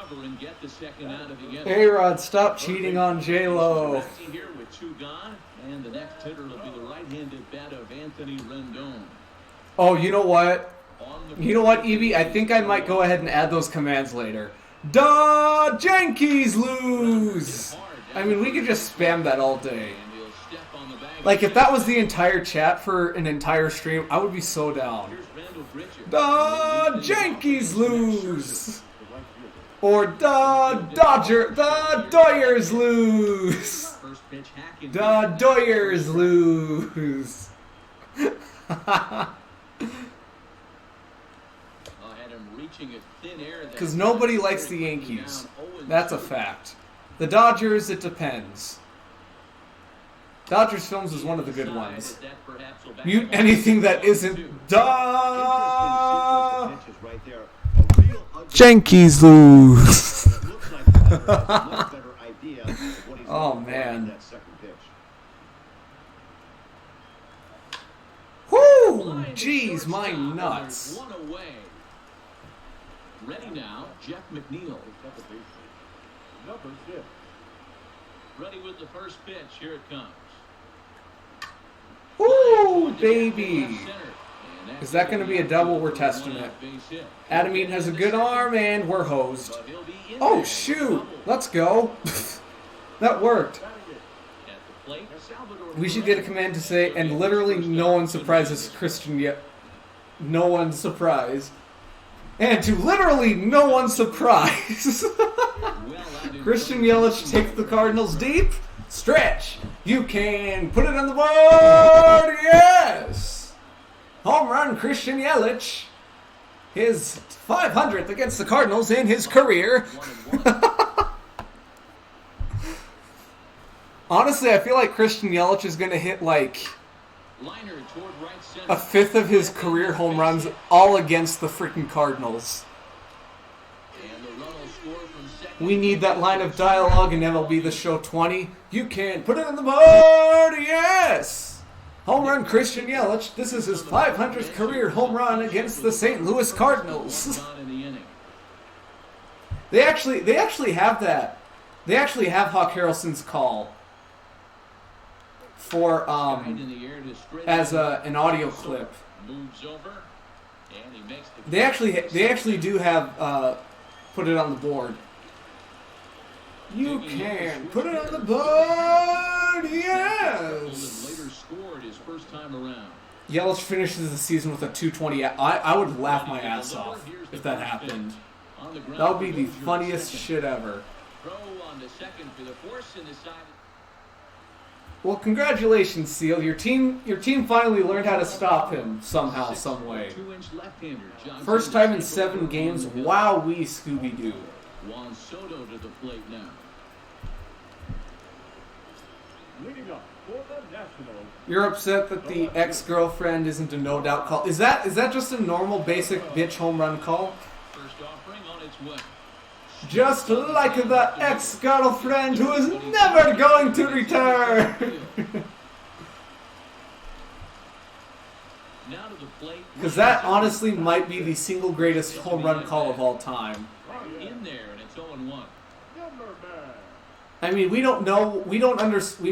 A-Rod, stop cheating on J-Lo. Here with 2 gone, and the next hitter will be the right-handed bat of Anthony Rendon. Oh, you know what? You know what, Evie? I think I might go ahead and add those commands later. Da Yankees lose! I mean, we could just spam that all day. Like, if that was the entire chat for an entire stream, I would be so down. The Yankees lose! Or the Doyers lose! The Doyers lose! Because nobody likes the Yankees. That's a fact. The Dodgers, it depends. Dodgers Films is one of the good ones. Mute anything that isn't Yankees lose. Oh man. Whoo! Jeez, my nuts. Ready now, Jeff McNeil. Ready with the first pitch. Here it comes. Woo, baby. Is that going to be a double? We're testing it. Adam Eaton has a good arm, and we're hosed. Oh, shoot. Let's go. That worked. We should get a command to say, and literally no one surprises Christian yet. no one's surprise. And to literally no one's surprise, Christian Yelich takes the Cardinals deep. Stretch. You can put it on the board. Yes. Home run, Christian Yelich. His 500th against the Cardinals in his career. Honestly, I feel like Christian Yelich is going to hit like a fifth of his career home runs all against the freaking Cardinals. We need that line of dialogue in MLB The Show 20. You can put it on the board. Yes. Home run, Christian Yelich. This is his 500th career home run against the St. Louis Cardinals. They actually have that. They actually have Hawk Harrelson's call for as an audio clip. They actually do have put it on the board. You can put it on the board. Yes. Yelich finishes the season with a 220. I would laugh my ass off if that happened. That would be the funniest shit ever. Well, congratulations, Seal. Your team finally learned how to stop him somehow, some way. First time in 7 games. Wowee, Scooby-Doo. Juan Soto to the plate now. You're upset that the ex-girlfriend isn't a no-doubt call. Is that just a normal, basic bitch home run call? First offering on its way. Just like the ex-girlfriend who is never going to return. Because that honestly might be the single greatest home run call of all time. In there, and it's 0-1. I mean, we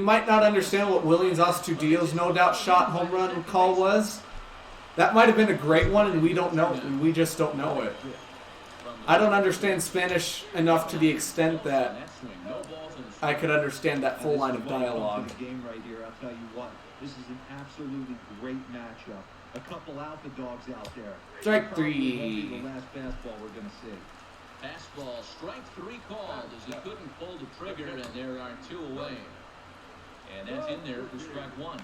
might not understand what Williams Astudillo's no-doubt shot home run call was. That might have been a great one, and we don't know. And we just don't know it. I don't understand Spanish enough to the extent that I could understand that full line of dialogue. Game right here, I'll tell you what. This is an absolutely great matchup. A couple alpha dogs out there. Strike 3. The last fastball we're going to see. Fastball, strike 3 called as he couldn't pull the trigger, and there are 2 away. And that's in there for strike 1.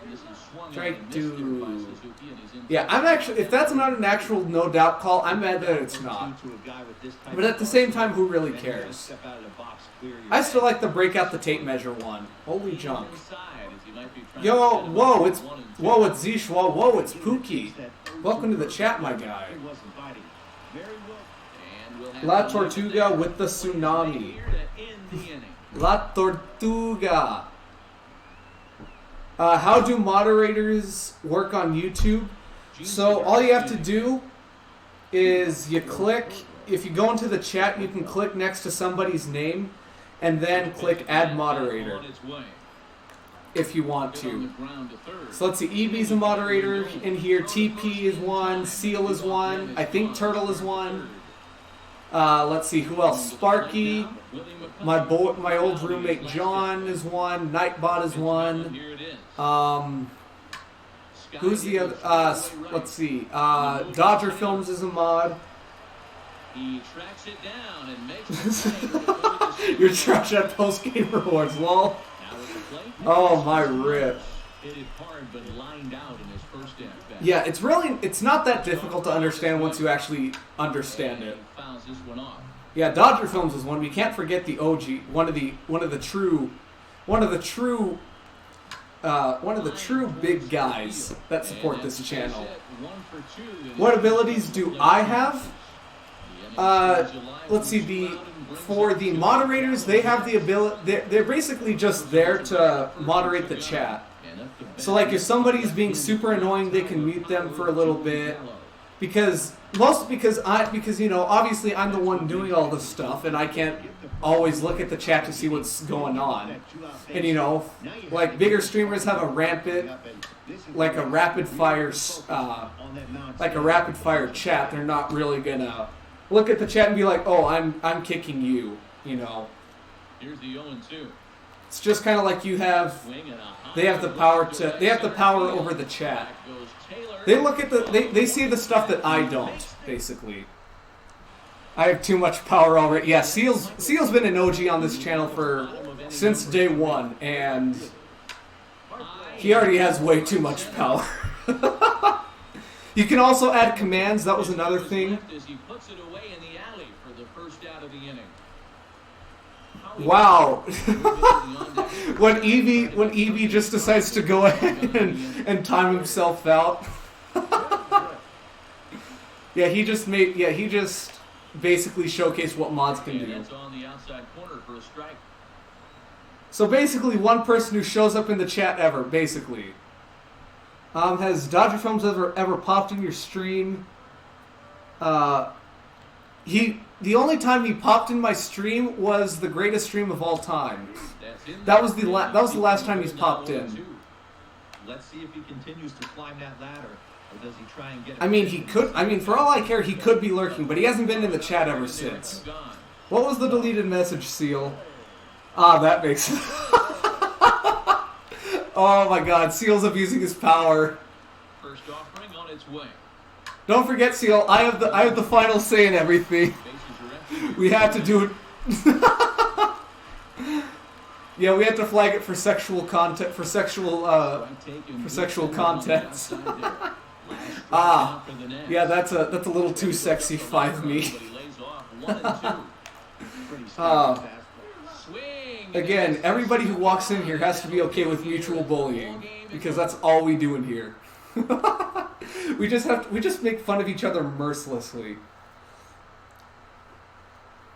And this is swung Strike and missed there by 2. Suzuki, and he's in. Yeah, I'm actually, if that's not an actual no doubt call, I'm mad that it's not. But at the same time, who really cares? I still like the break out the tape measure one. Holy junk. Yo, whoa, it's zschwa, whoa, it's Pookie. Welcome to the chat, my guy. La Tortuga with the tsunami. La Tortuga. How do moderators work on YouTube? So all you have to do is you click, if you go into the chat, you can click next to somebody's name and then click add moderator if you want to. So let's see, EB's a moderator in here, TP is one, Seal is one, I think Turtle is one. Let's see, who else? Sparky, my old roommate John is one, Nightbot is one. Who's the other? Let's see. Dodger Films is a mod. He tracks it down and makes You're trash at post-game rewards, lol. Oh, my rip. Hit it hard, but lined out in his first at-bat. Yeah, it's not that difficult to understand once you actually understand it. Fouls this one off. Yeah, Dodger Films is one. We can't forget the OG, one of the true big guys that support this channel. What abilities do I have? Let's see, for the moderators, they have the ability, they're basically just there to moderate the chat. So like if somebody's being super annoying, they can mute them for a little bit. Because you know, obviously I'm the one doing all this stuff and I can't always look at the chat to see what's going on. And you know, like bigger streamers have a rapid fire chat. They're not really gonna look at the chat and be like, "Oh, I'm kicking you," you know. Here's the 0-2. It's just kind of like they have the power over the chat. Goes Taylor, They look at they see the stuff that I don't, basically. I have too much power already. Yeah, Seal's been an OG on this channel since day one, and he already has way too much power. You can also add commands. That was another thing. Wow. when Evie just decides to go ahead and time himself out. he just basically showcased what mods can do. So basically, one person who shows up in the chat ever, basically. Has Dodger Films ever popped in your stream? The only time he popped in my stream was the greatest stream of all time. That was the last time he's popped in. Let's see if he continues to climb that ladder, or does he try and get? He could. For all I care, he could be lurking, but he hasn't been in the chat ever since. What was the deleted message, Seal? That makes sense. Oh my God, Seal's abusing his power. First offering on its way. Don't forget, Seal, I have the final say in everything. We have to do it. Yeah, we have to flag it for sexual content, for sexual contents. Yeah, that's a little too sexy, 5-me. Again, everybody who walks in here has to be okay with mutual bullying, because that's all we do in here. we just make fun of each other mercilessly.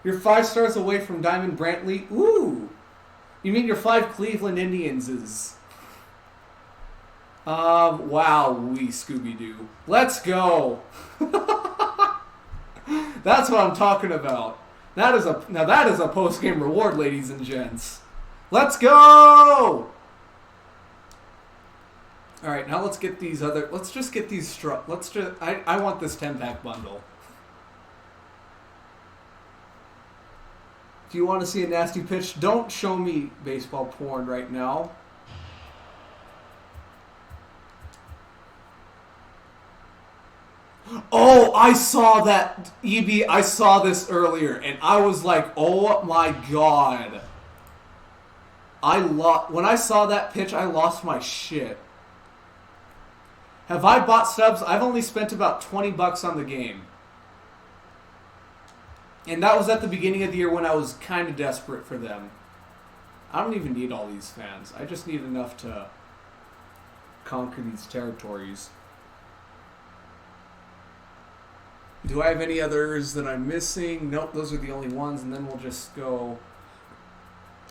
You're 5 stars away from Diamond Brantley. Ooh, you mean you're 5 Cleveland Indians? Wow, wee Scooby-Doo. Let's go. That's what I'm talking about. That is a post-game reward, ladies and gents. Let's go! All right, now let's just get these I want this 10-pack bundle. Do you want to see a nasty pitch? Don't show me baseball porn right now. Oh, I saw that, EB. I saw this earlier, and I was like, oh my God. When I saw that pitch, I lost my shit. Have I bought subs? I've only spent about $20 on the game. And that was at the beginning of the year when I was kind of desperate for them. I don't even need all these fans. I just need enough to conquer these territories. Do I have any others that I'm missing? Nope, those are the only ones, and then we'll just go...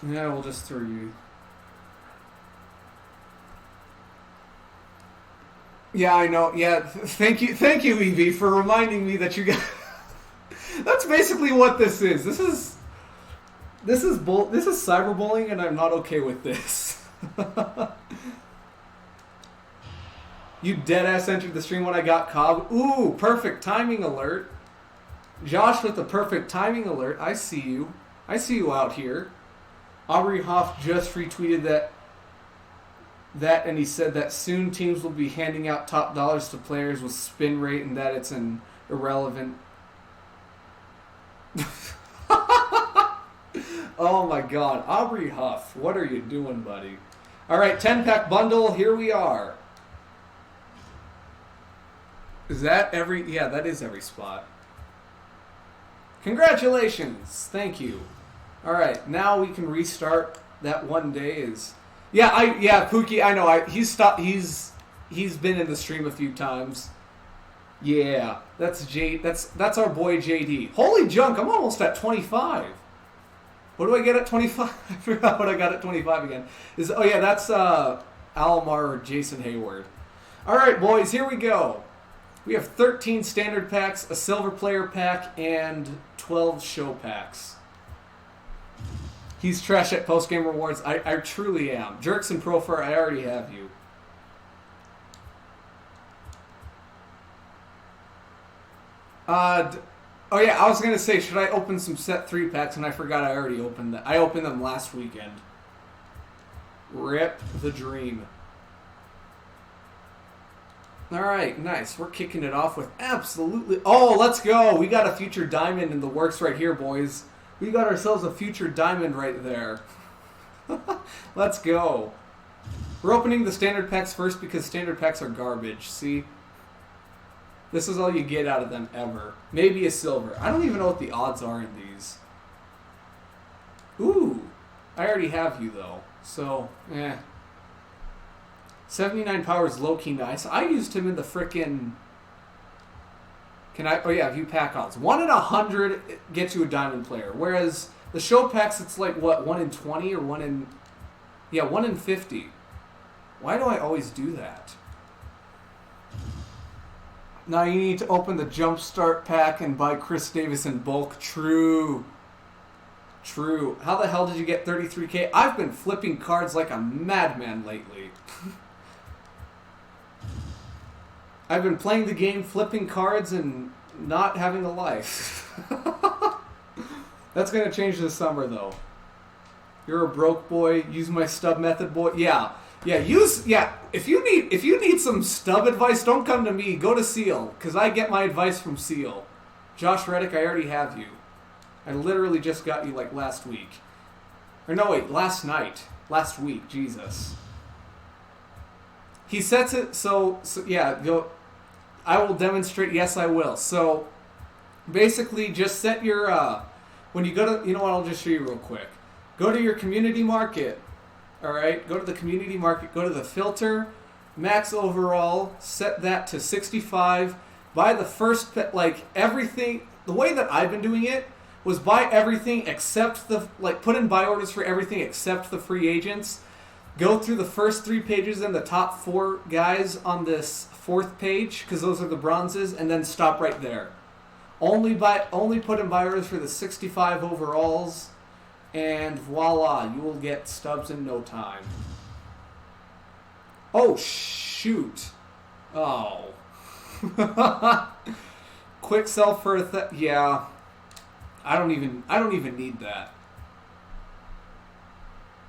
Yeah, we'll just throw you... Yeah, I know. Yeah, thank you, Evie, for reminding me that you got... That's basically what this is. This is cyberbullying, and I'm not okay with this. You deadass entered the stream when I got Cobb. Ooh, perfect timing alert. Josh with the perfect timing alert. I see you. I see you out here. Aubrey Hoff just retweeted that, and he said that soon teams will be handing out top dollars to players with spin rate, and that it's an irrelevant. Oh my God, Aubrey Huff, what are you doing, buddy? All right, 10-pack bundle. Here we are. Is that every? Yeah, that is every spot. Congratulations, thank you. All right, now we can restart. That one day is. Yeah, Pookie. I know. He's been in the stream a few times. Yeah, that's That's our boy JD. Holy junk! I'm almost at 25. What do I get at 25? I forgot what I got at 25 again. That's Alomar or Jason Hayward. All right, boys, here we go. We have 13 standard packs, a silver player pack, and 12 show packs. He's trash at post-game rewards. I truly am. Jerks and Profer, I already have you. Oh yeah, I was going to say, should I open some set 3 packs? And I forgot I already opened them. I opened them last weekend. Rip the dream. All right, nice. We're kicking it off with absolutely... Oh, let's go. We got a future diamond in the works right here, boys. We got ourselves a future diamond right there. Let's go. We're opening the standard packs first because standard packs are garbage. See? This is all you get out of them ever. Maybe a silver. I don't even know what the odds are in these. Ooh. I already have you, though. So, 79 power is low-key nice. I used him in the frickin'... view pack odds. 1 in 100 gets you a diamond player. Whereas the show packs, it's like, what, 1 in 20 or 1 in... Yeah, 1 in 50. Why do I always do that? Now you need to open the Jumpstart pack and buy Chris Davis in bulk. True. How the hell did you get 33K? I've been flipping cards like a madman lately. I've been playing the game, flipping cards, and not having a life. That's going to change this summer, though. You're a broke boy. Use my stub method, boy. Yeah. If you need some stub advice, don't come to me. Go to Seal, because I get my advice from Seal. Josh Reddick, I already have you. I literally just got you like last week. Or no, wait, last night. Last week, Jesus. He sets it so yeah, go. I will demonstrate. Yes, I will. So basically, just set your when you go to, you know what? I'll just show you real quick. Go to your community market. All right, go to the community market. Go to the filter, max overall. Set that to 65. Buy the first everything. The way that I've been doing it was buy everything except put in buy orders for everything except the free agents. Go through the first 3 pages and the top 4 guys on this 4th page, because those are the bronzes, and then stop right there. Only put in buy orders for the 65 overalls, and voila, you will get stubs in no time. Oh shoot! Oh, quick sell for yeah. I don't even need that.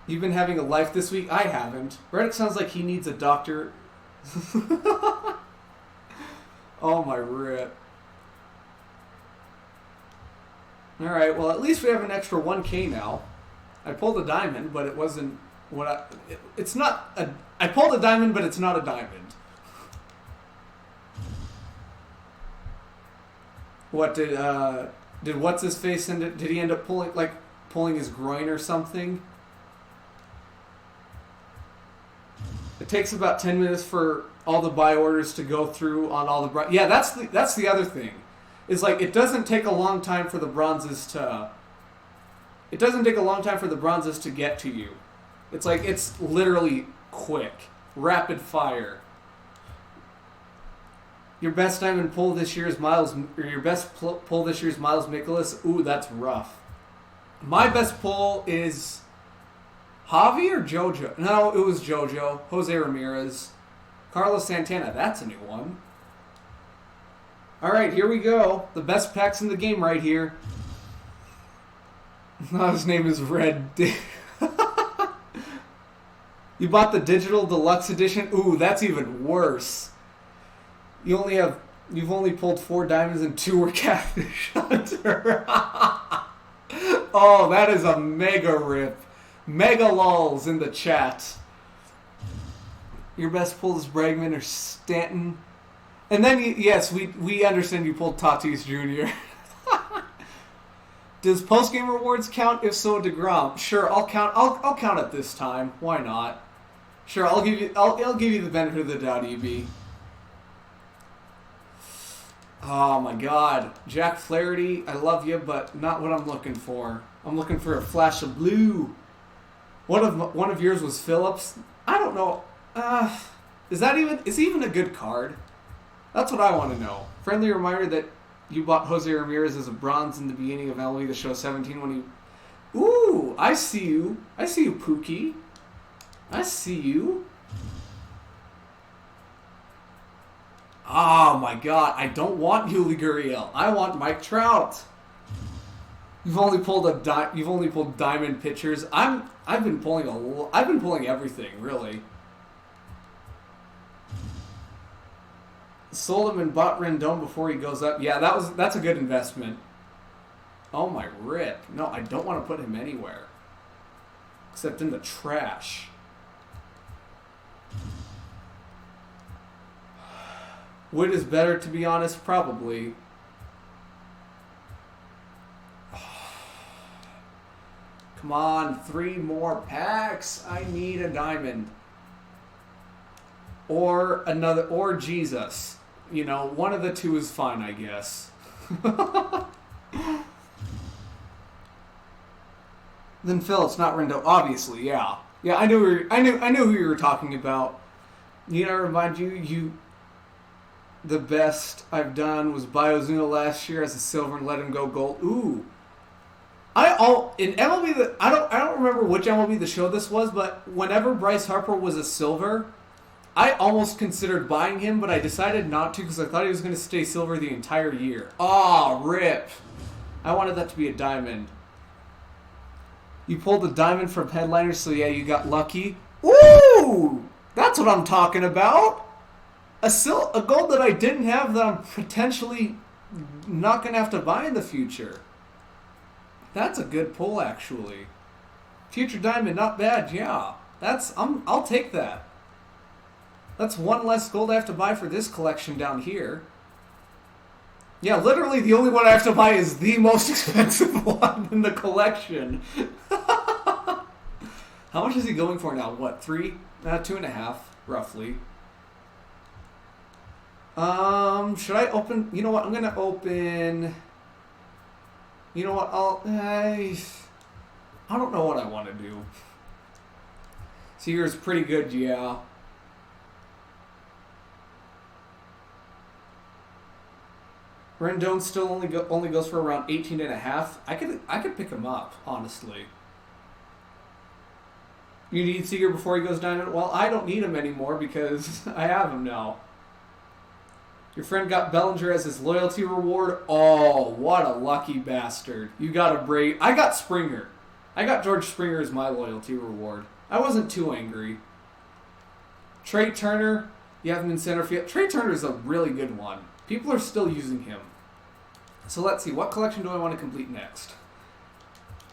You've been having a life this week? I haven't. Reddick sounds like he needs a doctor. Oh my rip. Alright, well at least we have an extra 1K now. I pulled a diamond, but it wasn't what it's not a... I pulled a diamond, but it's not a diamond. What did what's his face end it? Did he end up pulling his groin or something? It takes about 10 minutes for all the buy orders to go through on all the yeah, that's the other thing. Is it doesn't take a long time for the bronzes to get to you. It's literally quick, rapid fire. Your best diamond pull this year is Miles Mikolas. Ooh, that's rough. My best pull is Javi or Jojo? No, it was Jojo. Jose Ramirez. Carlos Santana. That's a new one. All right, here we go. The best packs in the game right here. No, his name is Red. You bought the digital deluxe edition? Ooh, that's even worse. You've only pulled 4 diamonds and 2 were Catfish Hunter. Oh, that is a mega rip. Mega lols in the chat. Your best pull is Bregman or Stanton. And then, yes, we understand you pulled Tatis Jr. Does post-game rewards count? If so, DeGrom. Sure, I'll count it this time. Why not? Sure, I'll give you the benefit of the doubt, EB. Oh my God, Jack Flaherty, I love you, but not what I'm looking for. I'm looking for a flash of blue. One of yours was Phillips. I don't know. Is he even a good card? That's what I want to know. Friendly reminder that you bought Jose Ramirez as a bronze in the beginning of MLB The Show 17 when he... Ooh, I see you. I see you, Pookie. I see you. Oh my God, I don't want Yuli Gurriel. I want Mike Trout. You've only pulled diamond pitchers. I've been pulling everything, really. Sold him and bought Rendon before he goes up. Yeah, that's a good investment. Oh my rip. No, I don't want to put him anywhere. Except in the trash. Wood is better, to be honest, probably. Come on, 3 more packs. I need a diamond. Or Jesus. You know, one of the two is fine, I guess. Then Phil, it's not Rendon. Obviously, yeah. Yeah, I knew who you were talking about. You know, remind you the best I've done was buy Ozuna last year as a silver and let him go gold. Ooh. In MLB, I don't remember which MLB the show this was, but whenever Bryce Harper was a silver, I almost considered buying him, but I decided not to because I thought he was going to stay silver the entire year. Aw, rip. I wanted that to be a diamond. You pulled a diamond from Headliners, so yeah, you got lucky. Ooh! That's what I'm talking about. A gold that I didn't have that I'm potentially not going to have to buy in the future. That's a good pull, actually. Future diamond, not bad, yeah. I'll take that. That's one less gold I have to buy for this collection down here. Yeah, literally the only one I have to buy is the most expensive one in the collection. How much is he going for now? What, 3? 2.5, roughly. Should I open... You know what, I'm going to open... You know what, I don't know what I want to do. Seager's pretty good, yeah. Rendon still only goes for around 18.5. I could pick him up, honestly. You need Seager before he goes diamond? Well, I don't need him anymore because I have him now. Your friend got Bellinger as his loyalty reward. Oh, what a lucky bastard. You got a break. I got Springer. I got George Springer as my loyalty reward. I wasn't too angry. Trey Turner, you have him in center field. Trey Turner's a really good one. People are still using him. So let's see. What collection do I want to complete next?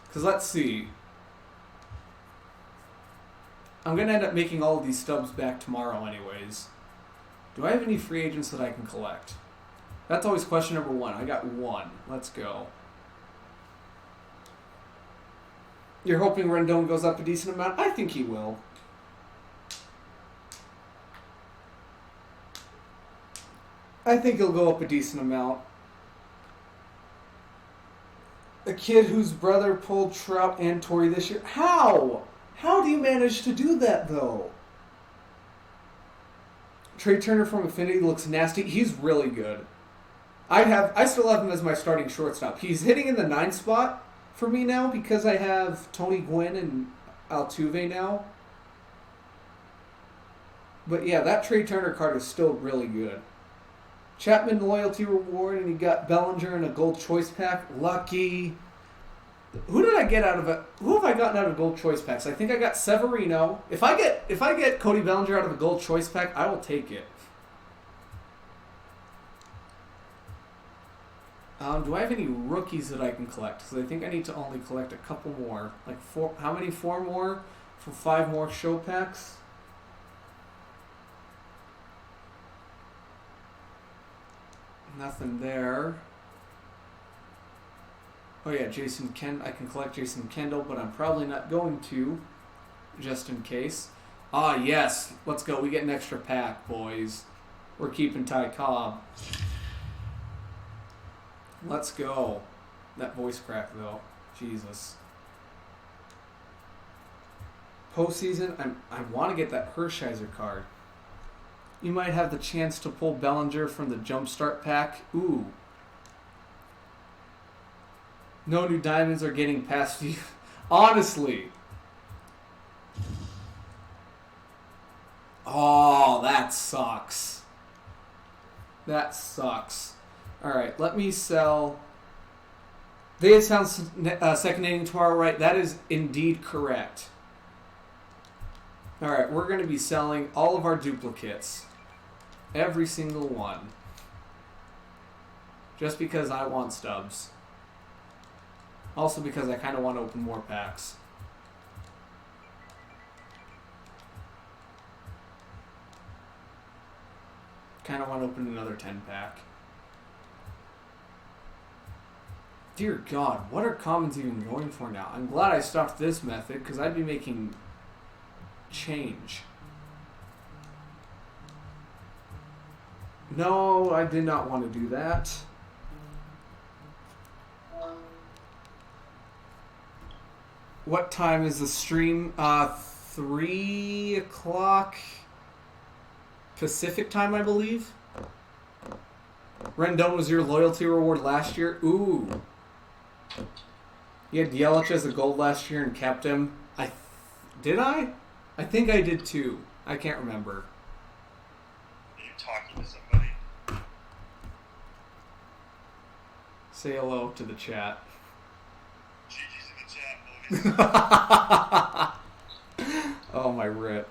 Because let's see. I'm going to end up making all of these stubs back tomorrow anyways. Do I have any free agents that I can collect? That's always question number 1. I got 1. Let's go. You're hoping Rendon goes up a decent amount? I think he will. I think he'll go up a decent amount. A kid whose brother pulled Trout and Torrey this year. How? How do you manage to do that, though? Trey Turner from Affinity looks nasty. He's really good. I still have him as my starting shortstop. He's hitting in the 9 spot for me now because I have Tony Gwynn and Altuve now. But yeah, that Trey Turner card is still really good. Chapman loyalty reward, and you got Bellinger in a gold choice pack. Lucky. Who did I get out of it? Who have I gotten out of gold choice packs? I think I got Severino. If I get Cody Bellinger out of a gold choice pack, I will take it. Do I have any rookies that I can collect? Because I think I need to only collect a couple more. Like 4. How many? 4 more for 5 more show packs? Nothing there. Oh yeah, I can collect Jason Kendall, but I'm probably not going to, just in case. Ah, yes. Let's go. We get an extra pack, boys. We're keeping Ty Cobb. Let's go. That voice crack, though. Jesus. Postseason, I want to get that Hershiser card. You might have the chance to pull Bellinger from the Jumpstart pack. Ooh. No new diamonds are getting past you. Honestly. Oh, that sucks. That sucks. Alright, let me sell. They sounds second inning tomorrow, right? That is indeed correct. Alright, we're going to be selling all of our duplicates. Every single one. Just because I want stubs. Also because I kind of want to open more packs. Kind of want to open another 10-pack. Dear God, what are commons even going for now? I'm glad I stopped this method because I'd be making change. No, I did not want to do that. What time is the stream? 3 o'clock Pacific time, I believe. Rendon was your loyalty reward last year. Ooh. You had Yelich as a gold last year and kept him. Did I? I think I did too. I can't remember. Are you talking to somebody? Say hello to the chat. GG's in the chat, boys. Oh, my rip.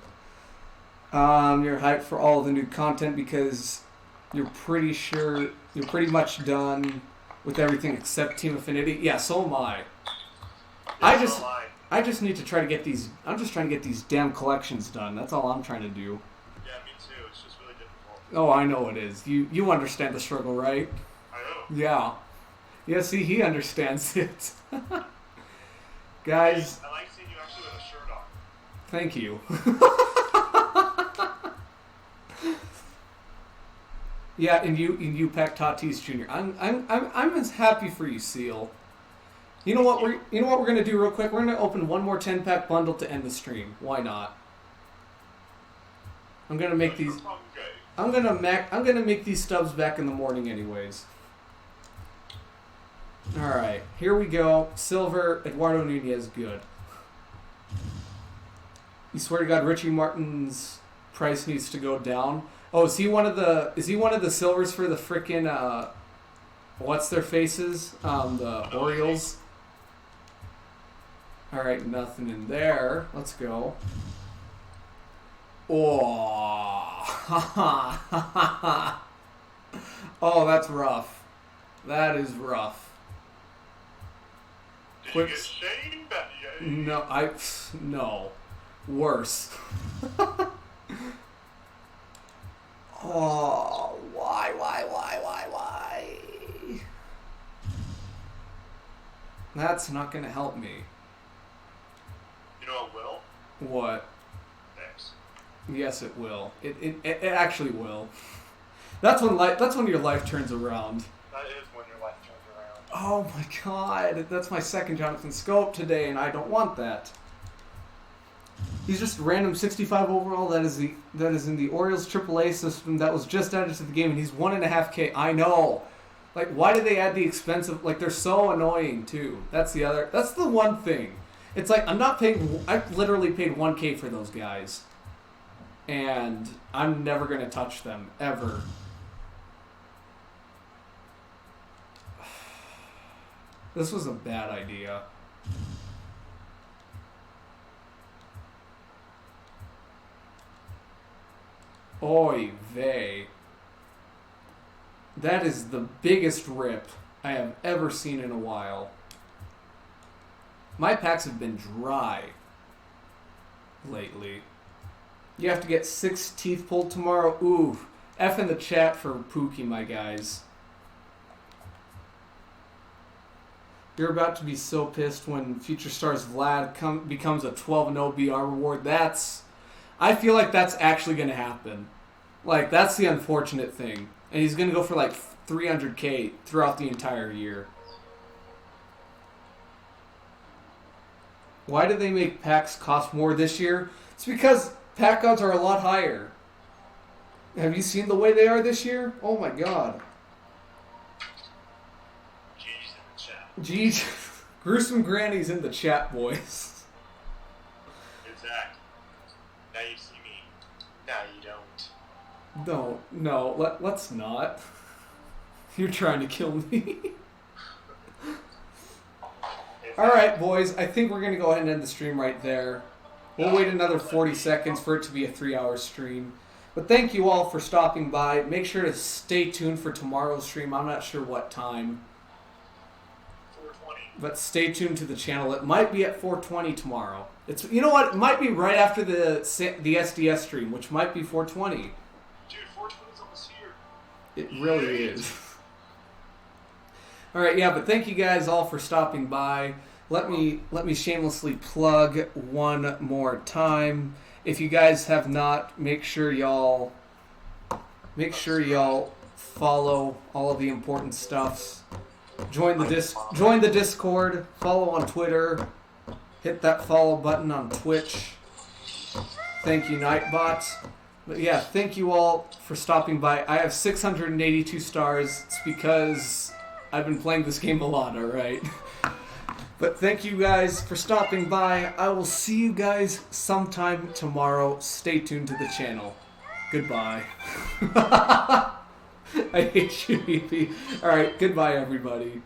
You're hyped for all the new content because you're pretty much done with everything except Team Affinity. Yeah, so am I. I just need to try to get these. I'm just trying to get these damn collections done. That's all I'm trying to do. Yeah, me too. It's just really difficult. Oh, I know it is. You understand the struggle, right? I know. Yeah. Yeah, see, he understands it. Guys. I like seeing you actually with a shirt on. Thank you. Yeah, and you pack Tatis Jr. I'm as happy for you, Seal. You know what we're gonna do real quick? We're gonna open one more 10-pack bundle to end the stream. Why not? I'm gonna make these. I'm gonna make these stubs back in the morning, anyways. All right, here we go. Silver, Eduardo Nunez, good. You swear to God, Richie Martin's price needs to go down. Oh, is he one of the silvers for the frickin' what's their faces? The Orioles. All right, nothing in there. Let's go. Oh, oh, that's rough. That is rough. Did you get Shane Battier? No. Worse. Oh, why? That's not going to help me. You know what will? What? Thanks. Yes, it will. It actually will. That's when your life turns around. That is when your life turns around. Oh my God, that's my second Jonathan Scope today, and I don't want that. He's just random 65 overall. That is in the Orioles AAA system. That was just added to the game, and he's 1.5K. I know. Like, why do they add the expensive? Like, they're so annoying too. That's the one thing. It's like I've literally paid 1K for those guys, and I'm never gonna touch them ever. This was a bad idea. Oy vey. That is the biggest rip I have ever seen in a while. My packs have been dry lately. You have to get 6 teeth pulled tomorrow. Ooh. F in the chat for Pookie, my guys. You're about to be so pissed when Future Stars Vlad becomes a 12-0 BR reward. I feel like that's actually going to happen. Like, that's the unfortunate thing. And he's going to go for like 300K throughout the entire year. Why did they make packs cost more this year? It's because pack odds are a lot higher. Have you seen the way they are this year? Oh my God. G's in the chat. Geez. Gruesome Granny's in the chat, boys. Exactly. Now you see me. Now you don't. No, let's not. You're trying to kill me. Alright, boys, I think we're going to go ahead and end the stream right there. We'll wait another 40 seconds for it to be a 3-hour stream. But thank you all for stopping by. Make sure to stay tuned for tomorrow's stream. I'm not sure what time. 420. But stay tuned to the channel. It might be at 4:20 tomorrow. It's, you know what? It might be right after the SDS stream, which might be 4:20. Dude, 420's almost here. It really is. All right, yeah, but thank you guys all for stopping by. Let me shamelessly plug one more time. If you guys have not, make sure y'all follow all of the important stuffs. Join the Discord, follow on Twitter, hit that follow button on Twitch. Thank you, Nightbot. But yeah, thank you all for stopping by. I have 682 stars. It's because I've been playing this game a lot, alright? But thank you guys for stopping by. I will see you guys sometime tomorrow. Stay tuned to the channel. Goodbye. I hate you, EP. Alright, goodbye, everybody.